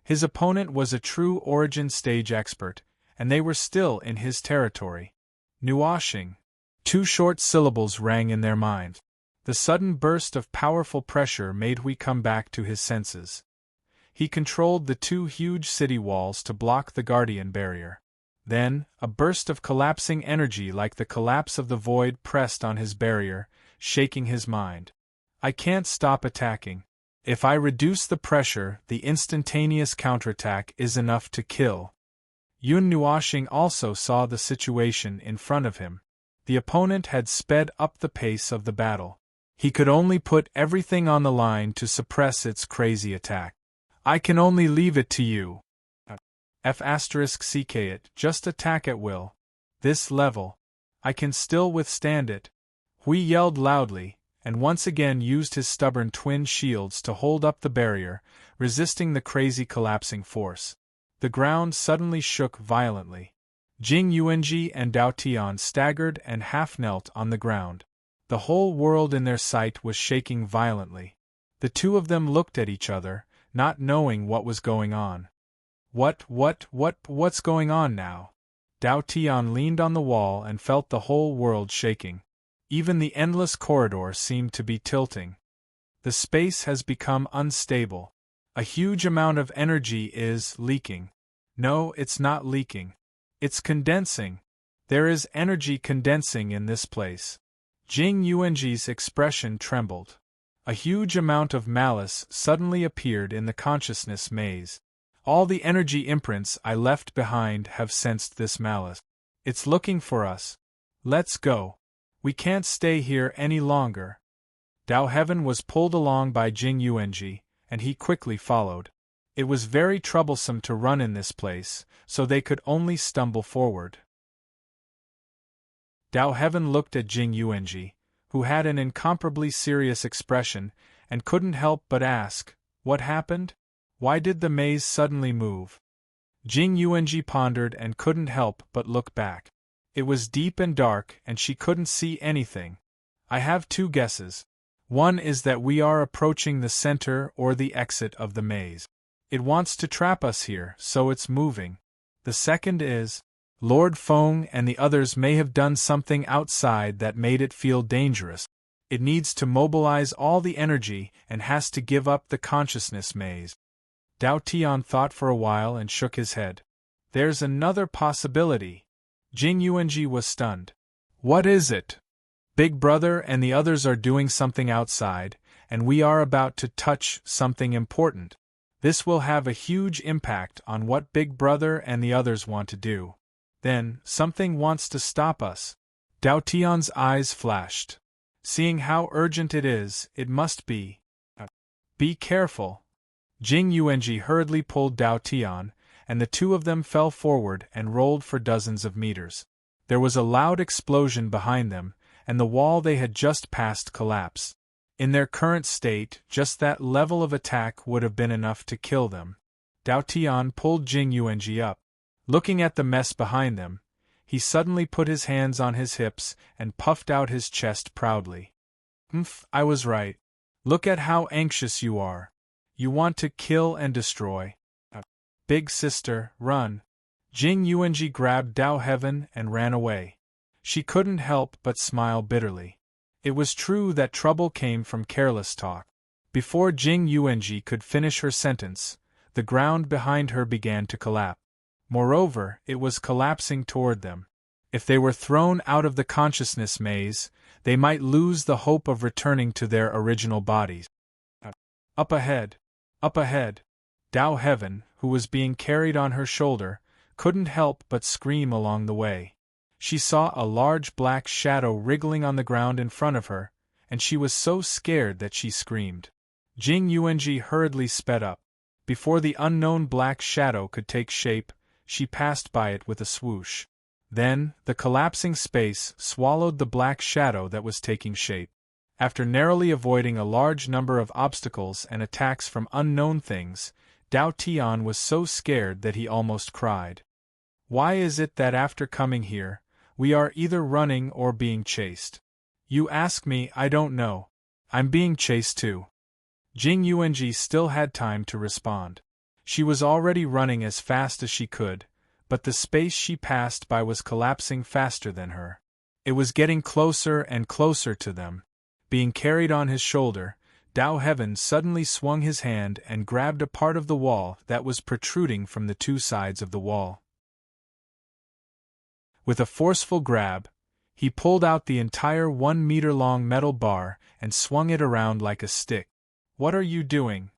His opponent was a true origin stage expert, and they were still in his territory. Nuoxing. 2 short syllables rang in their minds. The sudden burst of powerful pressure made Hui come back to his senses. He controlled the 2 huge city walls to block the guardian barrier. Then, a burst of collapsing energy like the collapse of the void pressed on his barrier, shaking his mind. I can't stop attacking. If I reduce the pressure, the instantaneous counterattack is enough to kill. Yun Nuoxing also saw the situation in front of him. The opponent had sped up the pace of the battle. He could only put everything on the line to suppress its crazy attack. I can only leave it to you. F***ck it, just attack at will. This level. I can still withstand it. Hui yelled loudly, and once again used his stubborn twin shields to hold up the barrier, resisting the crazy collapsing force. The ground suddenly shook violently. Jing Yuanji and Dao Tian staggered and half-knelt on the ground. The whole world in their sight was shaking violently. The two of them looked at each other, not knowing what was going on. What's going on now? Dao Tian leaned on the wall and felt the whole world shaking. Even the endless corridor seemed to be tilting. The space has become unstable. A huge amount of energy is leaking. No, it's not leaking. It's condensing. There is energy condensing in this place. Jing Yuanji's expression trembled. A huge amount of malice suddenly appeared in the consciousness maze. All the energy imprints I left behind have sensed this malice. It's looking for us. Let's go. We can't stay here any longer. Dao Heaven was pulled along by Jing Yuanji, and he quickly followed. It was very troublesome to run in this place, so they could only stumble forward. Dao Heaven looked at Jing Yuanji, who had an incomparably serious expression, and couldn't help but ask, "What happened? Why did the maze suddenly move?" Jing Yuanji pondered and couldn't help but look back. It was deep and dark, and she couldn't see anything. I have two guesses. One is that we are approaching the center or the exit of the maze. It wants to trap us here, so it's moving. The second is, Lord Feng and the others may have done something outside that made it feel dangerous. It needs to mobilize all the energy and has to give up the consciousness maze. Dao Tian thought for a while and shook his head. There's another possibility. Jing Yuanji was stunned. What is it? Big Brother and the others are doing something outside, and we are about to touch something important. This will have a huge impact on what Big Brother and the others want to do. Then, something wants to stop us. Dao Tian's eyes flashed. Seeing how urgent it is, it must be. Be careful. Jing Yuanji hurriedly pulled Dao Tian, and the two of them fell forward and rolled for dozens of meters. There was a loud explosion behind them, and the wall they had just passed collapsed. In their current state, just that level of attack would have been enough to kill them. Dao Tian pulled Jing Yuanji up. Looking at the mess behind them, he suddenly put his hands on his hips and puffed out his chest proudly. I was right. Look at how anxious you are. You want to kill and destroy. Big sister, run. Jing Yuanji grabbed Dao Heaven and ran away. She couldn't help but smile bitterly. It was true that trouble came from careless talk. Before Jing Yuanji could finish her sentence, the ground behind her began to collapse. Moreover, it was collapsing toward them. If they were thrown out of the consciousness maze, they might lose the hope of returning to their original bodies. Up ahead! Up ahead! Dao Heaven, who was being carried on her shoulder, couldn't help but scream along the way. She saw a large black shadow wriggling on the ground in front of her, and she was so scared that she screamed. Jing Yuanji hurriedly sped up. Before the unknown black shadow could take shape, she passed by it with a swoosh. Then, the collapsing space swallowed the black shadow that was taking shape. After narrowly avoiding a large number of obstacles and attacks from unknown things, Dao Tian was so scared that he almost cried. Why is it that after coming here, we are either running or being chased? You ask me, I don't know. I'm being chased too. Jing Yuanji still had time to respond. She was already running as fast as she could, but the space she passed by was collapsing faster than her. It was getting closer and closer to them. Being carried on his shoulder, Dao Heaven suddenly swung his hand and grabbed a part of the wall that was protruding from the two sides of the wall. With a forceful grab, He pulled out the entire 1-meter-long metal bar and swung it around like a stick. "What are you doing?"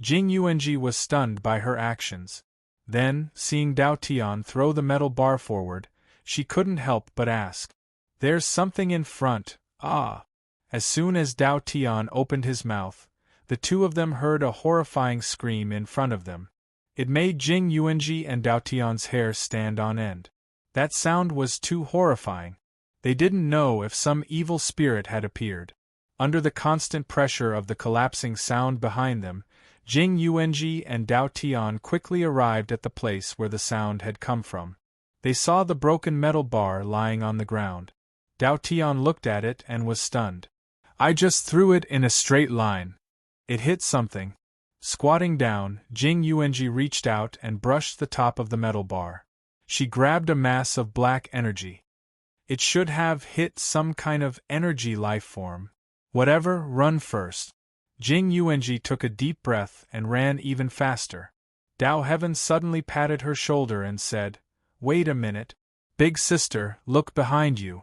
Jing Yuanji was stunned by her actions. Then, seeing Dao Tian throw the metal bar forward, she couldn't help but ask, "There's something in front, ah!" As soon as Dao Tian opened his mouth, the two of them heard a horrifying scream in front of them. It made Jing Yuanji and Dao Tian's hair stand on end. That sound was too horrifying. They didn't know if some evil spirit had appeared. Under the constant pressure of the collapsing sound behind them, Jing Yuanji and Dao Tian quickly arrived at the place where the sound had come from. They saw the broken metal bar lying on the ground. Dao Tian looked at it and was stunned. "I just threw it in a straight line. It hit something." Squatting down, Jing Yuanji reached out and brushed the top of the metal bar. She grabbed a mass of black energy. It should have hit some kind of energy life form. Whatever, run first. Jing Yuanji took a deep breath and ran even faster. Dao Heaven suddenly patted her shoulder and said, "Wait a minute. Big sister, look behind you."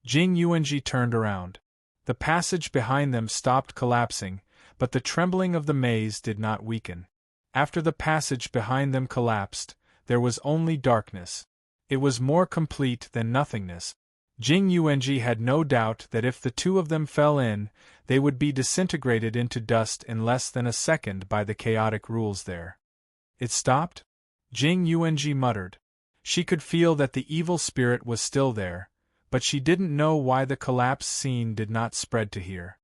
Jing Yuanji turned around. The passage behind them stopped collapsing, but the trembling of the maze did not weaken. After the passage behind them collapsed, there was only darkness. It was more complete than nothingness. Jing Yuanji had no doubt that if the two of them fell in, they would be disintegrated into dust in less than a second by the chaotic rules there. "It stopped?" Jing Yuanji muttered. She could feel that the evil spirit was still there, but she didn't know why the collapse scene did not spread to here.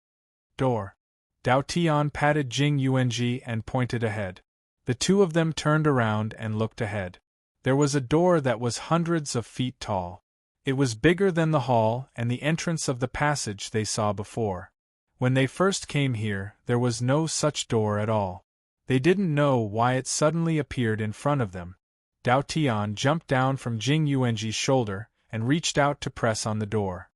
"Door." Dao Tian patted Jing Yuanji and pointed ahead. The two of them turned around and looked ahead. There was a door that was hundreds of feet tall. It was bigger than the hall and the entrance of the passage they saw before. When they first came here, there was no such door at all. They didn't know why it suddenly appeared in front of them. Dao Tian jumped down from Jing Yuanji's shoulder and reached out to press on the door.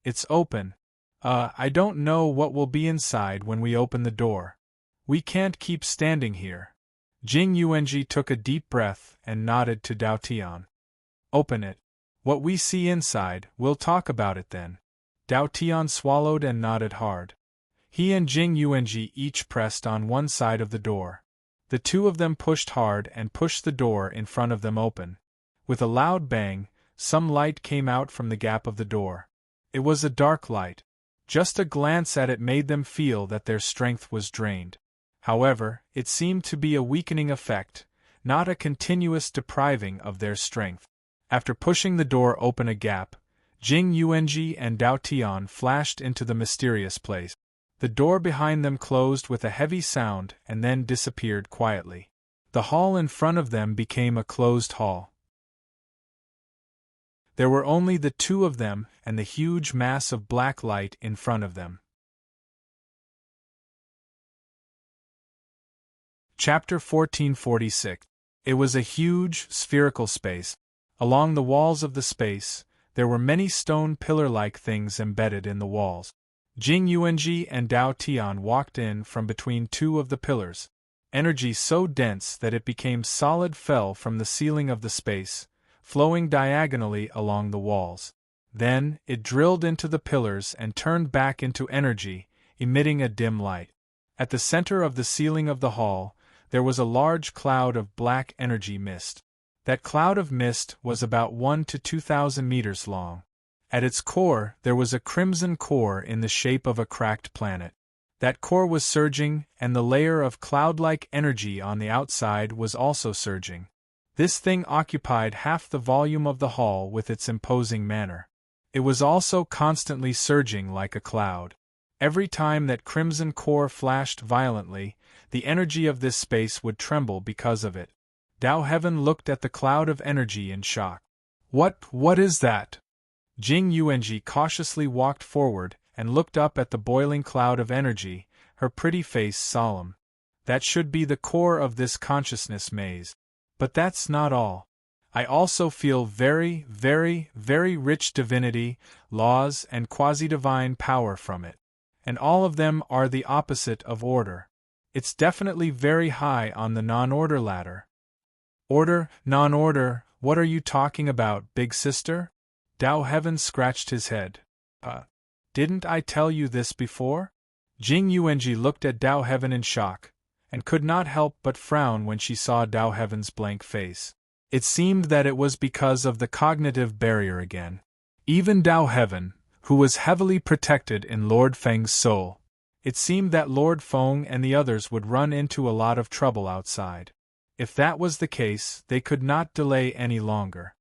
"It's open. I don't know what will be inside when we open the door. We can't keep standing here." Jing Yuanji took a deep breath and nodded to Dao Tian. "Open it. What we see inside, we'll talk about it then." Dao Tian swallowed and nodded hard. He and Jing Yuanji each pressed on one side of the door. The two of them pushed hard and pushed the door in front of them open. With a loud bang, some light came out from the gap of the door. It was a dark light. Just a glance at it made them feel that their strength was drained. However, it seemed to be a weakening effect, not a continuous depriving of their strength. After pushing the door open a gap, Jing Yuanji and Dao Tian flashed into the mysterious place. The door behind them closed with a heavy sound and then disappeared quietly. The hall in front of them became a closed hall. There were only the two of them and the huge mass of black light in front of them. Chapter 1446. It was a huge, spherical space. Along the walls of the space, there were many stone pillar-like things embedded in the walls. Jing Yuanji and Dao Tian walked in from between two of the pillars. Energy so dense that it became solid fell from the ceiling of the space, flowing diagonally along the walls. Then, it drilled into the pillars and turned back into energy, emitting a dim light. At the center of the ceiling of the hall, there was a large cloud of black energy mist. That cloud of mist was about 1 to 2,000 meters long. At its core, there was a crimson core in the shape of a cracked planet. That core was surging, and the layer of cloud-like energy on the outside was also surging. This thing occupied half the volume of the hall with its imposing manner. It was also constantly surging like a cloud. Every time that crimson core flashed violently, the energy of this space would tremble because of it. Dao Heaven looked at the cloud of energy in shock. What is that?" Jing Yuanji cautiously walked forward and looked up at the boiling cloud of energy, her pretty face solemn. "That should be the core of this consciousness maze. But that's not all. I also feel very, very, very rich divinity, laws, and quasi-divine power from it. And all of them are the opposite of order. It's definitely very high on the non-order ladder." "Order, non-order, what are you talking about, big sister?" Dao Heaven scratched his head. Didn't I tell you this before? Jing Yuanji looked at Dao Heaven in shock, and could not help but frown when she saw Dao Heaven's blank face. It seemed that it was because of the cognitive barrier again. Even Dao Heaven, who was heavily protected in Lord Feng's soul, it seemed that Lord Feng and the others would run into a lot of trouble outside. If that was the case, they could not delay any longer.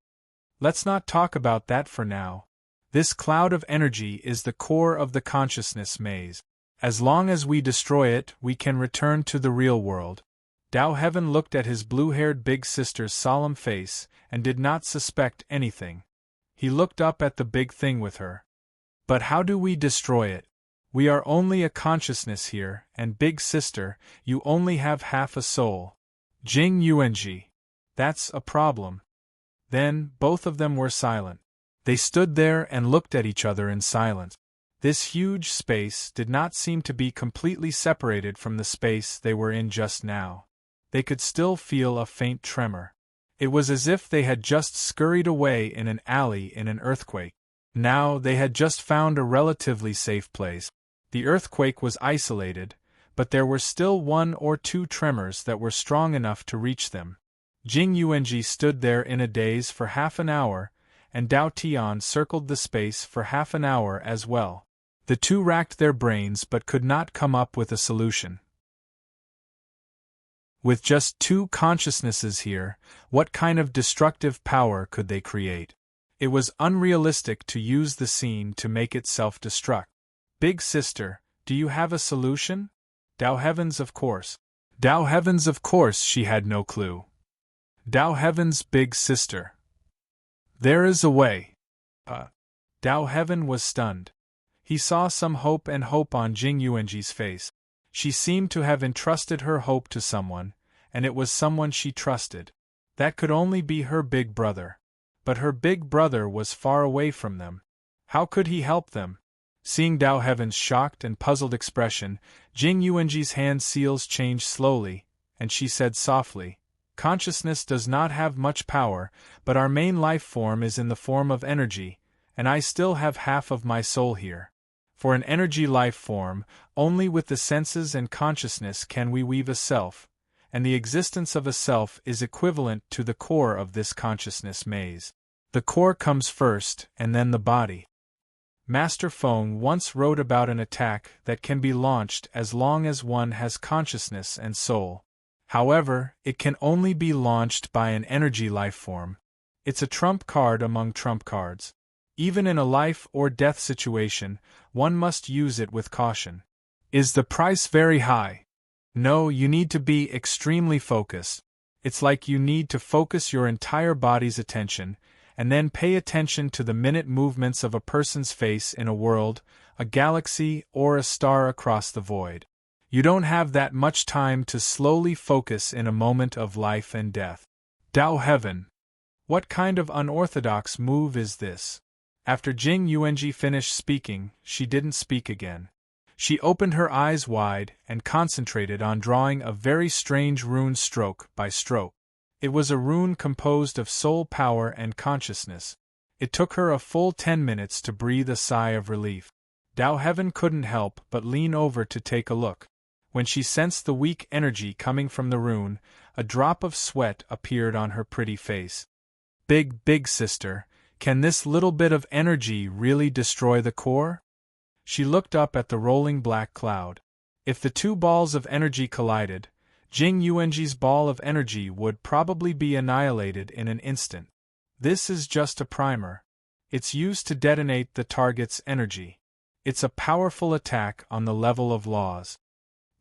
Let's not talk about that for now. This cloud of energy is the core of the consciousness maze. As long as we destroy it, we can return to the real world. Dao Heaven looked at his blue-haired big sister's solemn face and did not suspect anything. He looked up at the big thing with her. But how do we destroy it? We are only a consciousness here, and big sister, you only have half a soul. Jing Yuanji. That's a problem. Then, both of them were silent. They stood there and looked at each other in silence. This huge space did not seem to be completely separated from the space they were in just now. They could still feel a faint tremor. It was as if they had just scurried away in an alley in an earthquake. Now they had just found a relatively safe place. The earthquake was isolated, but there were still 1 or 2 tremors that were strong enough to reach them. Jing Yuanji stood there in a daze for half an hour, and Dao Tian circled the space for half an hour as well. The two racked their brains but could not come up with a solution. With just 2 consciousnesses here, what kind of destructive power could they create? It was unrealistic to use the scene to make it self-destruct. Big sister, do you have a solution? Dao Heavens, of course. Dao Heavens, of course, she had no clue. Dao Heaven's big sister. There is a way. Dao Heaven was stunned. He saw some hope on Jing Yuanji's face. She seemed to have entrusted her hope to someone, and it was someone she trusted. That could only be her big brother. But her big brother was far away from them. How could he help them? Seeing Dao Heaven's shocked and puzzled expression, Jing Yuanji's hand seals changed slowly, and she said softly, "Consciousness does not have much power, but our main life form is in the form of energy, and I still have half of my soul here. For an energy life form, only with the senses and consciousness can we weave a self, and the existence of a self is equivalent to the core of this consciousness maze. The core comes first, and then the body." Master Feng once wrote about an attack that can be launched as long as one has consciousness and soul. However, it can only be launched by an energy life form. It's a trump card among trump cards. Even in a life or death situation, one must use it with caution. Is the price very high? No, you need to be extremely focused. It's like you need to focus your entire body's attention, and then pay attention to the minute movements of a person's face in a world, a galaxy, or a star across the void. You don't have that much time to slowly focus in a moment of life and death. Dao Heaven. What kind of unorthodox move is this? After Jing Yuanji finished speaking, she didn't speak again. She opened her eyes wide and concentrated on drawing a very strange rune stroke by stroke. It was a rune composed of soul power and consciousness. It took her a full 10 minutes to breathe a sigh of relief. Dao Heaven couldn't help but lean over to take a look. When she sensed the weak energy coming from the rune, a drop of sweat appeared on her pretty face. Big sister, can this little bit of energy really destroy the core? She looked up at the rolling black cloud. If the 2 balls of energy collided, Jing Yuanji's ball of energy would probably be annihilated in an instant. This is just a primer. It's used to detonate the target's energy. It's a powerful attack on the level of laws.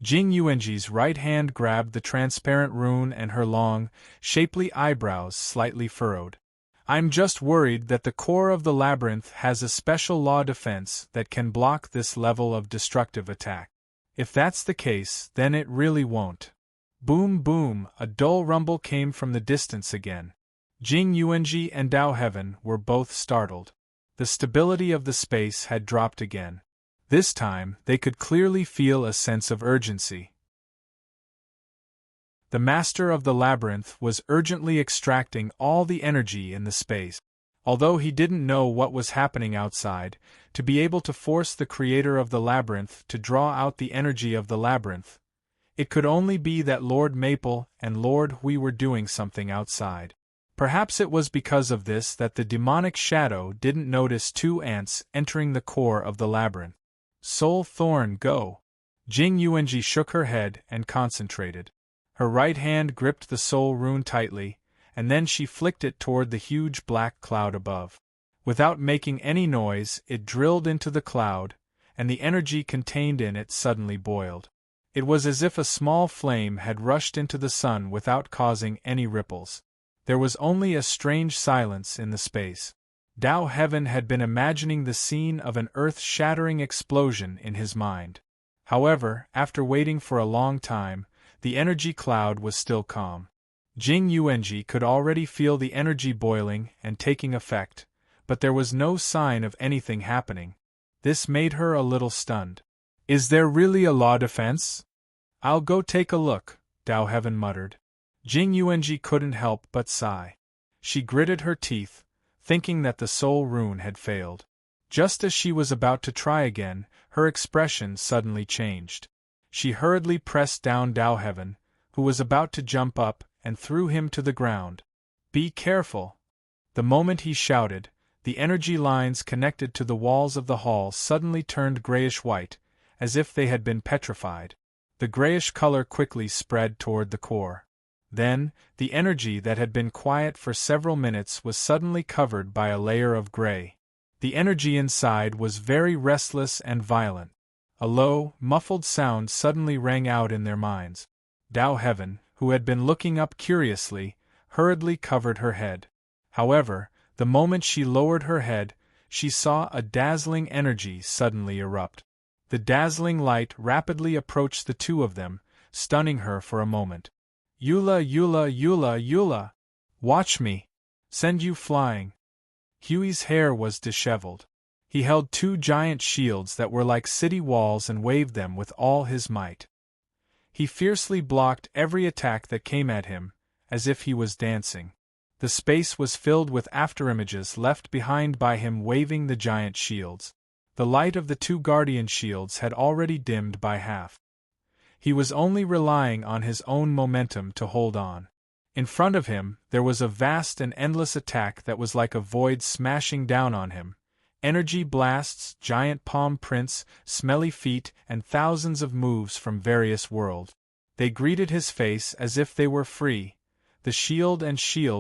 Jing Yuanji's right hand grabbed the transparent rune and her long, shapely eyebrows slightly furrowed. I'm just worried that the core of the labyrinth has a special law defense that can block this level of destructive attack. If that's the case, then it really won't. Boom boom, a dull rumble came from the distance again. Jing Yuanji and Dao Heaven were both startled. The stability of the space had dropped again. This time, they could clearly feel a sense of urgency. The master of the labyrinth was urgently extracting all the energy in the space. Although he didn't know what was happening outside, to be able to force the creator of the labyrinth to draw out the energy of the labyrinth, it could only be that Lord Maple and Lord Hui were doing something outside. Perhaps it was because of this that the demonic shadow didn't notice two ants entering the core of the labyrinth. Soul Thorn, go! Jing Yuanji shook her head and concentrated. Her right hand gripped the soul rune tightly, and then she flicked it toward the huge black cloud above. Without making any noise, it drilled into the cloud, and the energy contained in it suddenly boiled. It was as if a small flame had rushed into the sun without causing any ripples. There was only a strange silence in the space. Dao Heaven had been imagining the scene of an earth-shattering explosion in his mind. However, after waiting for a long time, the energy cloud was still calm. Jing Yuanji could already feel the energy boiling and taking effect, but there was no sign of anything happening. This made her a little stunned. Is there really a law defense? I'll go take a look, Dao Heaven muttered. Jing Yuanji couldn't help but sigh. She gritted her teeth, thinking that the soul rune had failed. Just as she was about to try again, her expression suddenly changed. She hurriedly pressed down Dao Heaven, who was about to jump up, and threw him to the ground. Be careful! The moment he shouted, the energy lines connected to the walls of the hall suddenly turned grayish-white, as if they had been petrified. The grayish color quickly spread toward the core. Then, the energy that had been quiet for several minutes was suddenly covered by a layer of gray. The energy inside was very restless and violent. A low, muffled sound suddenly rang out in their minds. Dao Heaven, who had been looking up curiously, hurriedly covered her head. However, the moment she lowered her head, she saw a dazzling energy suddenly erupt. The dazzling light rapidly approached the two of them, stunning her for a moment. Eula, Eula, Eula, Eula! Watch me! Send you flying! Huey's hair was disheveled. He held two giant shields that were like city walls and waved them with all his might. He fiercely blocked every attack that came at him, as if he was dancing. The space was filled with afterimages left behind by him waving the giant shields. The light of the two guardian shields had already dimmed by half. He was only relying on his own momentum to hold on. In front of him, there was a vast and endless attack that was like a void smashing down on him. Energy blasts, giant palm prints, smelly feet, and thousands of moves from various worlds. They greeted his face as if they were free. The shield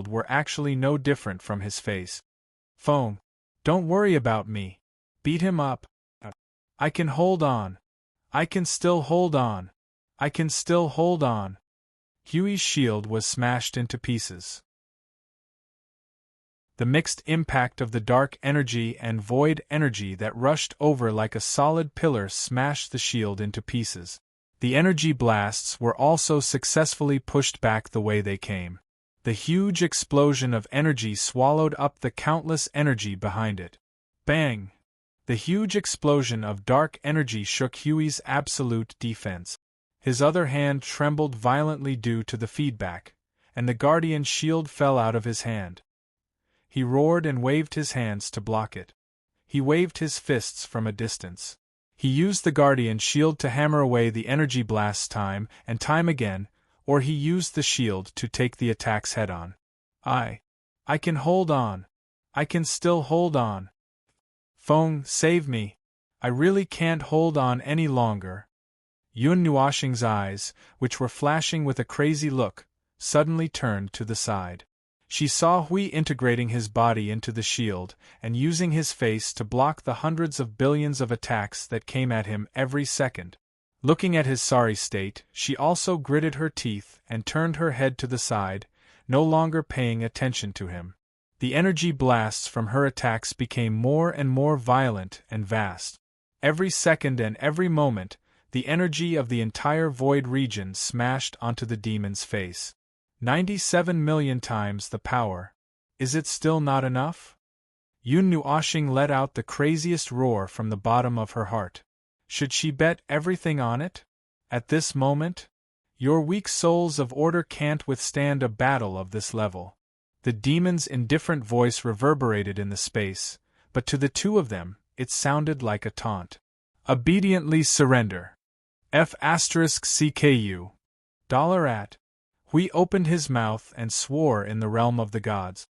were actually no different from his face. Foam. Don't worry about me. Beat him up. I can hold on. I can still hold on. I can still hold on. Huey's shield was smashed into pieces. The mixed impact of the dark energy and void energy that rushed over like a solid pillar smashed the shield into pieces. The energy blasts were also successfully pushed back the way they came. The huge explosion of energy swallowed up the countless energy behind it. Bang! The huge explosion of dark energy shook Huey's absolute defense. His other hand trembled violently due to the feedback, and the guardian shield fell out of his hand. He roared and waved his hands to block it. He waved his fists from a distance. He used the guardian shield to hammer away the energy blasts time and time again, or he used the shield to take the attacks head-on. I can hold on. I can still hold on. Feng, save me. I really can't hold on any longer. Yun Nuoshing's eyes, which were flashing with a crazy look, suddenly turned to the side. She saw Hui integrating his body into the shield and using his face to block the hundreds of billions of attacks that came at him every second. Looking at his sorry state, she also gritted her teeth and turned her head to the side, no longer paying attention to him. The energy blasts from her attacks became more and more violent and vast. Every second and every moment, the energy of the entire void region smashed onto the demon's face. 97 million times the power. Is it still not enough? Yun Nuoshing let out the craziest roar from the bottom of her heart. Should she bet everything on it? At this moment? Your weak souls of order can't withstand a battle of this level. The demon's indifferent voice reverberated in the space, but to the two of them, it sounded like a taunt. Obediently surrender. F*CKU. $. Hui opened his mouth and swore in the realm of the gods.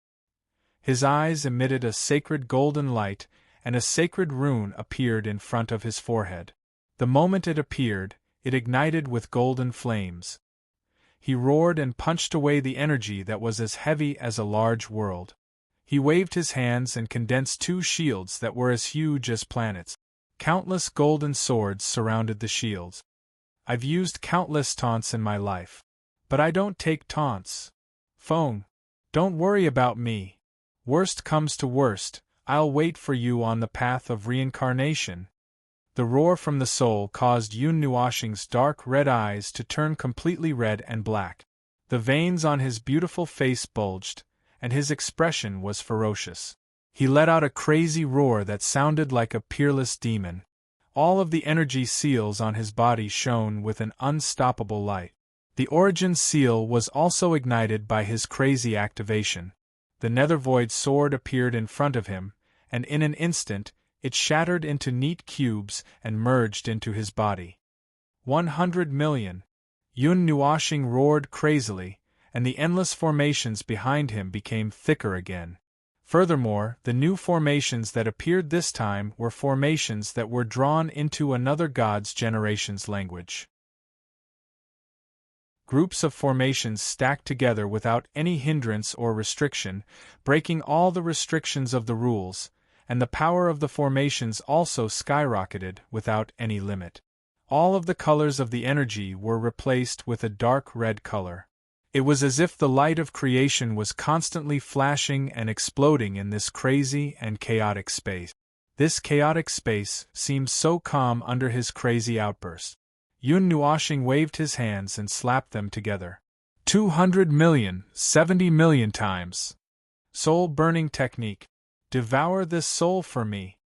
His eyes emitted a sacred golden light, and a sacred rune appeared in front of his forehead. The moment it appeared, it ignited with golden flames. He roared and punched away the energy that was as heavy as a large world. He waved his hands and condensed two shields that were as huge as planets. Countless golden swords surrounded the shields. I've used countless taunts in my life. But I don't take taunts. Phone. Don't worry about me. Worst comes to worst, I'll wait for you on the path of reincarnation. The roar from the soul caused Yun Nuoshing's dark red eyes to turn completely red and black. The veins on his beautiful face bulged, and his expression was ferocious. He let out a crazy roar that sounded like a peerless demon. All of the energy seals on his body shone with an unstoppable light. The origin seal was also ignited by his crazy activation. The nethervoid sword appeared in front of him, and in an instant, it shattered into neat cubes and merged into his body. 100 million! Yun Nuoshing roared crazily, and the endless formations behind him became thicker again. Furthermore, the new formations that appeared this time were formations that were drawn into another god's generation's language. Groups of formations stacked together without any hindrance or restriction, breaking all the restrictions of the rules, and the power of the formations also skyrocketed without any limit. All of the colors of the energy were replaced with a dark red color. It was as if the light of creation was constantly flashing and exploding in this crazy and chaotic space. This chaotic space seemed so calm under his crazy outburst. Yun Nuoshing waved his hands and slapped them together. 200 million, 70 million times. Soul-burning technique. Devour this soul for me.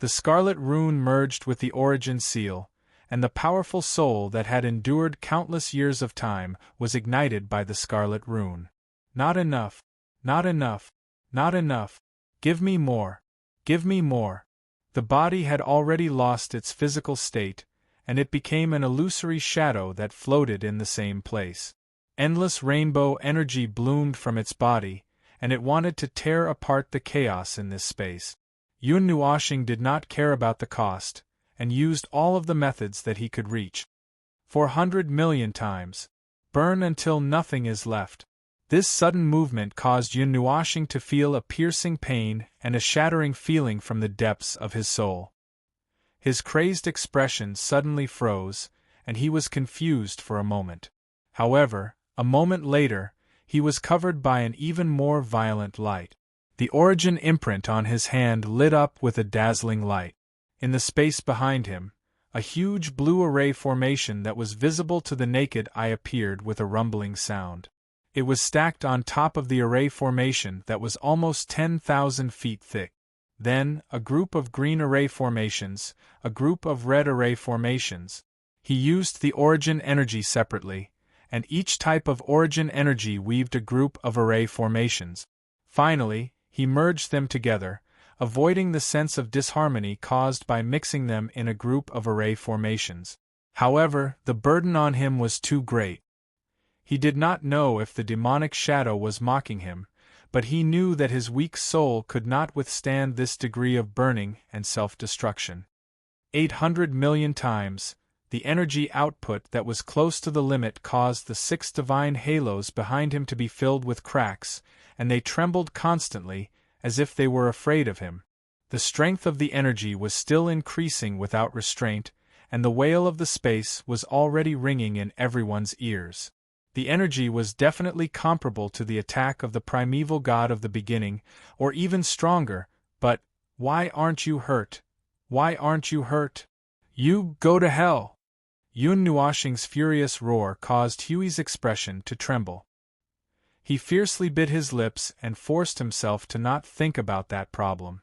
The scarlet rune merged with the origin seal, and the powerful soul that had endured countless years of time was ignited by the scarlet rune. Not enough. Not enough. Not enough. Give me more. Give me more. The body had already lost its physical state, and it became an illusory shadow that floated in the same place. Endless rainbow energy bloomed from its body, and it wanted to tear apart the chaos in this space. Yun Nuoshing did not care about the cost, and used all of the methods that he could reach. 400 million times. Burn until nothing is left. This sudden movement caused Yun Nuoshing to feel a piercing pain and a shattering feeling from the depths of his soul. His crazed expression suddenly froze, and he was confused for a moment. However, a moment later, he was covered by an even more violent light. The origin imprint on his hand lit up with a dazzling light. In the space behind him, a huge blue array formation that was visible to the naked eye appeared with a rumbling sound. It was stacked on top of the array formation that was almost 10,000 feet thick. Then, a group of green array formations, a group of red array formations. He used the origin energy separately, and each type of origin energy weaved a group of array formations. Finally, he merged them together, avoiding the sense of disharmony caused by mixing them in a group of array formations. However, the burden on him was too great. He did not know if the demonic shadow was mocking him, but he knew that his weak soul could not withstand this degree of burning and self-destruction. 800 million times, the energy output that was close to the limit caused the 6 divine halos behind him to be filled with cracks, and they trembled constantly, as if they were afraid of him. The strength of the energy was still increasing without restraint, and the wail of the space was already ringing in everyone's ears. The energy was definitely comparable to the attack of the primeval god of the beginning, or even stronger, but, why aren't you hurt? Why aren't you hurt? You go to hell! Yun Nuoshing's furious roar caused Hui's expression to tremble. He fiercely bit his lips and forced himself to not think about that problem.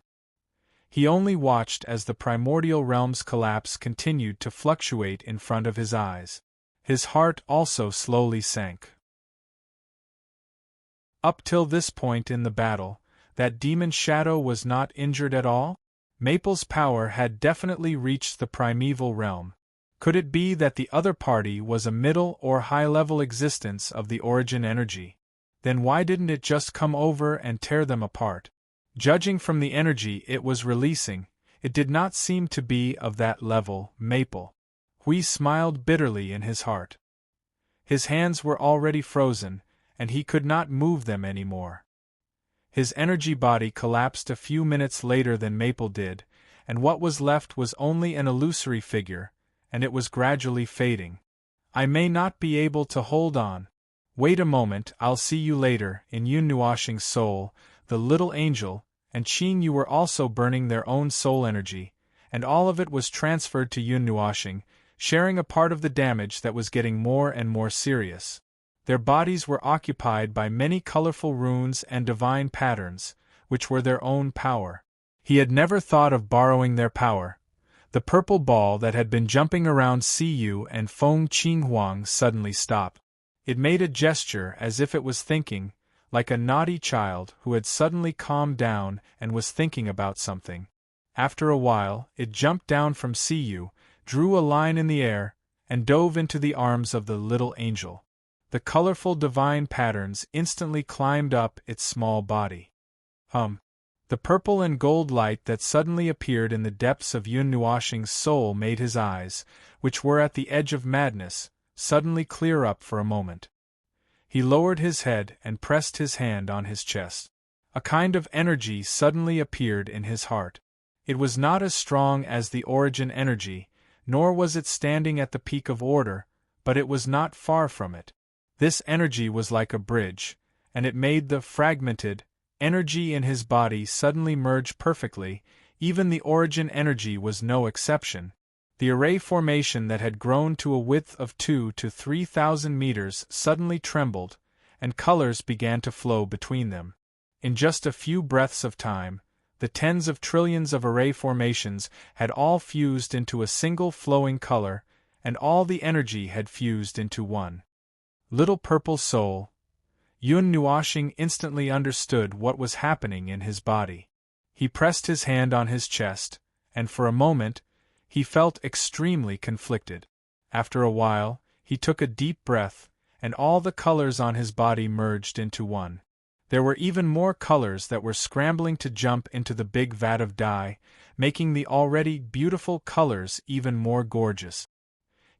He only watched as the primordial realm's collapse continued to fluctuate in front of his eyes. His heart also slowly sank. Up till this point in the battle, that demon shadow was not injured at all? Maple's power had definitely reached the primeval realm. Could it be that the other party was a middle or high-level existence of the origin energy? Then why didn't it just come over and tear them apart? Judging from the energy it was releasing, it did not seem to be of that level. Maple. Hui smiled bitterly in his heart. His hands were already frozen, and he could not move them anymore. His energy body collapsed a few minutes later than Maple did, and what was left was only an illusory figure, and it was gradually fading. I may not be able to hold on. Wait a moment, I'll see you later. In Yun Nuashing's soul, the little angel, and Qing Yu were also burning their own soul energy, and all of it was transferred to Yun Nuashing, sharing a part of the damage that was getting more and more serious. Their bodies were occupied by many colorful runes and divine patterns, which were their own power. He had never thought of borrowing their power. The purple ball that had been jumping around Siyu and Feng Qinghuang suddenly stopped. It made a gesture as if it was thinking, like a naughty child who had suddenly calmed down and was thinking about something. After a while, it jumped down from Siyu, drew a line in the air, and dove into the arms of the little angel. The colorful divine patterns instantly climbed up its small body. The purple and gold light that suddenly appeared in the depths of Yun Nuashing's soul made his eyes, which were at the edge of madness, suddenly clear up for a moment. He lowered his head and pressed his hand on his chest. A kind of energy suddenly appeared in his heart. It was not as strong as the origin energy, nor was it standing at the peak of order, but it was not far from it. This energy was like a bridge, and it made the fragmented energy in his body suddenly merge perfectly. Even the origin energy was no exception. The array formation that had grown to a width of 2,000 to 3,000 meters suddenly trembled, and colors began to flow between them. In just a few breaths of time, the tens of trillions of array formations had all fused into a single flowing color, and all the energy had fused into one. Little purple soul. Yun Nuashing instantly understood what was happening in his body. He pressed his hand on his chest, and for a moment, he felt extremely conflicted. After a while, he took a deep breath, and all the colors on his body merged into one. There were even more colors that were scrambling to jump into the big vat of dye, making the already beautiful colors even more gorgeous.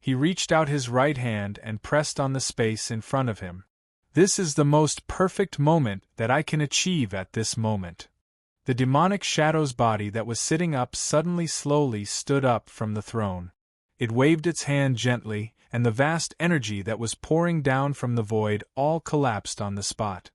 He reached out his right hand and pressed on the space in front of him. This is the most perfect moment that I can achieve at this moment. The demonic shadow's body that was sitting up suddenly slowly stood up from the throne. It waved its hand gently, and the vast energy that was pouring down from the void all collapsed on the spot.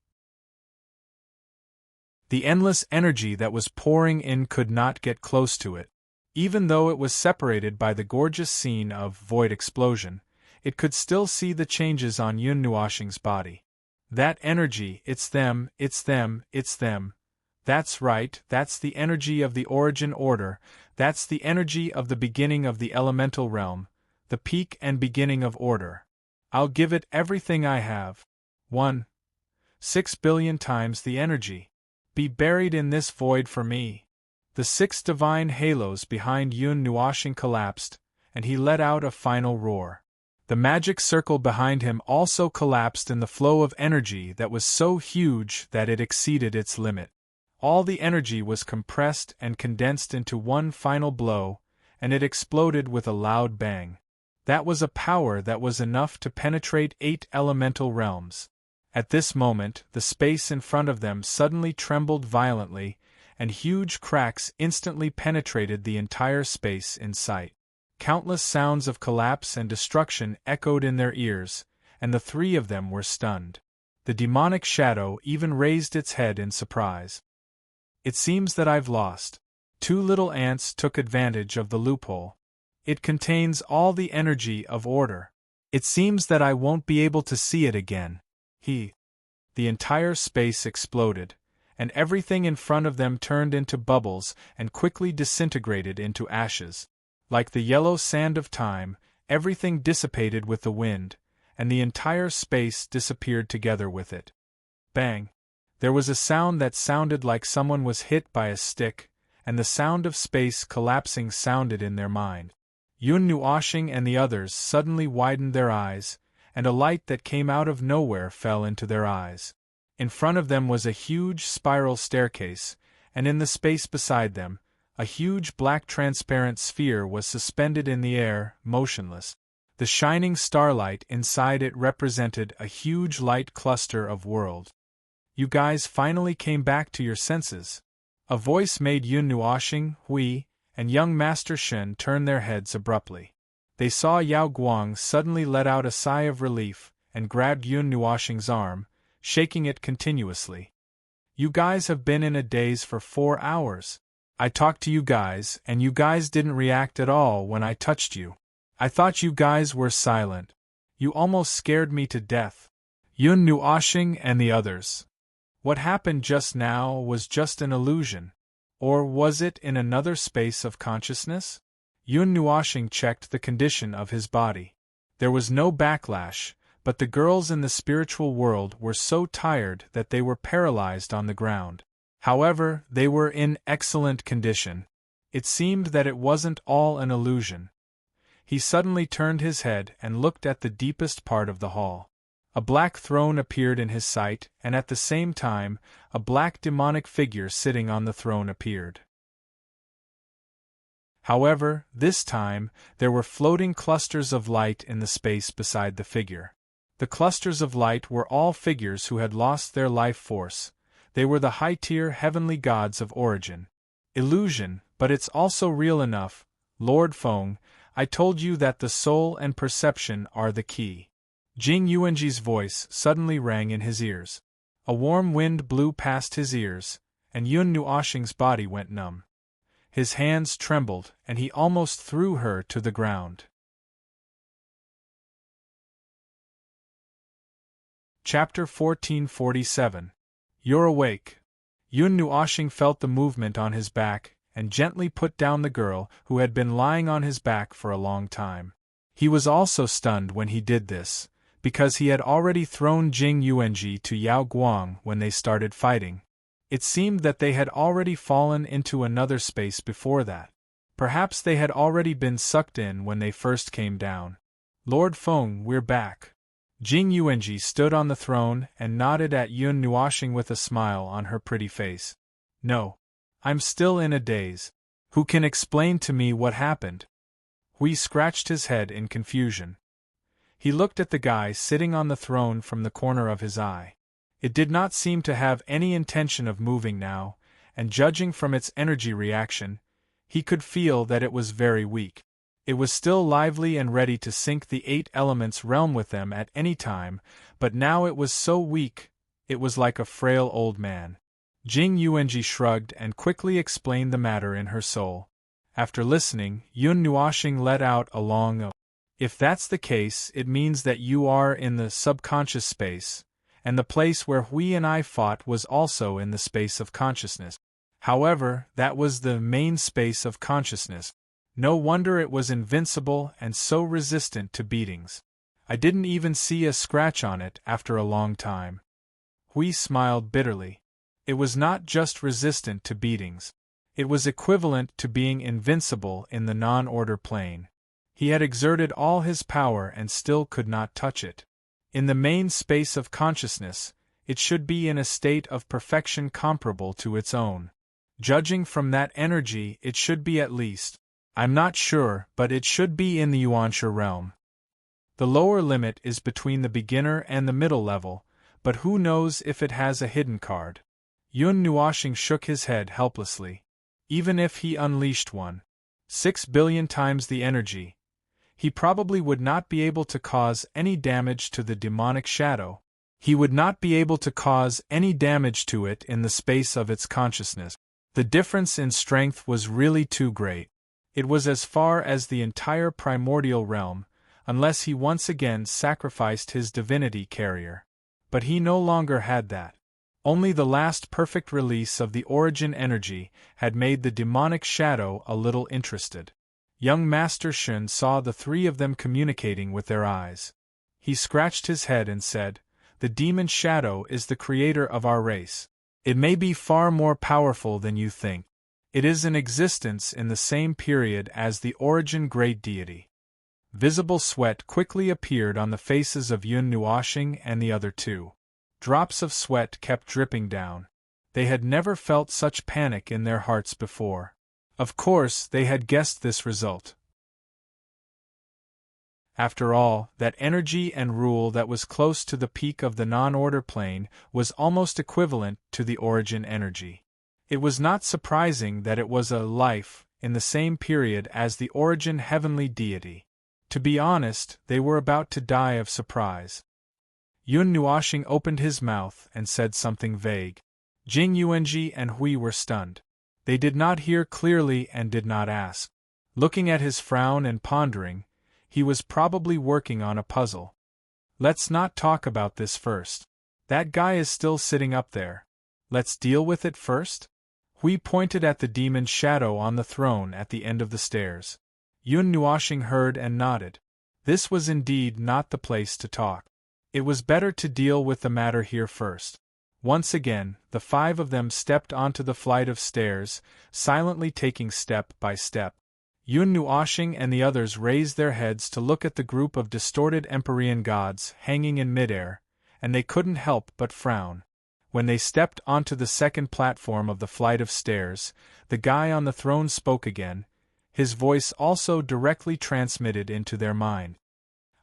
The endless energy that was pouring in could not get close to it. Even though it was separated by the gorgeous scene of void explosion, it could still see the changes on Yun Nuashing's body. That energy, it's them, it's them, it's them. That's right, that's the energy of the origin order, that's the energy of the beginning of the elemental realm, the peak and beginning of order. I'll give it everything I have. 6 billion times the energy. Be buried in this void for me. The 6 divine halos behind Yun Nuashing collapsed, and he let out a final roar. The magic circle behind him also collapsed in the flow of energy that was so huge that it exceeded its limit. All the energy was compressed and condensed into one final blow, and it exploded with a loud bang. That was a power that was enough to penetrate 8 elemental realms. At this moment, the space in front of them suddenly trembled violently, and huge cracks instantly penetrated the entire space in sight. Countless sounds of collapse and destruction echoed in their ears, and the 3 of them were stunned. The demonic shadow even raised its head in surprise. It seems that I've lost. 2 little ants took advantage of the loophole. It contains all the energy of order. It seems that I won't be able to see it again. The entire space exploded, and everything in front of them turned into bubbles and quickly disintegrated into ashes. Like the yellow sand of time, everything dissipated with the wind, and the entire space disappeared together with it. Bang! There was a sound that sounded like someone was hit by a stick, and the sound of space collapsing sounded in their mind. Yun Nuoshing and the others suddenly widened their eyes, and a light that came out of nowhere fell into their eyes. In front of them was a huge spiral staircase, and in the space beside them, a huge black transparent sphere was suspended in the air, motionless. The shining starlight inside it represented a huge light cluster of worlds. You guys finally came back to your senses. A voice made Yun Nuoshing, Hui, and young Master Shen turn their heads abruptly. They saw Yao Guang suddenly let out a sigh of relief and grabbed Yun Nuoshing's arm, shaking it continuously. You guys have been in a daze for 4 hours. I talked to you guys and you guys didn't react at all when I touched you. I thought you guys were silent. You almost scared me to death. Yun Nuoshing and the others. What happened just now was just an illusion. Or was it in another space of consciousness? Yun Nuoshing checked the condition of his body. There was no backlash, but the girls in the spiritual world were so tired that they were paralyzed on the ground. However, they were in excellent condition. It seemed that it wasn't all an illusion. He suddenly turned his head and looked at the deepest part of the hall. A black throne appeared in his sight, and at the same time, a black demonic figure sitting on the throne appeared. However, this time, there were floating clusters of light in the space beside the figure. The clusters of light were all figures who had lost their life force. They were the high-tier heavenly gods of origin. Illusion, but it's also real enough. Lord Feng, I told you that the soul and perception are the key. Jing Yuanji's voice suddenly rang in his ears. A warm wind blew past his ears, and Yun Nuoshing's body went numb. His hands trembled, and he almost threw her to the ground. Chapter 1447. You're awake. Yun Nuoshing felt the movement on his back, and gently put down the girl who had been lying on his back for a long time. He was also stunned when he did this, because he had already thrown Jing Yuanji to Yao Guang when they started fighting. It seemed that they had already fallen into another space before that. Perhaps they had already been sucked in when they first came down. Lord Feng, we're back. Jing Yuanji stood on the throne and nodded at Yun Nuoshing with a smile on her pretty face. No. I'm still in a daze. Who can explain to me what happened? Hui scratched his head in confusion. He looked at the guy sitting on the throne from the corner of his eye. It did not seem to have any intention of moving now, and judging from its energy reaction, he could feel that it was very weak. It was still lively and ready to sync the 8 elements realm with them at any time, but now it was so weak, it was like a frail old man. Jing Yuanji shrugged and quickly explained the matter in her soul. After listening, Yun Nuoshing let out a long "oh." If that's the case, it means that you are in the subconscious space, and the place where Hui and I fought was also in the space of consciousness. However, that was the main space of consciousness. No wonder it was invincible and so resistant to beatings. I didn't even see a scratch on it after a long time. Hui smiled bitterly. It was not just resistant to beatings. It was equivalent to being invincible in the non-order plane. He had exerted all his power and still could not touch it. In the main space of consciousness, it should be in a state of perfection comparable to its own. Judging from that energy, it should be at least, I'm not sure, but it should be in the Yuanshi realm. The lower limit is between the beginner and the middle level, but who knows if it has a hidden card. Yun Nuoshing shook his head helplessly. Even if he unleashed 6 billion times the energy, he probably would not be able to cause any damage to the demonic shadow. He would not be able to cause any damage to it in the space of its consciousness. The difference in strength was really too great. It was as far as the entire primordial realm, unless he once again sacrificed his divinity carrier. But he no longer had that. Only the last perfect release of the origin energy had made the demonic shadow a little interested. Young Master Shen saw the 3 of them communicating with their eyes. He scratched his head and said, the demon shadow is the creator of our race. It may be far more powerful than you think. It is in existence in the same period as the origin great deity. Visible sweat quickly appeared on the faces of Yun Nuoshing and the other two. Drops of sweat kept dripping down. They had never felt such panic in their hearts before. Of course, they had guessed this result. After all, that energy and rule that was close to the peak of the non-order plane was almost equivalent to the origin energy. It was not surprising that it was a life in the same period as the origin heavenly deity. To be honest, they were about to die of surprise. Yun Nuoshing opened his mouth and said something vague. Jing Yuanji and Hui were stunned. They did not hear clearly and did not ask. Looking at his frown and pondering, he was probably working on a puzzle. Let's not talk about this first. That guy is still sitting up there. Let's deal with it first? Hui pointed at the demon shadow on the throne at the end of the stairs. Yun Nuoshing heard and nodded. This was indeed not the place to talk. It was better to deal with the matter here first. Once again, the five of them stepped onto the flight of stairs, silently taking step by step. Yun Nuoshing and the others raised their heads to look at the group of distorted Empyrean gods hanging in midair, and they couldn't help but frown. When they stepped onto the second platform of the flight of stairs, the guy on the throne spoke again, his voice also directly transmitted into their mind.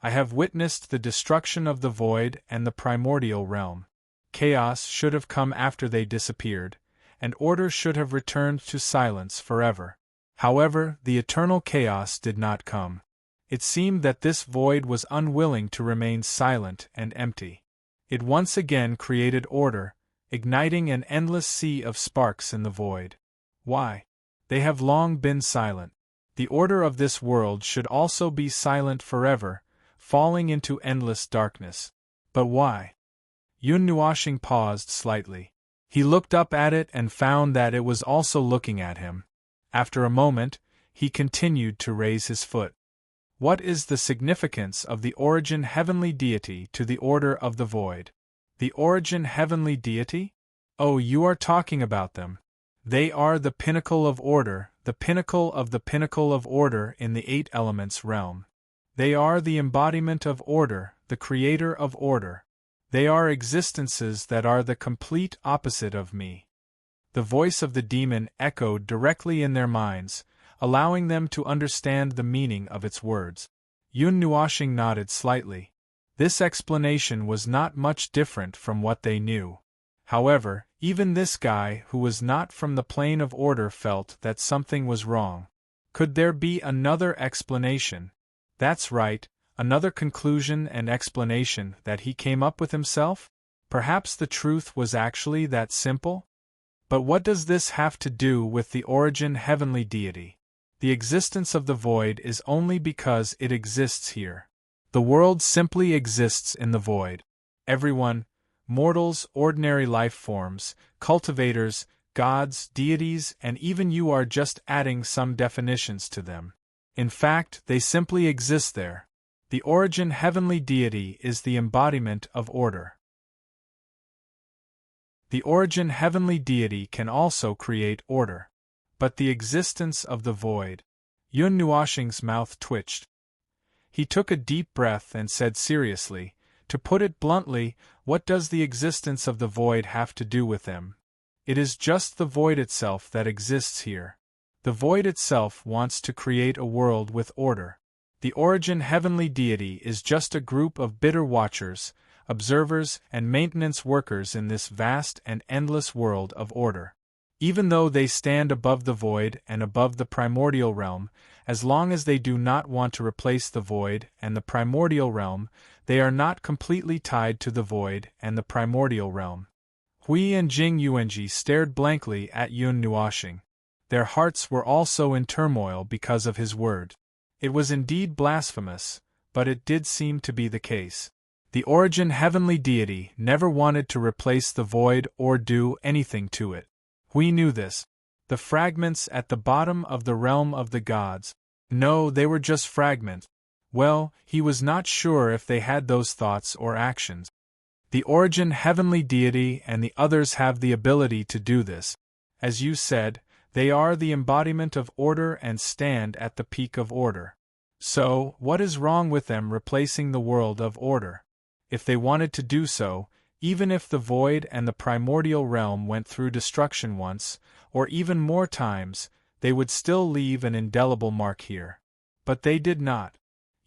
I have witnessed the destruction of the void and the primordial realm. Chaos should have come after they disappeared, and order should have returned to silence forever. However, the eternal chaos did not come. It seemed that this void was unwilling to remain silent and empty. It once again created order, igniting an endless sea of sparks in the void. Why? They have long been silent. The order of this world should also be silent forever, falling into endless darkness. But why? Yun Nuoshing paused slightly. He looked up at it and found that it was also looking at him. After a moment, he continued to raise his foot. What is the significance of the origin heavenly deity to the order of the void? The origin heavenly deity? Oh, you are talking about them. They are the pinnacle of order, the pinnacle of order in the eight elements realm. They are the embodiment of order, the creator of order. They are existences that are the complete opposite of me. The voice of the demon echoed directly in their minds, allowing them to understand the meaning of its words. Yun Nuoshing nodded slightly. This explanation was not much different from what they knew. However, even this guy who was not from the plane of order felt that something was wrong. Could there be another explanation? That's right, another conclusion and explanation that he came up with himself? Perhaps the truth was actually that simple? But what does this have to do with the origin heavenly deity? The existence of the void is only because it exists here. The world simply exists in the void. Everyone, mortals, ordinary life forms, cultivators, gods, deities, and even you are just adding some definitions to them. In fact, they simply exist there. The origin heavenly deity is the embodiment of order. The origin heavenly deity can also create order. But the existence of the void. Yun Nuoshing's mouth twitched. He took a deep breath and said seriously, to put it bluntly, what does the existence of the void have to do with them? It is just the void itself that exists here. The void itself wants to create a world with order. The origin heavenly deity is just a group of bitter watchers, observers, and maintenance workers in this vast and endless world of order. Even though they stand above the void and above the primordial realm, as long as they do not want to replace the void and the primordial realm, they are not completely tied to the void and the primordial realm. Hui and Jing Yuanji stared blankly at Yun Nuoshing. Their hearts were also in turmoil because of his word. It was indeed blasphemous, but it did seem to be the case. The origin heavenly deity never wanted to replace the void or do anything to it. Hui knew this. The fragments at the bottom of the realm of the gods. No, they were just fragments. Well, he was not sure if they had those thoughts or actions. The origin heavenly deity and the others have the ability to do this. As you said, they are the embodiment of order and stand at the peak of order. So, what is wrong with them replacing the world of order? If they wanted to do so, even if the void and the primordial realm went through destruction once, or even more times, they would still leave an indelible mark here. But they did not.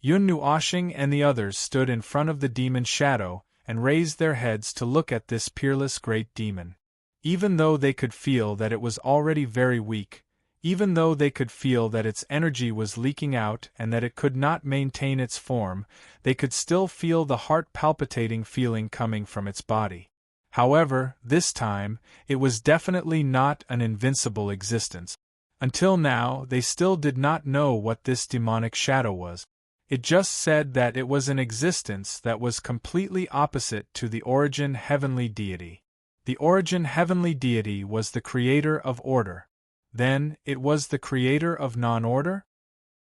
Yun Nuashing and the others stood in front of the demon shadow and raised their heads to look at this peerless great demon. Even though they could feel that it was already very weak, even though they could feel that its energy was leaking out and that it could not maintain its form, they could still feel the heart-palpitating feeling coming from its body. However, this time, it was definitely not an invincible existence. Until now, they still did not know what this demonic shadow was. It just said that it was an existence that was completely opposite to the origin heavenly deity. The origin heavenly deity was the creator of order. Then, it was the creator of non-order?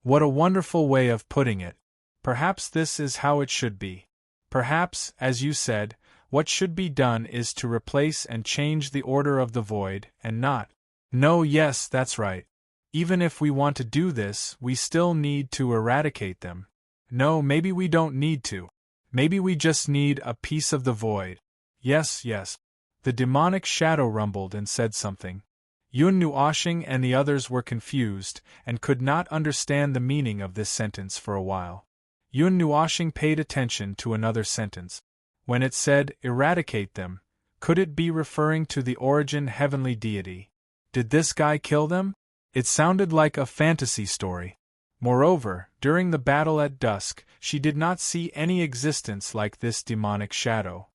What a wonderful way of putting it. Perhaps this is how it should be. Perhaps, as you said, what should be done is to replace and change the order of the void, and not. No, yes, that's right. Even if we want to do this, we still need to eradicate them. No, maybe we don't need to. Maybe we just need a piece of the void. Yes, yes. The demonic shadow rumbled and said something. Yun Nuashing and the others were confused and could not understand the meaning of this sentence for a while. Yun Nuashing paid attention to another sentence. When it said, eradicate them, could it be referring to the origin heavenly deity? Did this guy kill them? It sounded like a fantasy story. Moreover, during the battle at dusk, she did not see any existence like this demonic shadow.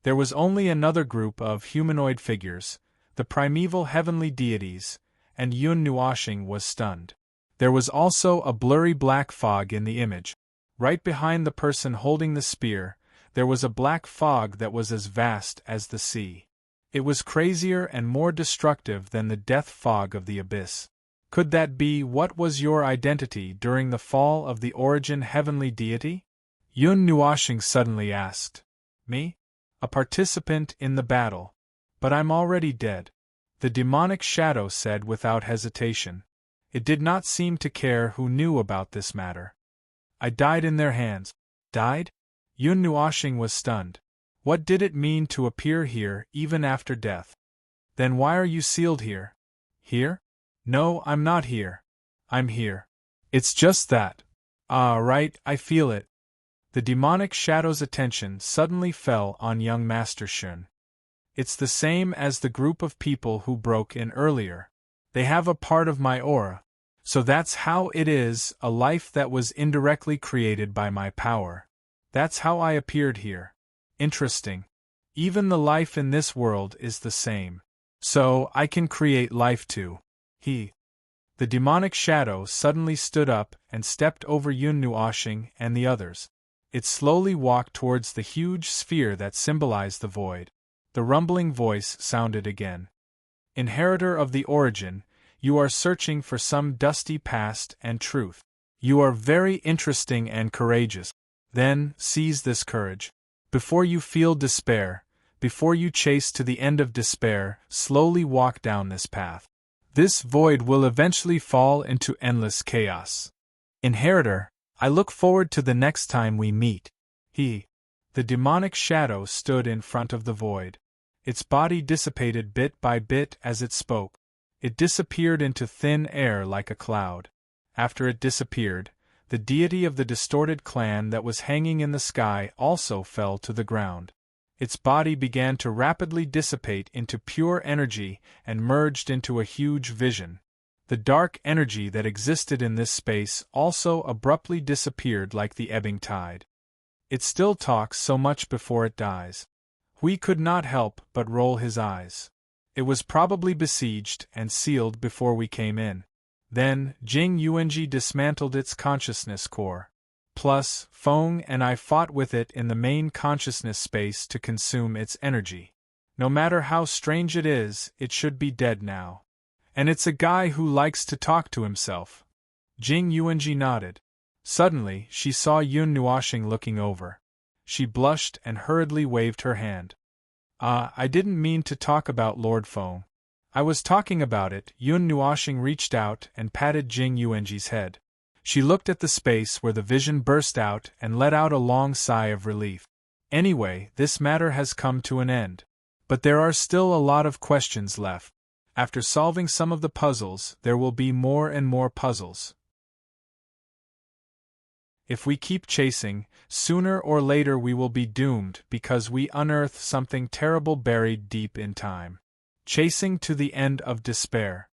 There was only another group of humanoid figures, the primeval heavenly deities, and Yun Nuashing was stunned. There was also a blurry black fog in the image. Right behind the person holding the spear, there was a black fog that was as vast as the sea. It was crazier and more destructive than the death fog of the abyss. Could that be what was your identity during the fall of the origin heavenly deity? Yun Nuashing suddenly asked. Me? A participant in the battle. But I'm already dead. The demonic shadow said without hesitation. It did not seem to care who knew about this matter. I died in their hands. Died? Yun Nuashing was stunned. What did it mean to appear here even after death? Then why are you sealed here? Here? No, I'm not here. I'm here. It's just that. Ah, right, I feel it. The demonic shadow's attention suddenly fell on young Master Shun. It's the same as the group of people who broke in earlier. They have a part of my aura. So that's how it is, a life that was indirectly created by my power. That's how I appeared here. Interesting. Even the life in this world is the same. So, I can create life too. The demonic shadow suddenly stood up and stepped over Yun Nuashing and the others. It slowly walked towards the huge sphere that symbolized the void. The rumbling voice sounded again. Inheritor of the origin, you are searching for some dusty past and truth. You are very interesting and courageous. Then, seize this courage. Before you feel despair, before you chase to the end of despair, slowly walk down this path. This void will eventually fall into endless chaos. Inheritor, I look forward to the next time we meet. The demonic shadow stood in front of the void. Its body dissipated bit by bit as it spoke. It disappeared into thin air like a cloud. After it disappeared, the deity of the distorted clan that was hanging in the sky also fell to the ground. Its body began to rapidly dissipate into pure energy and merged into a huge vision. The dark energy that existed in this space also abruptly disappeared like the ebbing tide. It still talks so much before it dies. Hui could not help but roll his eyes. It was probably besieged and sealed before we came in. Then, Jing Yuanji dismantled its consciousness core. Plus, Feng and I fought with it in the main consciousness space to consume its energy. No matter how strange it is, it should be dead now. And it's a guy who likes to talk to himself. Jing Yuanji nodded. Suddenly, she saw Yun Nuashing looking over. She blushed and hurriedly waved her hand. I didn't mean to talk about Lord Feng. I was talking about it. Yun Nuoxing reached out and patted Jing Yuanji's head. She looked at the space where the vision burst out and let out a long sigh of relief. Anyway, this matter has come to an end. But there are still a lot of questions left. After solving some of the puzzles, there will be more and more puzzles. If we keep chasing, sooner or later we will be doomed because we unearth something terrible buried deep in time. Chasing to the end of despair.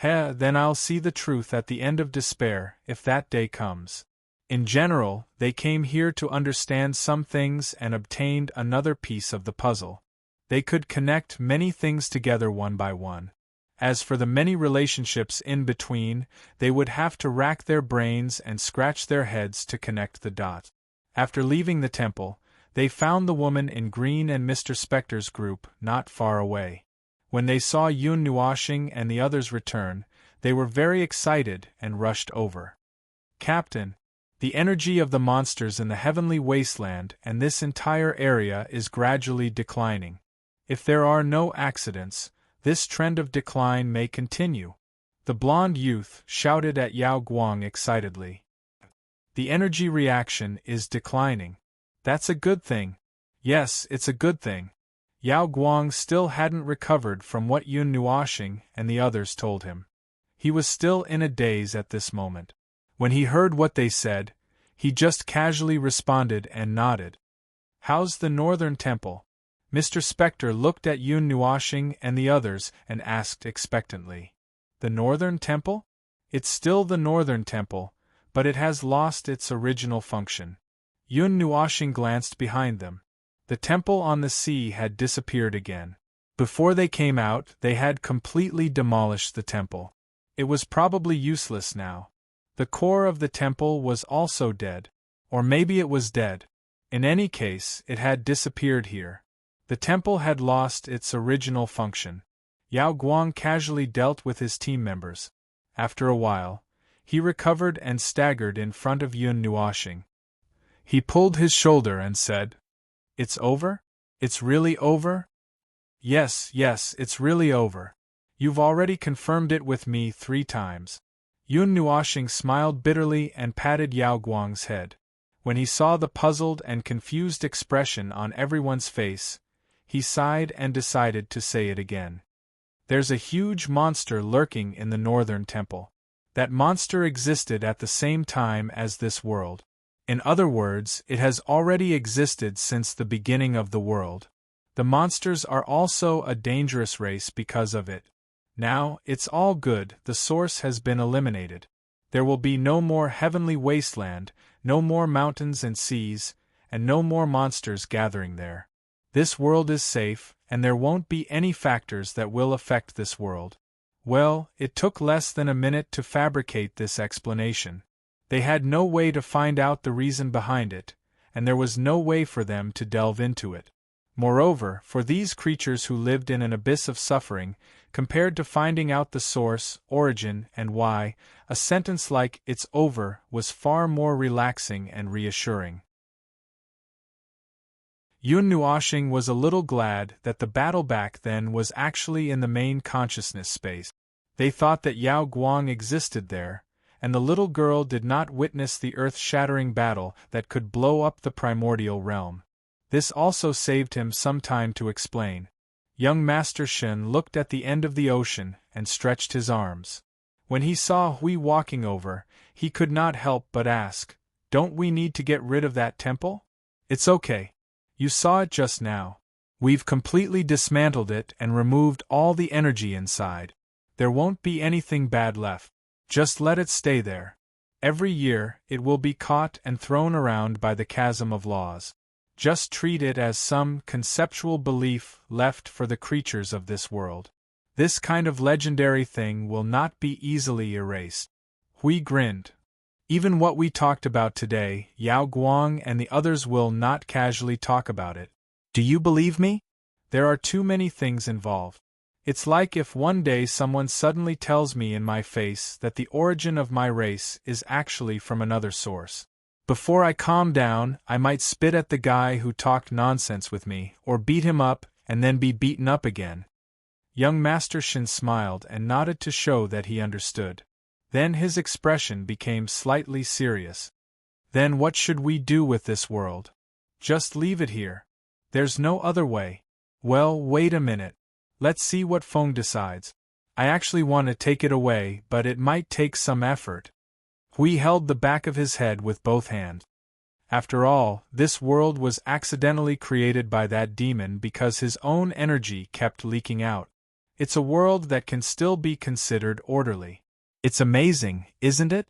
Then I'll see the truth at the end of despair, if that day comes. In general, they came here to understand some things and obtained another piece of the puzzle. They could connect many things together one by one. As for the many relationships in between, they would have to rack their brains and scratch their heads to connect the dots. After leaving the temple, they found the woman in green and Mr. Spector's group not far away. When they saw Yun Nuoxing and the others return, they were very excited and rushed over. Captain, the energy of the monsters in the heavenly wasteland and this entire area is gradually declining. If there are no accidents, this trend of decline may continue. The blonde youth shouted at Yao Guang excitedly. The energy reaction is declining. That's a good thing. Yes, it's a good thing. Yao Guang still hadn't recovered from what Yun Nuoxing and the others told him. He was still in a daze at this moment. When he heard what they said, he just casually responded and nodded. How's the Northern Temple? Mr. Spector looked at Yun Nuoxing and the others and asked expectantly. The Northern Temple? It's still the Northern Temple, but it has lost its original function. Yun Nuoxing glanced behind them. The temple on the sea had disappeared again. Before they came out, they had completely demolished the temple. It was probably useless now. The core of the temple was also dead. Or maybe it was dead. In any case, it had disappeared here. The temple had lost its original function. Yao Guang casually dealt with his team members. After a while, he recovered and staggered in front of Yun Nuoxing. He pulled his shoulder and said, "It's over? It's really over?" Yes, it's really over. You've already confirmed it with me 3 times. Yun Nuoxing smiled bitterly and patted Yao Guang's head. When he saw the puzzled and confused expression on everyone's face, he sighed and decided to say it again. There's a huge monster lurking in the Northern Temple. That monster existed at the same time as this world. In other words, it has already existed since the beginning of the world. The monsters are also a dangerous race because of it. Now, it's all good, the source has been eliminated. There will be no more heavenly wasteland, no more mountains and seas, and no more monsters gathering there. This world is safe, and there won't be any factors that will affect this world. Well, it took less than a minute to fabricate this explanation. They had no way to find out the reason behind it, and there was no way for them to delve into it. Moreover, for these creatures who lived in an abyss of suffering, compared to finding out the source, origin, and why, a sentence like "it's over" was far more relaxing and reassuring. Yun Nuoxing was a little glad that the battle back then was actually in the main consciousness space. They thought that Yao Guang existed there, and the little girl did not witness the earth-shattering battle that could blow up the primordial realm. This also saved him some time to explain. Young Master Shen looked at the end of the ocean and stretched his arms. When he saw Hui walking over, he could not help but ask, "Don't we need to get rid of that temple?" "It's okay. You saw it just now. We've completely dismantled it and removed all the energy inside. There won't be anything bad left. Just let it stay there. Every year, it will be caught and thrown around by the chasm of laws. Just treat it as some conceptual belief left for the creatures of this world. This kind of legendary thing will not be easily erased." Hui grinned. "Even what we talked about today, Yao Guang and the others will not casually talk about it. Do you believe me? There are too many things involved. It's like if one day someone suddenly tells me in my face that the origin of my race is actually from another source. Before I calm down, I might spit at the guy who talked nonsense with me, or beat him up, and then be beaten up again. Young Master Shin smiled and nodded to show that he understood. Then his expression became slightly serious. Then what should we do with this world? Just leave it here. There's no other way. Well, wait a minute. Let's see what Feng decides. I actually want to take it away, but it might take some effort. Hui held the back of his head with both hands. After all, this world was accidentally created by that demon because his own energy kept leaking out. It's a world that can still be considered orderly. It's amazing, isn't it?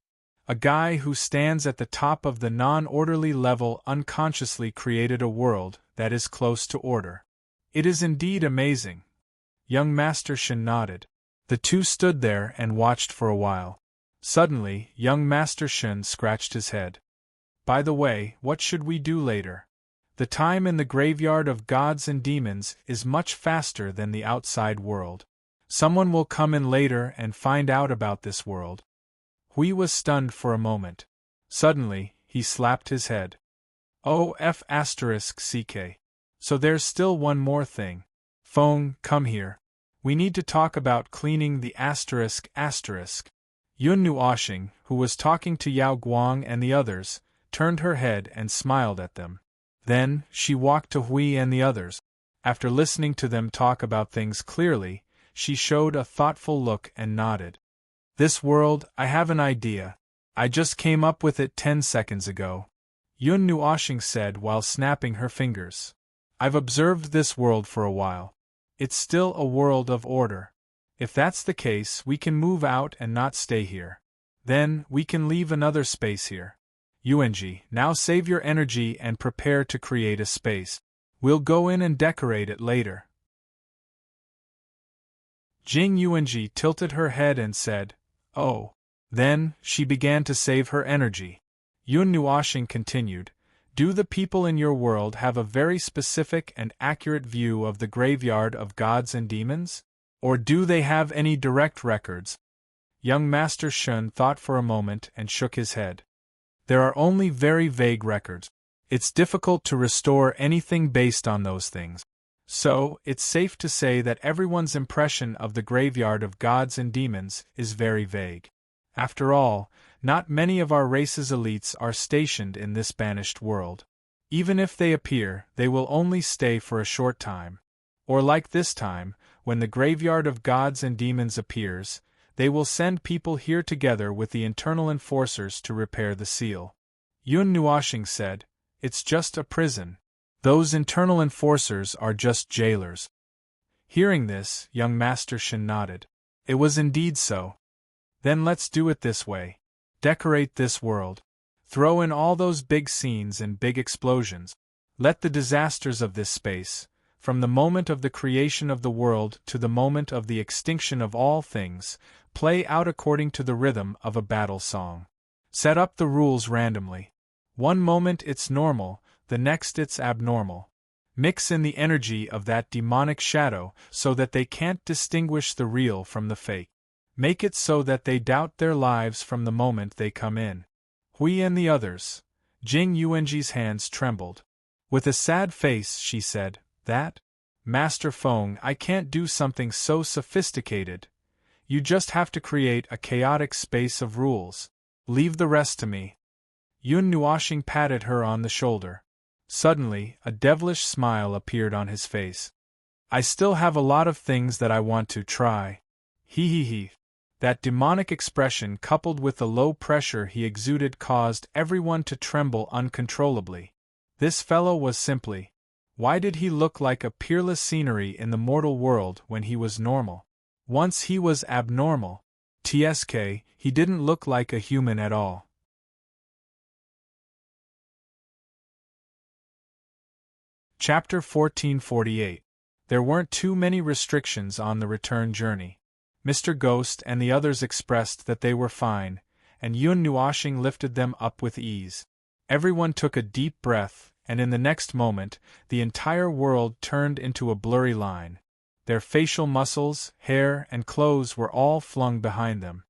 A guy who stands at the top of the non-orderly level unconsciously created a world that is close to order. It is indeed amazing. Young Master Shin nodded. The two stood there and watched for a while. Suddenly, young Master Shin scratched his head. By the way, what should we do later? The time in the graveyard of gods and demons is much faster than the outside world. Someone will come in later and find out about this world. Hui was stunned for a moment. Suddenly, he slapped his head. Oh, *CK. So there's still one more thing. Feng, come here. We need to talk about cleaning the ***. Yun Nuoshing, who was talking to Yao Guang and the others, turned her head and smiled at them. Then, she walked to Hui and the others. After listening to them talk about things clearly, she showed a thoughtful look and nodded. This world, I have an idea. I just came up with it 10 seconds ago. Yun Nuoshing said while snapping her fingers. I've observed this world for a while. It's still a world of order. If that's the case, we can move out and not stay here. Then, we can leave another space here. UNG, now save your energy and prepare to create a space. We'll go in and decorate it later. Jing Yuanji tilted her head and said, Oh. Then, she began to save her energy. Yun Nuoshing continued, Do the people in your world have a very specific and accurate view of the graveyard of gods and demons? Or do they have any direct records? Young Master Shun thought for a moment and shook his head. There are only very vague records. It's difficult to restore anything based on those things. So, it's safe to say that everyone's impression of the graveyard of gods and demons is very vague. After all, not many of our race's elites are stationed in this banished world. Even if they appear, they will only stay for a short time. Or like this time, when the graveyard of gods and demons appears, they will send people here together with the internal enforcers to repair the seal. Yun Nuoshing said, It's just a prison. Those internal enforcers are just jailers. Hearing this, young Master Shin nodded. It was indeed so. Then let's do it this way. Decorate this world. Throw in all those big scenes and big explosions. Let the disasters of this space, from the moment of the creation of the world to the moment of the extinction of all things, play out according to the rhythm of a battle song. Set up the rules randomly. One moment it's normal, the next it's abnormal. Mix in the energy of that demonic shadow so that they can't distinguish the real from the fake. Make it so that they doubt their lives from the moment they come in. Hui and the others. Jing Yuanji's hands trembled. With a sad face she said, That? Master Feng, I can't do something so sophisticated. You just have to create a chaotic space of rules. Leave the rest to me. Yun Nuoshing patted her on the shoulder. Suddenly, a devilish smile appeared on his face. I still have a lot of things that I want to try. He. That demonic expression coupled with the low pressure he exuded caused everyone to tremble uncontrollably. This fellow was simply. Why did he look like a peerless scenery in the mortal world when he was normal? Once he was abnormal. TSK, he didn't look like a human at all. Chapter 1448. There weren't too many restrictions on the return journey. Mr. Ghost and the others expressed that they were fine, and Yun Nuoshing lifted them up with ease. Everyone took a deep breath, and in the next moment, the entire world turned into a blurry line. Their facial muscles, hair, and clothes were all flung behind them.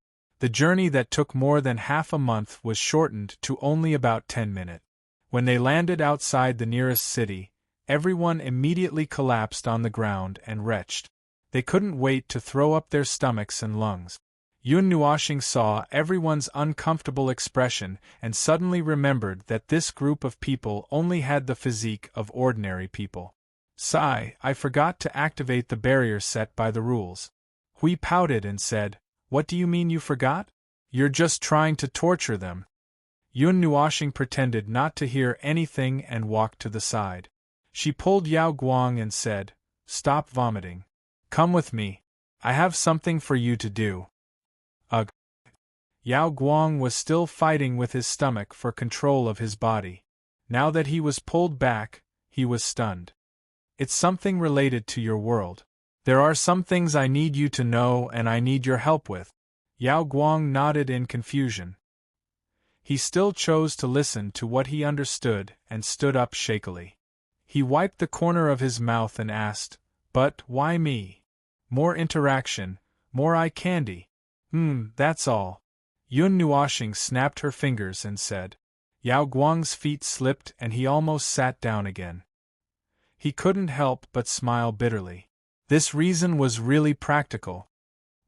The journey that took more than half a month was shortened to only about 10 minutes. When they landed outside the nearest city, everyone immediately collapsed on the ground and retched. They couldn't wait to throw up their stomachs and lungs. Yun Nuoxing saw everyone's uncomfortable expression and suddenly remembered that this group of people only had the physique of ordinary people. Sigh, I forgot to activate the barrier set by the rules. Hui pouted and said, What do you mean you forgot? You're just trying to torture them. Yun Nuoxing pretended not to hear anything and walked to the side. She pulled Yao Guang and said, Stop vomiting. Come with me. I have something for you to do. Ugh. Yao Guang was still fighting with his stomach for control of his body. Now that he was pulled back, he was stunned. It's something related to your world. There are some things I need you to know and I need your help with. Yao Guang nodded in confusion. He still chose to listen to what he understood and stood up shakily. He wiped the corner of his mouth and asked, But why me? More interaction, more eye candy. That's all. Yun Nuoxing snapped her fingers and said. Yao Guang's feet slipped and he almost sat down again. He couldn't help but smile bitterly. This reason was really practical.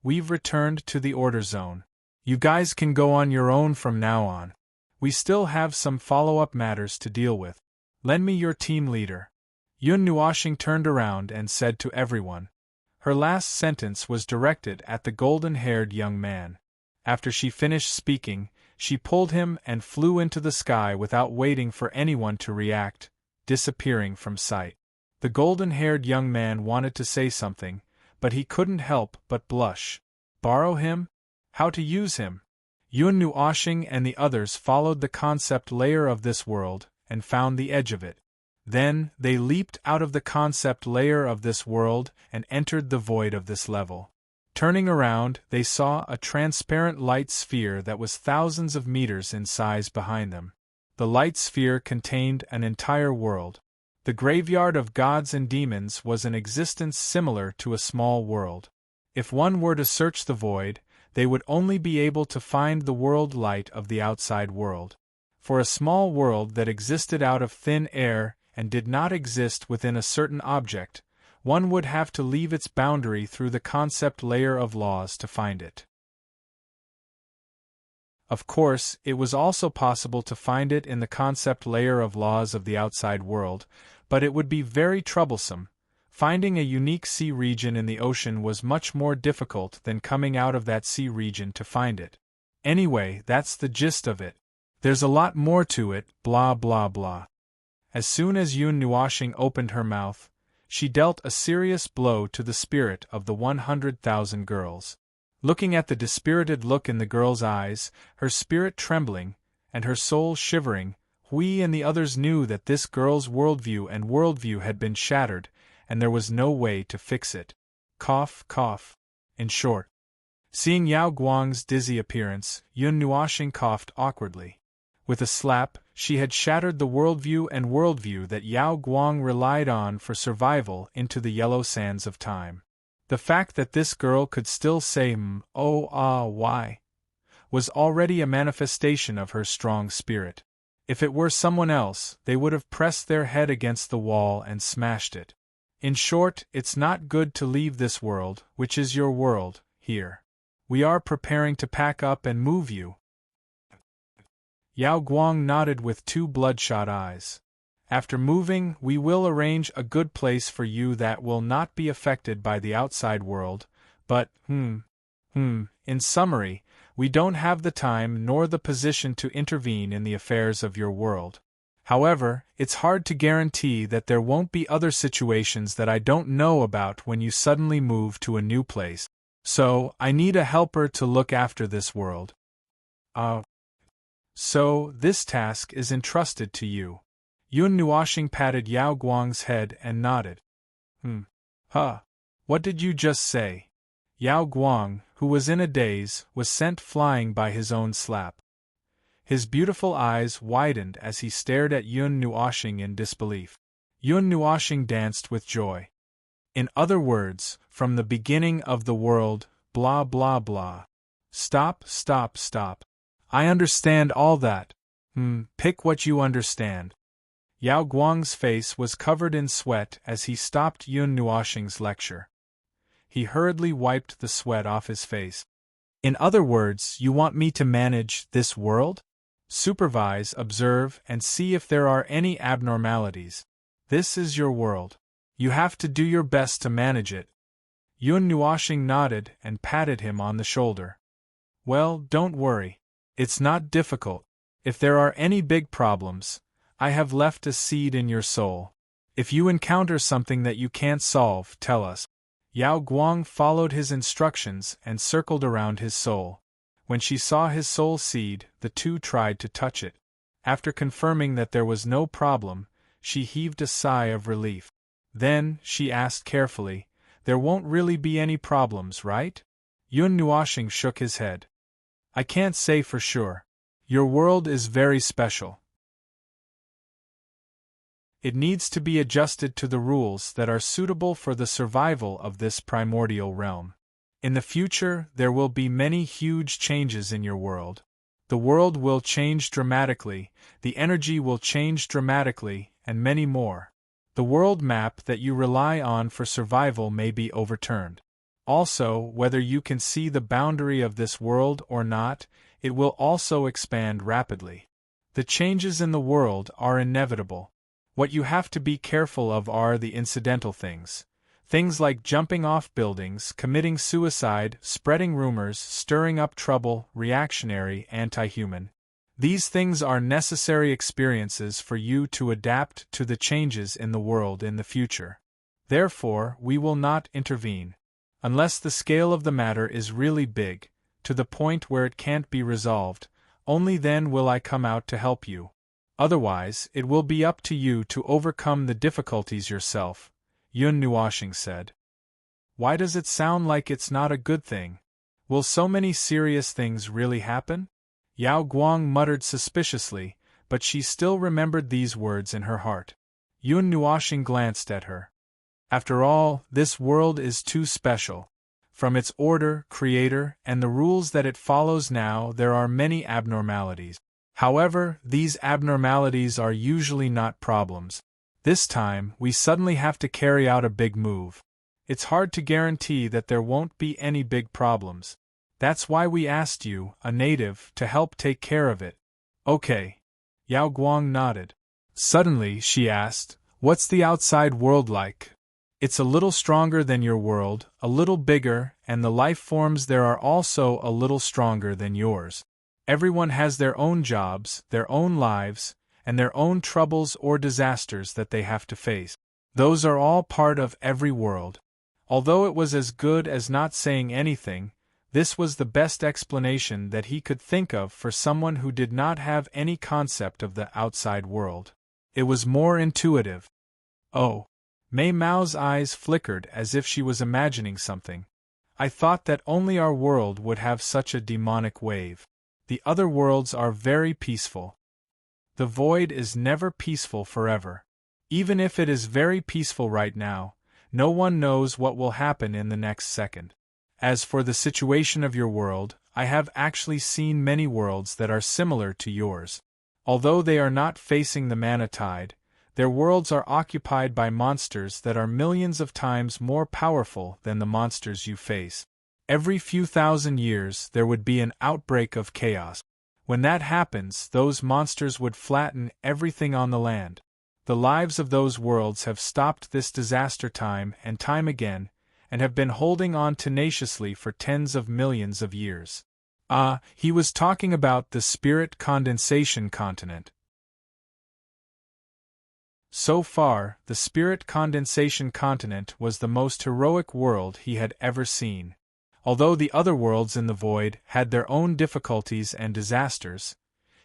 We've returned to the order zone. You guys can go on your own from now on. We still have some follow-up matters to deal with. Lend me your team leader. Yun Nuoxing turned around and said to everyone. Her last sentence was directed at the golden-haired young man. After she finished speaking, she pulled him and flew into the sky without waiting for anyone to react, disappearing from sight. The golden-haired young man wanted to say something, but he couldn't help but blush. Borrow him? How to use him? Yun Nuoxing and the others followed the concept layer of this world and found the edge of it. Then, they leaped out of the concept layer of this world and entered the void of this level. Turning around, they saw a transparent light sphere that was thousands of meters in size behind them. The light sphere contained an entire world. The graveyard of gods and demons was an existence similar to a small world. If one were to search the void, they would only be able to find the world light of the outside world. For a small world that existed out of thin air and did not exist within a certain object, one would have to leave its boundary through the concept layer of laws to find it. Of course, it was also possible to find it in the concept layer of laws of the outside world, but it would be very troublesome. Finding a unique sea region in the ocean was much more difficult than coming out of that sea region to find it. Anyway, that's the gist of it. There's a lot more to it, blah blah blah. As soon as Yun Nuoxing opened her mouth, she dealt a serious blow to the spirit of the 100,000 girls. Looking at the dispirited look in the girl's eyes, her spirit trembling, and her soul shivering, Hui and the others knew that this girl's worldview had been shattered, and there was no way to fix it. Cough, cough. In short. Seeing Yao Guang's dizzy appearance, Yun Nuoxing coughed awkwardly. With a slap, she had shattered the worldview that Yao Guang relied on for survival into the yellow sands of time. The fact that this girl could still say why was already a manifestation of her strong spirit. If it were someone else, they would have pressed their head against the wall and smashed it. In short, it's not good to leave this world, which is your world, here. We are preparing to pack up and move you. Yao Guang nodded with two bloodshot eyes. After moving, we will arrange a good place for you that will not be affected by the outside world, but, in summary, we don't have the time nor the position to intervene in the affairs of your world. However, it's hard to guarantee that there won't be other situations that I don't know about when you suddenly move to a new place. So, I need a helper to look after this world. So, this task is entrusted to you. Yun Nuoxing patted Yao Guang's head and nodded. What did you just say? Yao Guang, who was in a daze, was sent flying by his own slap. His beautiful eyes widened as he stared at Yun Nuoxing in disbelief. Yun Nuoxing danced with joy. In other words, from the beginning of the world, blah blah blah. Stop, stop, stop. I understand all that. Pick what you understand. Yao Guang's face was covered in sweat as he stopped Yun Nuoxing's lecture. He hurriedly wiped the sweat off his face. In other words, you want me to manage this world? Supervise, observe, and see if there are any abnormalities. This is your world. You have to do your best to manage it. Yun Nuoxing nodded and patted him on the shoulder. Well, don't worry. It's not difficult. If there are any big problems, I have left a seed in your soul. If you encounter something that you can't solve, tell us. Yao Guang followed his instructions and circled around his soul. When she saw his soul seed, the two tried to touch it. After confirming that there was no problem, she heaved a sigh of relief. Then, she asked carefully, there won't really be any problems, right? Yun Nuoxing shook his head. I can't say for sure. Your world is very special. It needs to be adjusted to the rules that are suitable for the survival of this primordial realm. In the future, there will be many huge changes in your world. The world will change dramatically, the energy will change dramatically, and many more. The world map that you rely on for survival may be overturned. Also, whether you can see the boundary of this world or not, it will also expand rapidly. The changes in the world are inevitable. What you have to be careful of are the incidental things. Things like jumping off buildings, committing suicide, spreading rumors, stirring up trouble, reactionary, anti-human. These things are necessary experiences for you to adapt to the changes in the world in the future. Therefore, we will not intervene. Unless the scale of the matter is really big, to the point where it can't be resolved, only then will I come out to help you. Otherwise, it will be up to you to overcome the difficulties yourself, Yun Nuoxing said. Why does it sound like it's not a good thing? Will so many serious things really happen? Yao Guang muttered suspiciously, but she still remembered these words in her heart. Yun Nuoxing glanced at her. After all, this world is too special. From its order, creator, and the rules that it follows now, there are many abnormalities. However, these abnormalities are usually not problems. This time, we suddenly have to carry out a big move. It's hard to guarantee that there won't be any big problems. That's why we asked you, a native, to help take care of it. Okay. Yao Guang nodded. Suddenly, she asked, what's the outside world like? It's a little stronger than your world, a little bigger, and the life forms there are also a little stronger than yours. Everyone has their own jobs, their own lives, and their own troubles or disasters that they have to face. Those are all part of every world. Although it was as good as not saying anything, this was the best explanation that he could think of for someone who did not have any concept of the outside world. It was more intuitive. Oh. Mei Mao's eyes flickered as if she was imagining something. I thought that only our world would have such a demonic wave. The other worlds are very peaceful. The void is never peaceful forever. Even if it is very peaceful right now, no one knows what will happen in the next second. As for the situation of your world, I have actually seen many worlds that are similar to yours. Although they are not facing the mana tide, their worlds are occupied by monsters that are millions of times more powerful than the monsters you face. Every few thousand years there would be an outbreak of chaos. When that happens, those monsters would flatten everything on the land. The lives of those worlds have stopped this disaster time and time again, and have been holding on tenaciously for tens of millions of years. He was talking about the spirit condensation continent. So far, the spirit condensation continent was the most heroic world he had ever seen. Although the other worlds in the void had their own difficulties and disasters,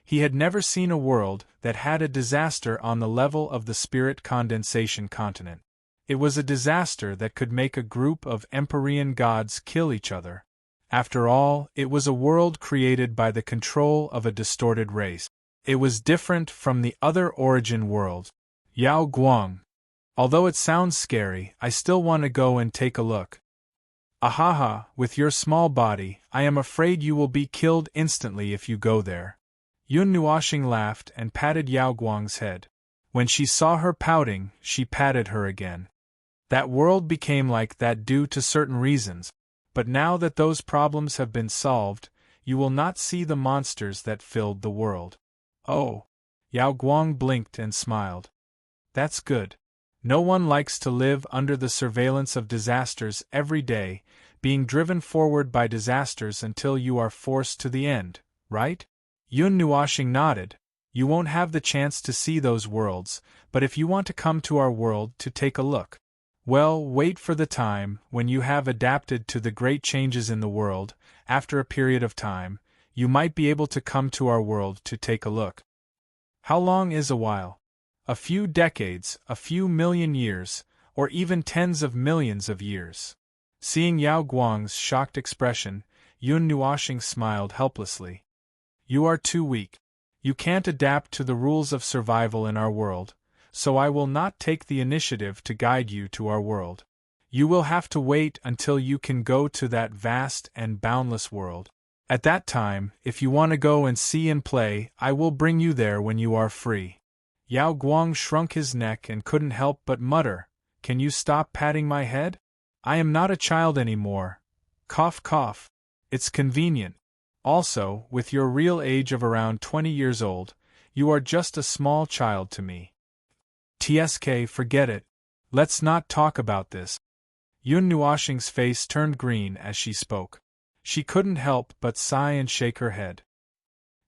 he had never seen a world that had a disaster on the level of the spirit condensation continent. It was a disaster that could make a group of Empyrean gods kill each other. After all, it was a world created by the control of a distorted race. It was different from the other origin worlds. Yao Guang. Although it sounds scary, I still want to go and take a look. Ahaha, with your small body, I am afraid you will be killed instantly if you go there. Yun Nuoxing laughed and patted Yao Guang's head. When she saw her pouting, she patted her again. That world became like that due to certain reasons, but now that those problems have been solved, you will not see the monsters that filled the world. Oh! Yao Guang blinked and smiled. That's good. No one likes to live under the surveillance of disasters every day, being driven forward by disasters until you are forced to the end, right? Yun Nuoxing nodded. You won't have the chance to see those worlds, but if you want to come to our world to take a look, well, wait for the time when you have adapted to the great changes in the world. After a period of time, you might be able to come to our world to take a look. How long is a while? A few decades, a few million years, or even tens of millions of years. Seeing Yao Guang's shocked expression, Yun Nuoxing smiled helplessly. You are too weak. You can't adapt to the rules of survival in our world, so I will not take the initiative to guide you to our world. You will have to wait until you can go to that vast and boundless world. At that time, if you want to go and see and play, I will bring you there when you are free. Yao Guang shrunk his neck and couldn't help but mutter, Can you stop patting my head? I am not a child anymore. Cough cough. It's convenient. Also, with your real age of around 20 years old, you are just a small child to me. TSK, forget it. Let's not talk about this. Yun Nuoxing's face turned green as she spoke. She couldn't help but sigh and shake her head.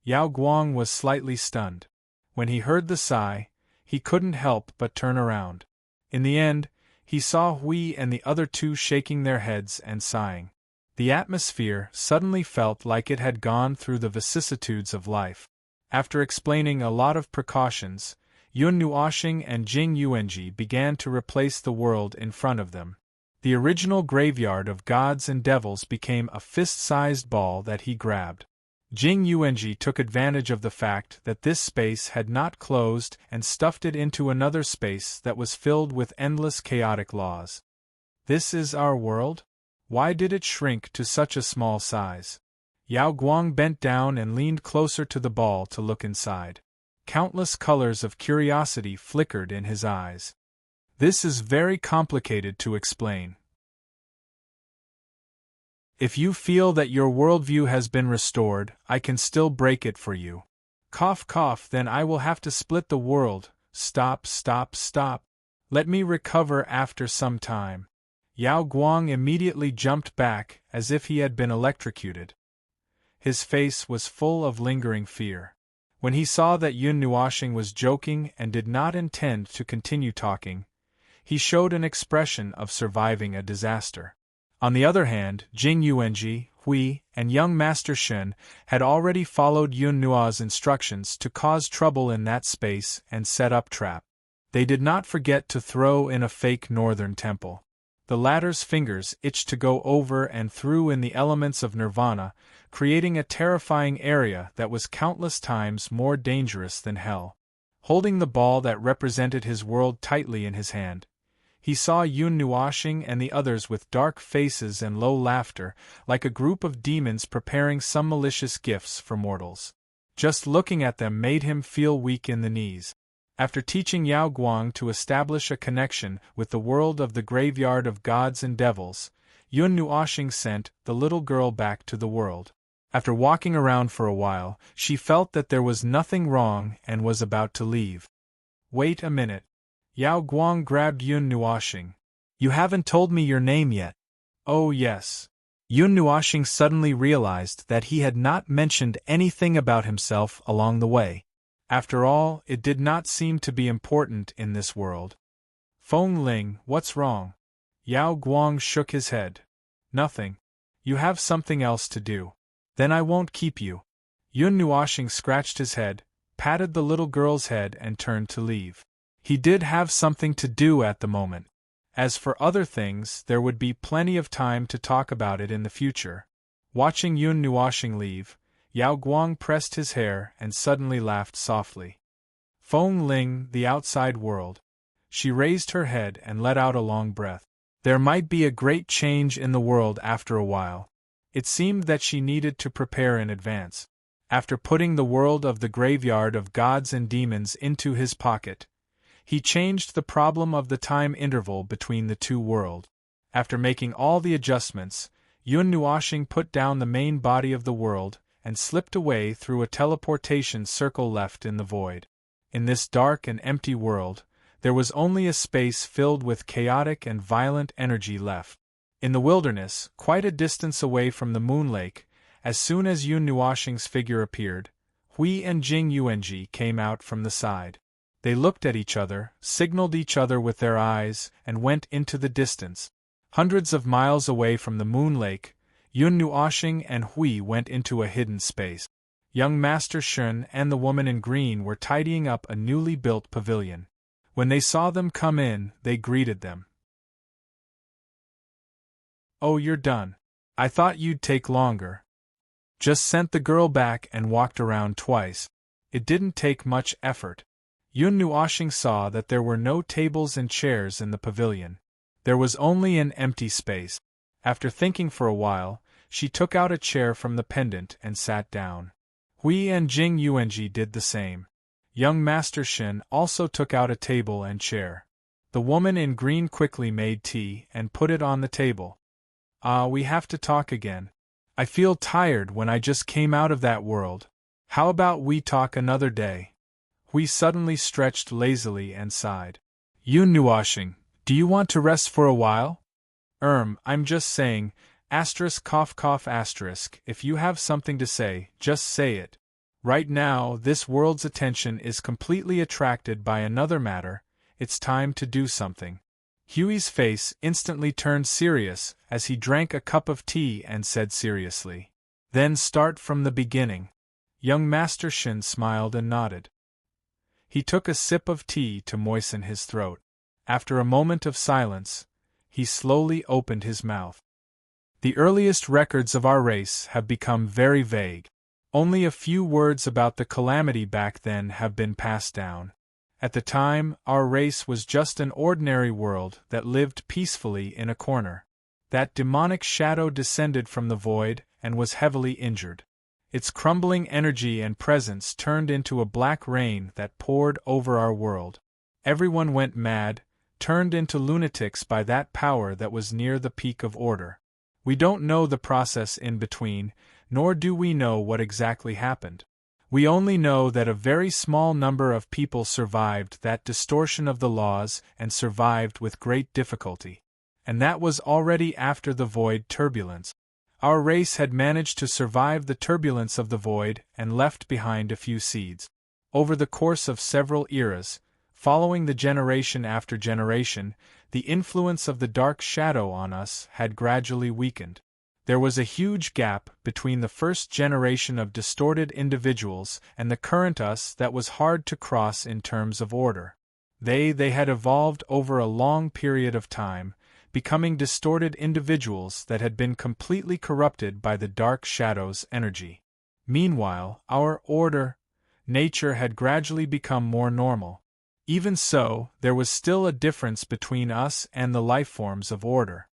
Yao Guang was slightly stunned. When he heard the sigh, he couldn't help but turn around. In the end, he saw Hui and the other two shaking their heads and sighing. The atmosphere suddenly felt like it had gone through the vicissitudes of life. After explaining a lot of precautions, Yun Nuoxing and Jing Yuanji began to replace the world in front of them. The original graveyard of gods and devils became a fist-sized ball that he grabbed. Jing Yuanji took advantage of the fact that this space had not closed and stuffed it into another space that was filled with endless chaotic laws. This is our world? Why did it shrink to such a small size? Yao Guang bent down and leaned closer to the ball to look inside. Countless colors of curiosity flickered in his eyes. This is very complicated to explain. If you feel that your worldview has been restored, I can still break it for you. Cough cough, then I will have to split the world. Stop, stop, stop. Let me recover after some time. Yao Guang immediately jumped back as if he had been electrocuted. His face was full of lingering fear. When he saw that Yun Nuoxing was joking and did not intend to continue talking, he showed an expression of surviving a disaster. On the other hand, Jing Yuanji, Hui, and young Master Shen had already followed Yun Nuo's instructions to cause trouble in that space and set up trap. They did not forget to throw in a fake northern temple. The latter's fingers itched to go over and through in the elements of nirvana, creating a terrifying area that was countless times more dangerous than hell. Holding the ball that represented his world tightly in his hand, he saw Yun Nuoxing and the others with dark faces and low laughter, like a group of demons preparing some malicious gifts for mortals. Just looking at them made him feel weak in the knees. After teaching Yao Guang to establish a connection with the world of the graveyard of gods and devils, Yun Nuoxing sent the little girl back to the world. After walking around for a while, she felt that there was nothing wrong and was about to leave. Wait a minute. Yao Guang grabbed Yun Nuoxing. You haven't told me your name yet. Oh yes. Yun Nuoxing suddenly realized that he had not mentioned anything about himself along the way. After all, it did not seem to be important in this world. Feng Ling, what's wrong? Yao Guang shook his head. Nothing. You have something else to do. Then I won't keep you. Yun Nuoxing scratched his head, patted the little girl's head and turned to leave. He did have something to do at the moment. As for other things, there would be plenty of time to talk about it in the future. Watching Yun Nuoxing leave, Yao Guang pressed his hair and suddenly laughed softly. Feng Ling, the outside world. She raised her head and let out a long breath. There might be a great change in the world after a while. It seemed that she needed to prepare in advance. After putting the world of the graveyard of gods and demons into his pocket, he changed the problem of the time interval between the two worlds. After making all the adjustments, Yun Nuoxing put down the main body of the world and slipped away through a teleportation circle left in the void. In this dark and empty world, there was only a space filled with chaotic and violent energy left. In the wilderness, quite a distance away from the moon lake, as soon as Yun Nuoxing's figure appeared, Hui and Jing Yuanji came out from the side. They looked at each other, signaled each other with their eyes, and went into the distance. Hundreds of miles away from the moon lake, Yun Nuoxing and Hui went into a hidden space. Young Master Shun and the woman in green were tidying up a newly built pavilion. When they saw them come in, they greeted them. "Oh, you're done. I thought you'd take longer." Just sent the girl back and walked around twice. It didn't take much effort. Yun Nuoxing saw that there were no tables and chairs in the pavilion. There was only an empty space. After thinking for a while, she took out a chair from the pendant and sat down. Hui and Jing Yuanji did the same. Young Master Shin also took out a table and chair. The woman in green quickly made tea and put it on the table. We have to talk again. I feel tired when I just came out of that world. How about we talk another day?" Hui suddenly stretched lazily and sighed. "Yun Nuoxing, do you want to rest for a while?" I'm just saying, cough cough if you have something to say, just say it. Right now, this world's attention is completely attracted by another matter. It's time to do something." Huey's face instantly turned serious as he drank a cup of tea and said seriously, "Then start from the beginning." Young Master Shin smiled and nodded. He took a sip of tea to moisten his throat. After a moment of silence, he slowly opened his mouth. "The earliest records of our race have become very vague. Only a few words about the calamity back then have been passed down. At the time, our race was just an ordinary world that lived peacefully in a corner. That demonic shadow descended from the void and was heavily injured. Its crumbling energy and presence turned into a black rain that poured over our world. Everyone went mad, turned into lunatics by that power that was near the peak of order. We don't know the process in between, nor do we know what exactly happened. We only know that a very small number of people survived that distortion of the laws and survived with great difficulty. And that was already after the void turbulence. Our race had managed to survive the turbulence of the void and left behind a few seeds. Over the course of several eras, following the generation after generation, the influence of the dark shadow on us had gradually weakened. There was a huge gap between the first generation of distorted individuals and the current us that was hard to cross in terms of order. They had evolved over a long period of time, becoming distorted individuals that had been completely corrupted by the dark shadow's energy. Meanwhile, our order, nature had gradually become more normal. Even so, there was still a difference between us and the lifeforms of order.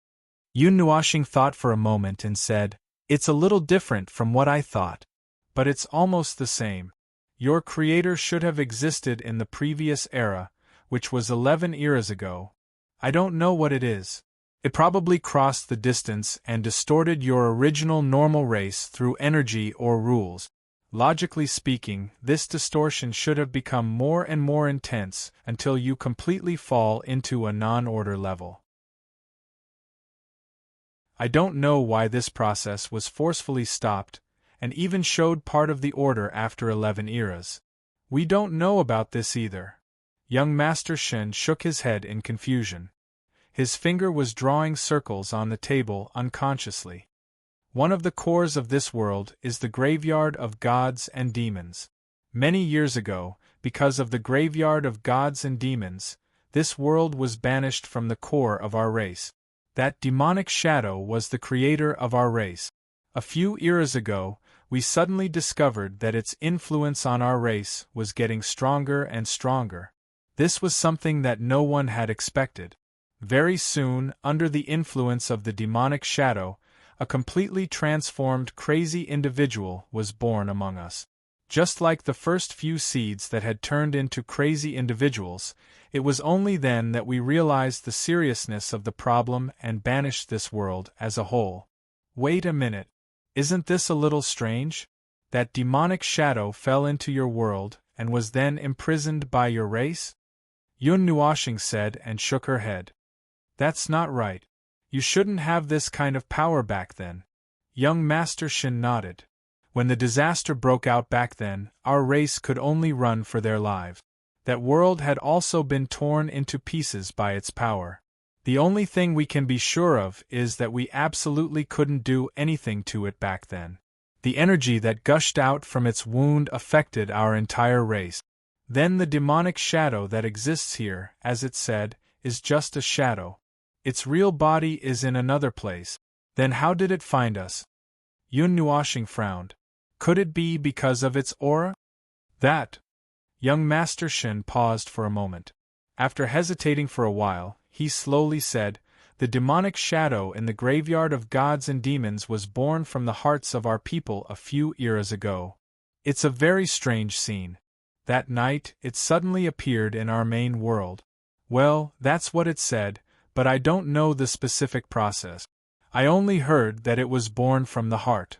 Yun Nuoxing thought for a moment and said, "It's a little different from what I thought. But it's almost the same. Your creator should have existed in the previous era, which was 11 eras ago. I don't know what it is. It probably crossed the distance and distorted your original normal race through energy or rules. Logically speaking, this distortion should have become more and more intense until you completely fall into a non-order level. I don't know why this process was forcefully stopped, and even showed part of the order after 11 eras. We don't know about this either." Young Master Shen shook his head in confusion. His finger was drawing circles on the table unconsciously. One of the cores of this world is the graveyard of gods and demons. Many years ago, because of the graveyard of gods and demons, this world was banished from the core of our race. That demonic shadow was the creator of our race. A few eras ago, we suddenly discovered that its influence on our race was getting stronger and stronger. This was something that no one had expected. Very soon, under the influence of the demonic shadow, a completely transformed crazy individual was born among us. Just like the first few seeds that had turned into crazy individuals, it was only then that we realized the seriousness of the problem and banished this world as a whole. Wait a minute. Isn't this a little strange? That demonic shadow fell into your world and was then imprisoned by your race? Yun Nuashing said and shook her head. That's not right. You shouldn't have this kind of power back then. Young Master Shin nodded. When the disaster broke out back then, our race could only run for their lives. That world had also been torn into pieces by its power. The only thing we can be sure of is that we absolutely couldn't do anything to it back then. The energy that gushed out from its wound affected our entire race. Then the demonic shadow that exists here, as it said, is just a shadow. Its real body is in another place. Then how did it find us? Yun Nuashing frowned. Could it be because of its aura? That. Young Master Shin paused for a moment. After hesitating for a while, he slowly said, "The demonic shadow in the graveyard of gods and demons was born from the hearts of our people a few eras ago. It's a very strange scene. That night, it suddenly appeared in our main world. Well, that's what it said, but I don't know the specific process. I only heard that it was born from the heart.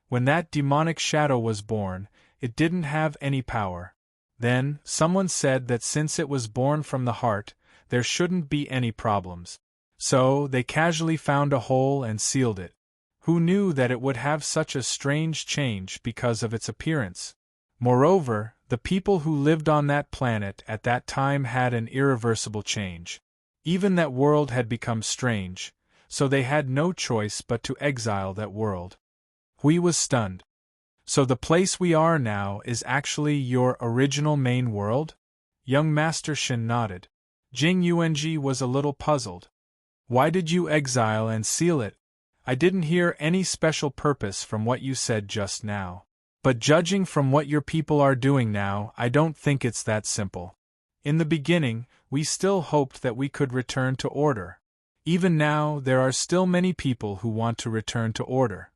When that demonic shadow was born, it didn't have any power. Then, someone said that since it was born from the heart, there shouldn't be any problems. So, they casually found a hole and sealed it. Who knew that it would have such a strange change because of its appearance? Moreover, the people who lived on that planet at that time had an irreversible change. Even that world had become strange, so they had no choice but to exile that world." Hui was stunned. "So the place we are now is actually your original main world?" Young Master Shin nodded. Jing Yuanji was a little puzzled. "Why did you exile and seal it? I didn't hear any special purpose from what you said just now. But judging from what your people are doing now, I don't think it's that simple. In the beginning, we still hoped that we could return to order. Even now, there are still many people who want to return to order.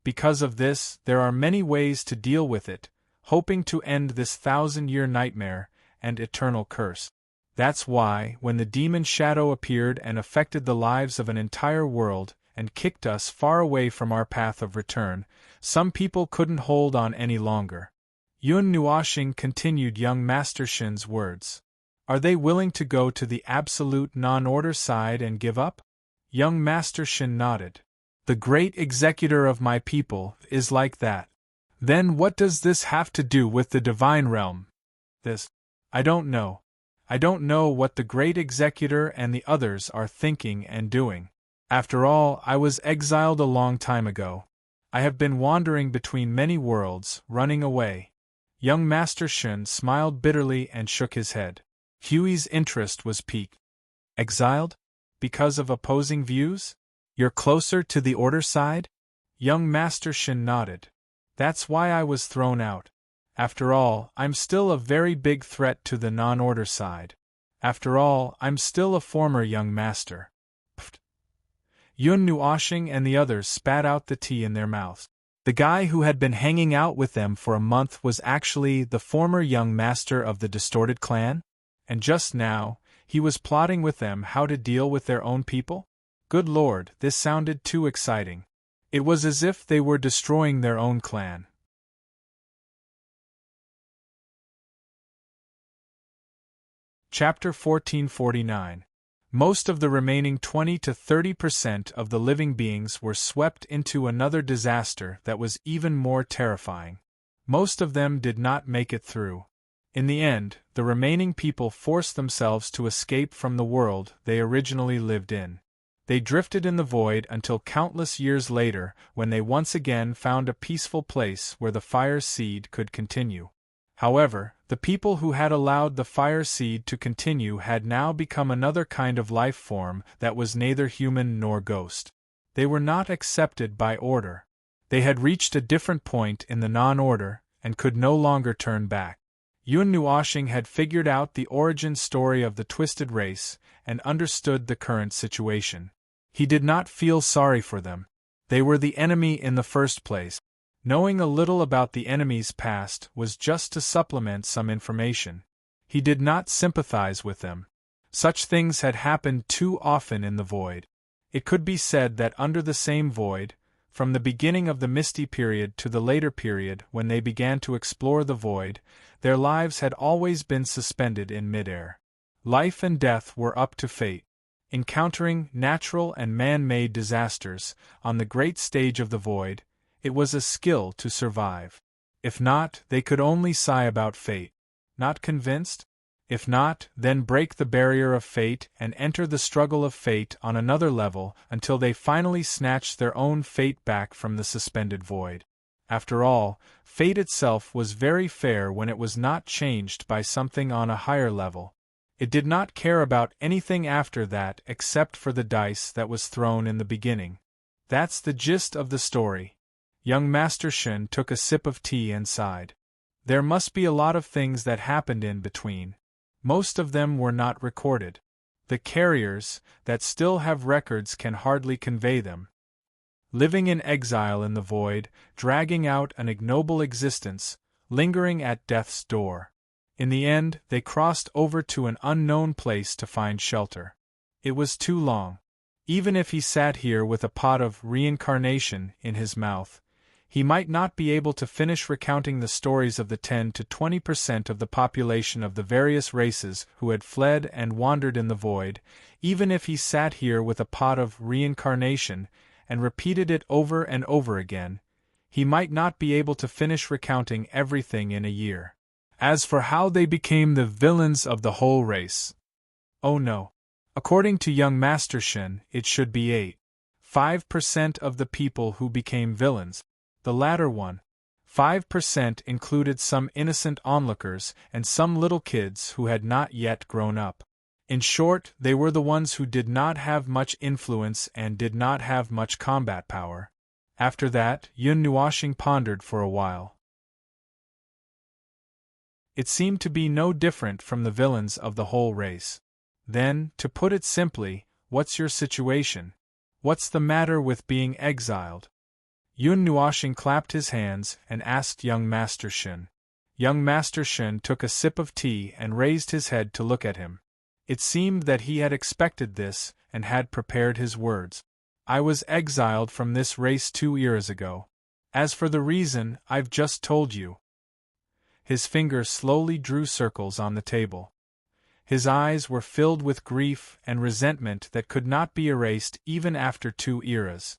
Because of this, there are many ways to deal with it, hoping to end this 1,000-year nightmare and eternal curse. That's why, when the demon shadow appeared and affected the lives of an entire world and kicked us far away from our path of return, some people couldn't hold on any longer." Yun Nuashing continued young Master Shin's words. "Are they willing to go to the absolute non-order side and give up?" Young Master Shin nodded. "The great executor of my people is like that." "Then what does this have to do with the divine realm?" "This? I don't know. I don't know what the great executor and the others are thinking and doing. After all, I was exiled a long time ago. I have been wandering between many worlds, running away." Young Master Shin smiled bitterly and shook his head. Huey's interest was piqued. "Exiled? Because of opposing views? You're closer to the order side?" Young Master Shin nodded. "That's why I was thrown out. After all, I'm still a very big threat to the non-order side. After all, I'm still a former young master." Pfft. Yun Nuashing and the others spat out the tea in their mouths. The guy who had been hanging out with them for a month was actually the former young master of the distorted clan? And just now, he was plotting with them how to deal with their own people? Good Lord, this sounded too exciting. It was as if they were destroying their own clan. Chapter 1449. Most of the remaining 20 to 30% of the living beings were swept into another disaster that was even more terrifying. Most of them did not make it through. In the end, the remaining people forced themselves to escape from the world they originally lived in. They drifted in the void until countless years later, when they once again found a peaceful place where the fire seed could continue. However, the people who had allowed the fire seed to continue had now become another kind of life form that was neither human nor ghost. They were not accepted by order. They had reached a different point in the non-order and could no longer turn back. Yun Nuoshing had figured out the origin story of the twisted race and understood the current situation. He did not feel sorry for them. They were the enemy in the first place. Knowing a little about the enemy's past was just to supplement some information. He did not sympathize with them. Such things had happened too often in the void. It could be said that under the same void, from the beginning of the misty period to the later period when they began to explore the void, their lives had always been suspended in midair. Life and death were up to fate. Encountering natural and man-made disasters on the great stage of the void, it was a skill to survive. If not, they could only sigh about fate. Not convinced? If not, then break the barrier of fate and enter the struggle of fate on another level until they finally snatched their own fate back from the suspended void. After all, fate itself was very fair when it was not changed by something on a higher level. It did not care about anything after that except for the dice that was thrown in the beginning. That's the gist of the story. Young Master Shen took a sip of tea and sighed. There must be a lot of things that happened in between. Most of them were not recorded. The carriers that still have records can hardly convey them. Living in exile in the void, dragging out an ignoble existence, lingering at death's door. In the end, they crossed over to an unknown place to find shelter. It was too long. Even if he sat here with a pot of reincarnation in his mouth, he might not be able to finish recounting the stories of the 10 to 20% of the population of the various races who had fled and wandered in the void. Even if he sat here with a pot of reincarnation and repeated it over and over again, he might not be able to finish recounting everything in a year. As for how they became the villains of the whole race, oh no. According to young Master Shen, it should be 5% of the people who became villains. The latter 5% included some innocent onlookers and some little kids who had not yet grown up. In short, they were the ones who did not have much influence and did not have much combat power. After that, Yun Nuoshing pondered for a while. It seemed to be no different from the villains of the whole race. Then, to put it simply, what's your situation? What's the matter with being exiled? Yun Nuoshing clapped his hands and asked young Master Shen. Young Master Shen took a sip of tea and raised his head to look at him. It seemed that he had expected this and had prepared his words. I was exiled from this race 2 years ago. As for the reason, I've just told you. His fingers slowly drew circles on the table. His eyes were filled with grief and resentment that could not be erased even after 2 eras.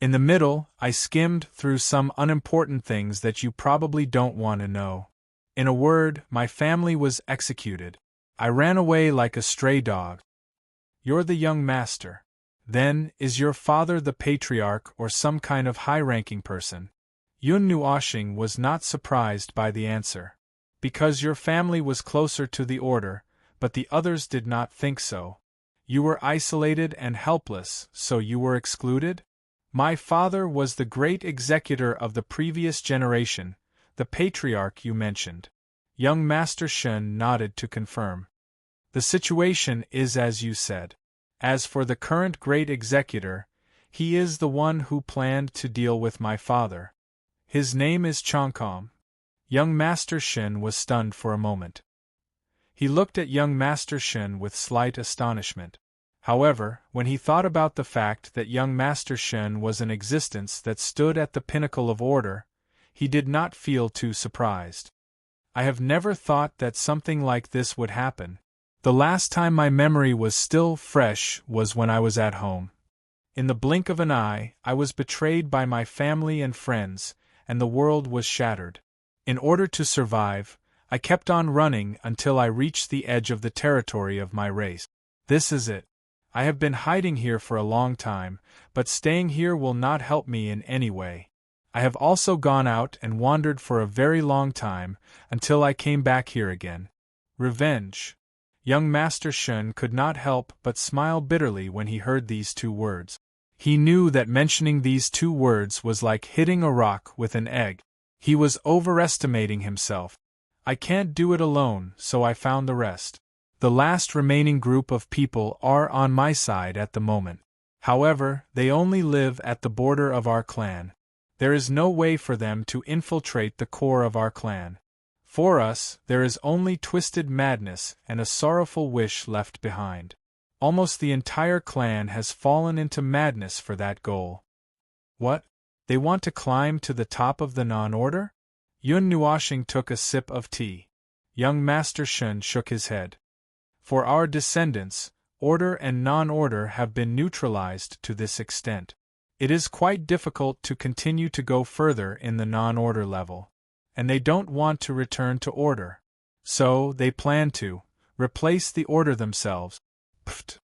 In the middle, I skimmed through some unimportant things that you probably don't want to know. In a word, my family was executed. I ran away like a stray dog. You're the young master. Then, is your father the patriarch or some kind of high-ranking person? Yun Nuoshing was not surprised by the answer. Because your family was closer to the order, but the others did not think so. You were isolated and helpless, so you were excluded? My father was the great executor of the previous generation, the patriarch you mentioned. Young Master Shen nodded to confirm. The situation is as you said. As for the current great executor, he is the one who planned to deal with my father. His name is Changkong. Young Master Shen was stunned for a moment. He looked at young Master Shen with slight astonishment. However, when he thought about the fact that young Master Shen was an existence that stood at the pinnacle of order, he did not feel too surprised. I have never thought that something like this would happen. The last time my memory was still fresh was when I was at home. In the blink of an eye, I was betrayed by my family and friends, and the world was shattered. In order to survive, I kept on running until I reached the edge of the territory of my race. This is it. I have been hiding here for a long time, but staying here will not help me in any way. I have also gone out and wandered for a very long time, until I came back here again. Revenge. Young Master Shen could not help but smile bitterly when he heard these 2 words. He knew that mentioning these 2 words was like hitting a rock with an egg. He was overestimating himself. I can't do it alone, so I found the rest. The last remaining group of people are on my side at the moment. However, they only live at the border of our clan. There is no way for them to infiltrate the core of our clan. For us, there is only twisted madness and a sorrowful wish left behind. Almost the entire clan has fallen into madness for that goal. What? They want to climb to the top of the non-order? Yun Nuoshing took a sip of tea. Young Master Shun shook his head. For our descendants, order and non-order have been neutralized to this extent. It is quite difficult to continue to go further in the non-order level. And they don't want to return to order. So, they plan to replace the order themselves. Pft.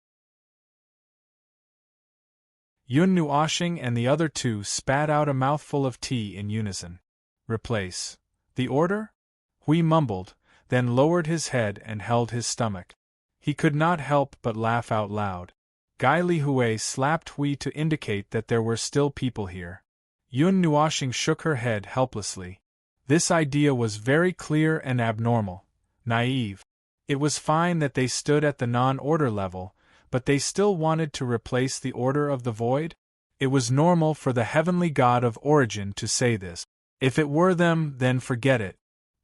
Yun Nuoshing and the other two spat out a mouthful of tea in unison. Replace the order? Hui mumbled, then lowered his head and held his stomach. He could not help but laugh out loud. Gai Lihui slapped Hui to indicate that there were still people here. Yun Nuoshing shook her head helplessly. This idea was very clear and abnormal, naive. It was fine that they stood at the non-order level, but they still wanted to replace the Order of the Void? It was normal for the heavenly god of origin to say this. If it were them, then forget it.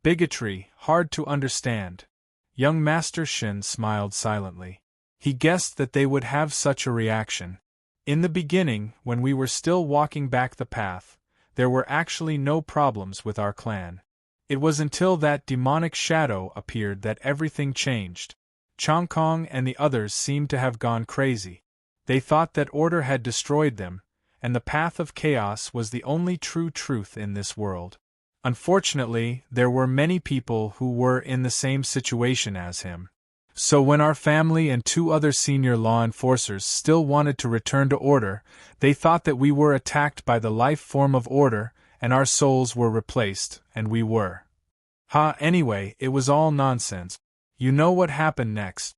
Bigotry, hard to understand. Young Master Shin smiled silently. He guessed that they would have such a reaction. In the beginning, when we were still walking back the path, there were actually no problems with our clan. It was until that demonic shadow appeared that everything changed. Chong Kong and the others seemed to have gone crazy. They thought that order had destroyed them, and the path of chaos was the only true truth in this world. Unfortunately, there were many people who were in the same situation as him. So when our family and two other senior law enforcers still wanted to return to order, they thought that we were attacked by the life form of order, and our souls were replaced, and we were. Anyway, it was all nonsense. You know what happened next.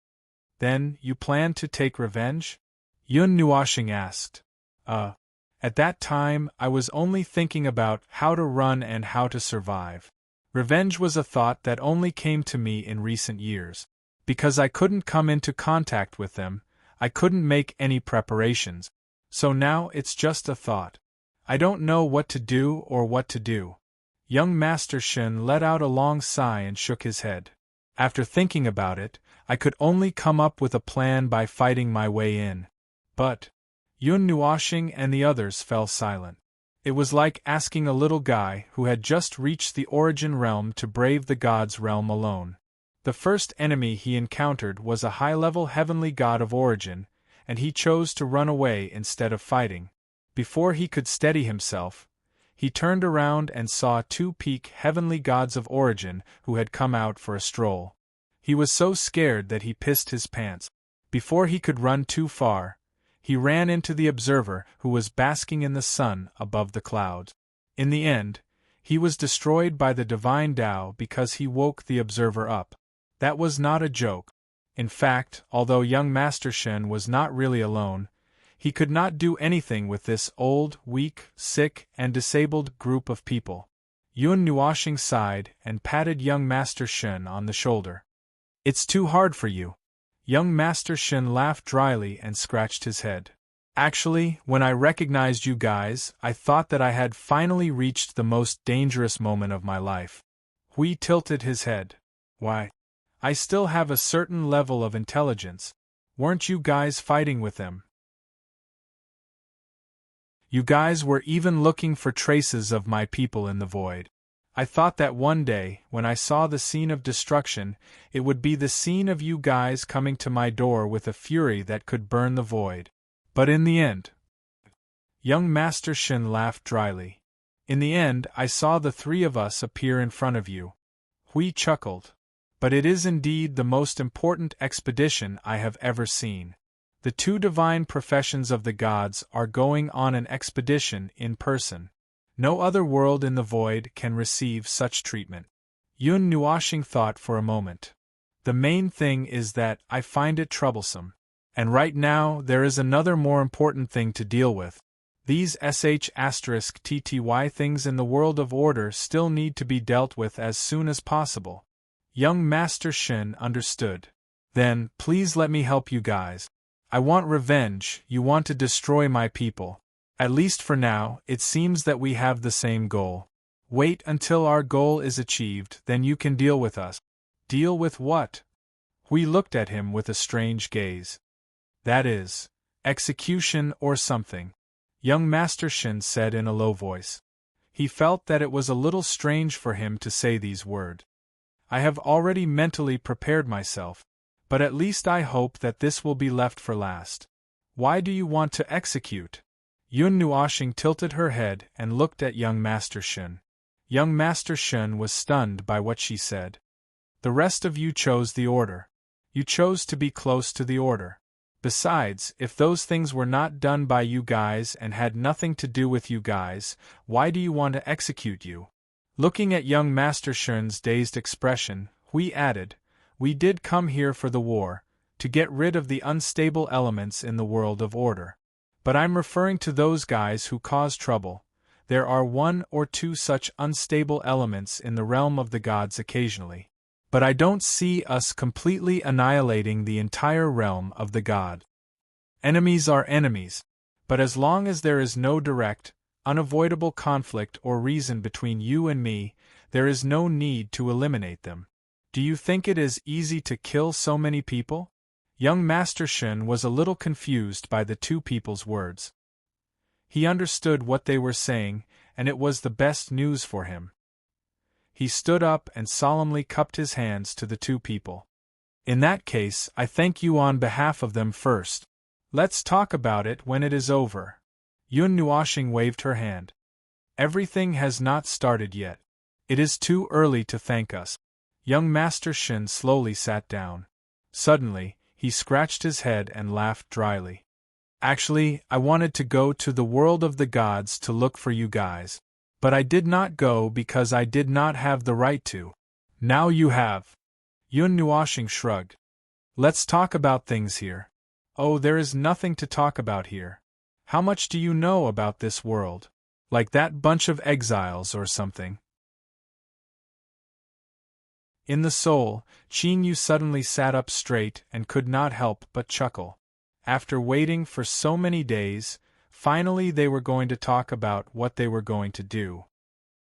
Then, you plan to take revenge? Yun Nuoshing asked. At that time, I was only thinking about how to run and how to survive. Revenge was a thought that only came to me in recent years. Because I couldn't come into contact with them, I couldn't make any preparations. So now it's just a thought. I don't know what to do or what to do. Young Master Shin let out a long sigh and shook his head. After thinking about it, I could only come up with a plan by fighting my way in. But Yun Nuoshing and the others fell silent. It was like asking a little guy who had just reached the origin realm to brave the god's realm alone. The first enemy he encountered was a high-level heavenly god of origin, and he chose to run away instead of fighting. Before he could steady himself, he turned around and saw two peak heavenly gods of origin who had come out for a stroll. He was so scared that he pissed his pants. Before he could run too far, he ran into the observer who was basking in the sun above the clouds. In the end, he was destroyed by the divine Tao because he woke the observer up. That was not a joke. In fact, although young Master Shen was not really alone, he could not do anything with this old, weak, sick, and disabled group of people. Yun Nuoshing sighed and patted young Master Shen on the shoulder. It's too hard for you. Young Master Shen laughed dryly and scratched his head. Actually, when I recognized you guys, I thought that I had finally reached the most dangerous moment of my life. Hui tilted his head. Why? I still have a certain level of intelligence. Weren't you guys fighting with them? You guys were even looking for traces of my people in the void. I thought that one day, when I saw the scene of destruction, it would be the scene of you guys coming to my door with a fury that could burn the void. But in the end... Young Master Shin laughed dryly. In the end, I saw the three of us appear in front of you. Hui chuckled. But it is indeed the most important expedition I have ever seen. The two divine professions of the gods are going on an expedition in person. No other world in the void can receive such treatment. Yun Nuoshing thought for a moment. The main thing is that I find it troublesome. And right now there is another more important thing to deal with. These **TTY things in the world of order still need to be dealt with as soon as possible. Young Master Shin understood. Then, please let me help you guys. I want revenge, you want to destroy my people. At least for now, it seems that we have the same goal. Wait until our goal is achieved, then you can deal with us. Deal with what? We looked at him with a strange gaze. That is, execution or something, young Master Shin said in a low voice. He felt that it was a little strange for him to say these words. I have already mentally prepared myself, but at least I hope that this will be left for last. Why do you want to execute? Yun Nuoshing tilted her head and looked at young Master Shin. Young Master Shin was stunned by what she said. The rest of you chose the order. You chose to be close to the order. Besides, if those things were not done by you guys and had nothing to do with you guys, why do you want to execute you? Looking at young Master Shin's dazed expression, Hui added, we did come here for the war, to get rid of the unstable elements in the world of order. But I'm referring to those guys who cause trouble. There are 1 or 2 such unstable elements in the realm of the gods occasionally. But I don't see us completely annihilating the entire realm of the god. Enemies are enemies, but as long as there is no direct, unavoidable conflict or reason between you and me, there is no need to eliminate them. Do you think it is easy to kill so many people? Young Master Shin was a little confused by the 2 people's words. He understood what they were saying, and it was the best news for him. He stood up and solemnly cupped his hands to the 2 people. In that case, I thank you on behalf of them first. Let's talk about it when it is over. Yun Nuoshing waved her hand. Everything has not started yet. It is too early to thank us. Young Master Shin slowly sat down. Suddenly, he scratched his head and laughed dryly. Actually, I wanted to go to the world of the gods to look for you guys. But I did not go because I did not have the right to. Now you have. Yun Nuoshing shrugged. Let's talk about things here. Oh, there is nothing to talk about here. How much do you know about this world? Like that bunch of exiles or something? In the soul, Qin Yu suddenly sat up straight and could not help but chuckle. After waiting for so many days, finally they were going to talk about what they were going to do.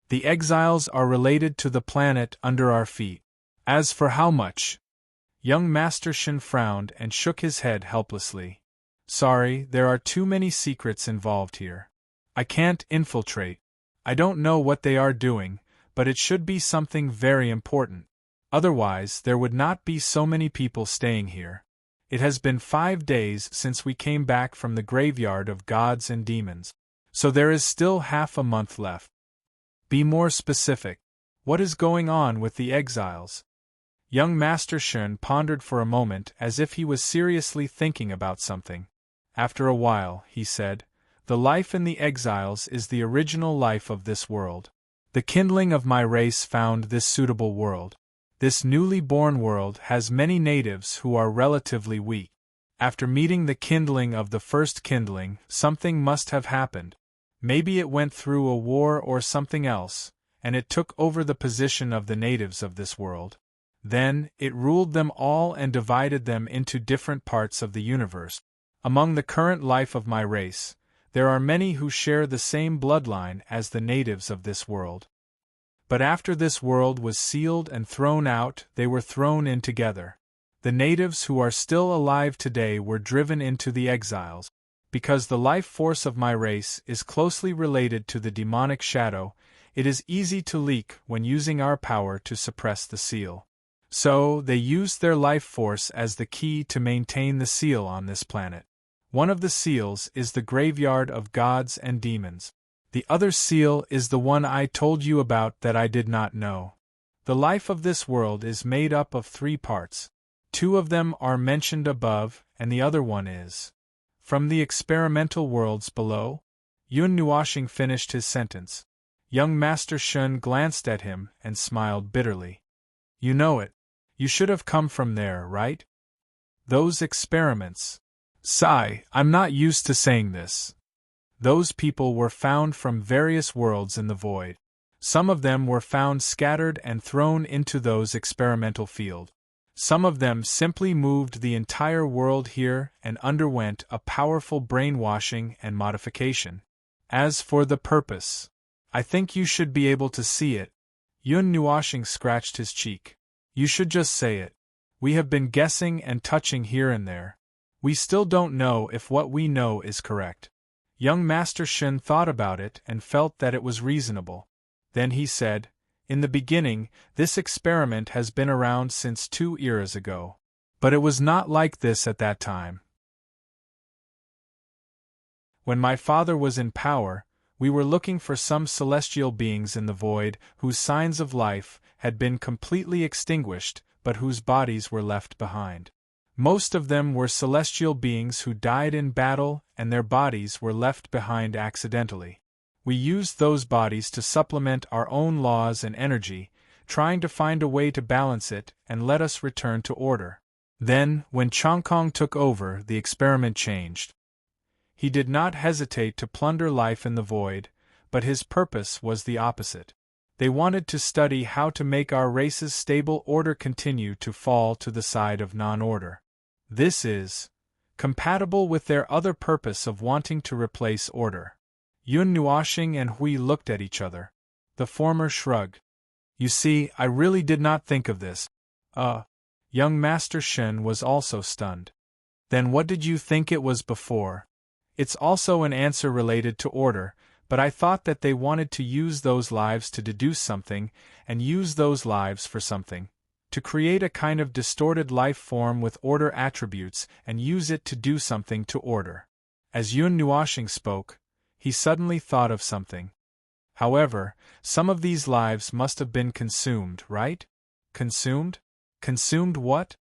The exiles are related to the planet under our feet. As for how much? Young Master Shin frowned and shook his head helplessly. Sorry, there are too many secrets involved here. I can't infiltrate. I don't know what they are doing, but it should be something very important. Otherwise, there would not be so many people staying here. It has been 5 days since we came back from the graveyard of gods and demons, so there is still half a month left. Be more specific. What is going on with the exiles? Young Master Shin pondered for a moment as if he was seriously thinking about something. After a while, he said, the life in the exiles is the original life of this world. The kindling of my race found this suitable world. This newly born world has many natives who are relatively weak. After meeting the kindling of the first kindling, something must have happened. Maybe it went through a war or something else, and it took over the position of the natives of this world. Then, it ruled them all and divided them into different parts of the universe. Among the current life of my race, there are many who share the same bloodline as the natives of this world. But after this world was sealed and thrown out, they were thrown in together. The natives who are still alive today were driven into the exiles. Because the life force of my race is closely related to the demonic shadow, it is easy to leak when using our power to suppress the seal. So, they used their life force as the key to maintain the seal on this planet. One of the seals is the graveyard of gods and demons. The other seal is the one I told you about that I did not know. The life of this world is made up of 3 parts. 2 of them are mentioned above, and the other one is from the experimental worlds below. Yun Nuoshing finished his sentence. Young Master Shun glanced at him and smiled bitterly. You know it. You should have come from there, right? Those experiments. Sigh, I'm not used to saying this. Those people were found from various worlds in the void. Some of them were found scattered and thrown into those experimental field. Some of them simply moved the entire world here and underwent a powerful brainwashing and modification. As for the purpose, I think you should be able to see it. Yun Nuashing scratched his cheek. You should just say it. We have been guessing and touching here and there. We still don't know if what we know is correct. Young Master Shen thought about it and felt that it was reasonable. Then he said, in the beginning, this experiment has been around since 2 eras ago. But it was not like this at that time. When my father was in power, we were looking for some celestial beings in the void whose signs of life had been completely extinguished, but whose bodies were left behind. Most of them were celestial beings who died in battle and their bodies were left behind accidentally. We used those bodies to supplement our own laws and energy, trying to find a way to balance it and let us return to order. Then, when Chongkong took over, the experiment changed. He did not hesitate to plunder life in the void, but his purpose was the opposite. They wanted to study how to make our race's stable order continue to fall to the side of non-order. This is compatible with their other purpose of wanting to replace order. Yun Nuashing and Hui looked at each other. The former shrugged. You see, I really did not think of this. Young Master Shen was also stunned. Then what did you think it was before? It's also an answer related to order, but I thought that they wanted to use those lives to deduce something, and use those lives for something. To create a kind of distorted life form with order attributes and use it to do something to order. As Yun Nuashing spoke, he suddenly thought of something. However, some of these lives must have been consumed, right? Consumed? Consumed what?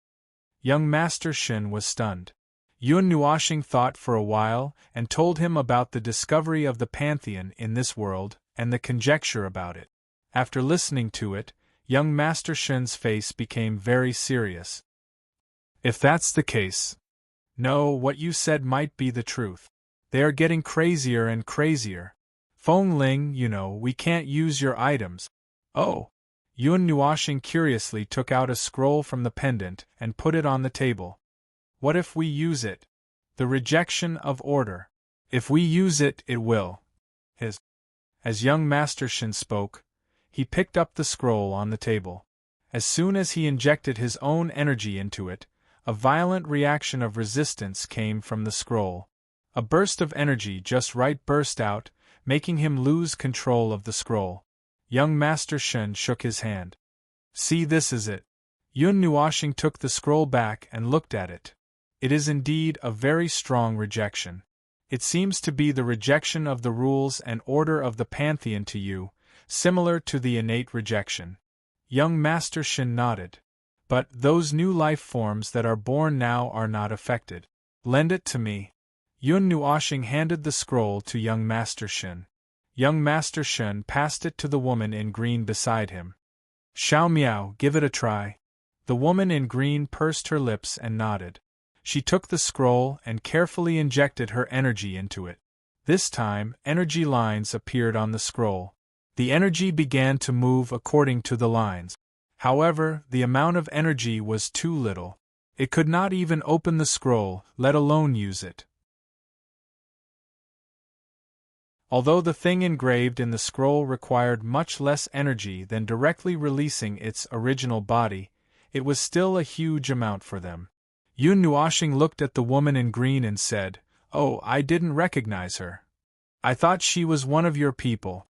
Young Master Shen was stunned. Yun Nuashing thought for a while and told him about the discovery of the pantheon in this world and the conjecture about it. After listening to it, young Master Shen's face became very serious. If that's the case, no, what you said might be the truth. They are getting crazier and crazier. Feng Ling, you know, we can't use your items. Oh! Yun Nuashing curiously took out a scroll from the pendant and put it on the table. What if we use it? The rejection of order. If we use it, it will. As young Master Shen spoke, he picked up the scroll on the table. As soon as he injected his own energy into it, a violent reaction of resistance came from the scroll. A burst of energy just right burst out, making him lose control of the scroll. Young Master Shen shook his hand. See, this is it. Yun Nuashing took the scroll back and looked at it. It is indeed a very strong rejection. It seems to be the rejection of the rules and order of the pantheon to you, similar to the innate rejection. Young Master Shen nodded. But those new life forms that are born now are not affected. Lend it to me. Yun Nuashing handed the scroll to young Master Shen. Young Master Shen passed it to the woman in green beside him. Xiao Miao, give it a try. The woman in green pursed her lips and nodded. She took the scroll and carefully injected her energy into it. This time, energy lines appeared on the scroll. The energy began to move according to the lines. However, the amount of energy was too little. It could not even open the scroll, let alone use it. Although the thing engraved in the scroll required much less energy than directly releasing its original body, it was still a huge amount for them. Yun Nuashing looked at the woman in green and said, "Oh, I didn't recognize her. I thought she was one of your people."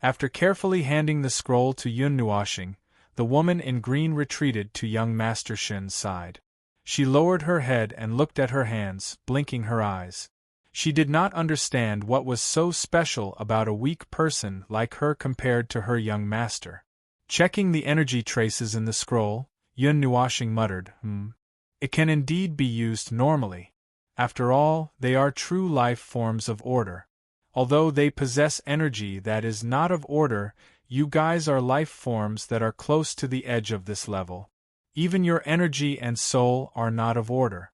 After carefully handing the scroll to Yun Nuashing, the woman in green retreated to young Master Shen's side. She lowered her head and looked at her hands, blinking her eyes. She did not understand what was so special about a weak person like her compared to her young master. Checking the energy traces in the scroll, Yun Nuashing muttered, It can indeed be used normally. After all, they are true life forms of order. Although they possess energy that is not of order, you guys are life forms that are close to the edge of this level. Even your energy and soul are not of order.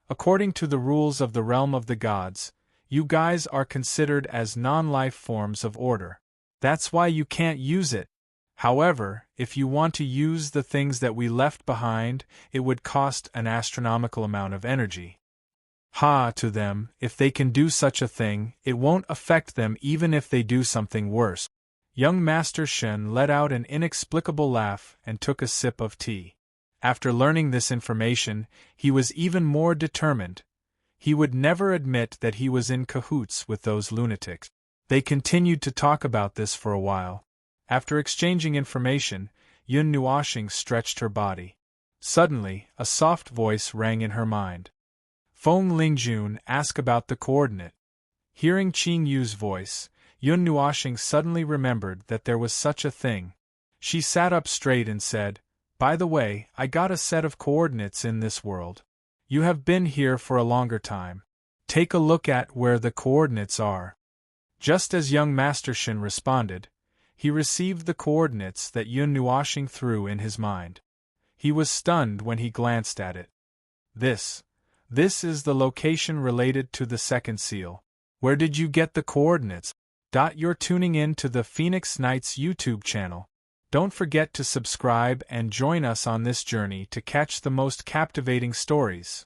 According to the rules of the realm of the gods, you guys are considered as non-life forms of order. That's why you can't use it. However, if you want to use the things that we left behind, it would cost an astronomical amount of energy. Ha, to them, if they can do such a thing, it won't affect them even if they do something worse. Young Master Shen let out an inexplicable laugh and took a sip of tea. After learning this information, he was even more determined. He would never admit that he was in cahoots with those lunatics. They continued to talk about this for a while. After exchanging information, Yun Nuoxing stretched her body. Suddenly, a soft voice rang in her mind. Feng Lingjun, ask about the coordinate. Hearing Qing Yu's voice, Yun Nuoxing suddenly remembered that there was such a thing. She sat up straight and said, by the way, I got a set of coordinates in this world. You have been here for a longer time. Take a look at where the coordinates are. Just as young Master Shen responded, he received the coordinates that Yun Nuoxing threw in his mind. He was stunned when he glanced at it. This is the location related to the second seal. Where did you get the coordinates? You're tuning in to the Phoenix Knights YouTube channel. Don't forget to subscribe and join us on this journey to catch the most captivating stories.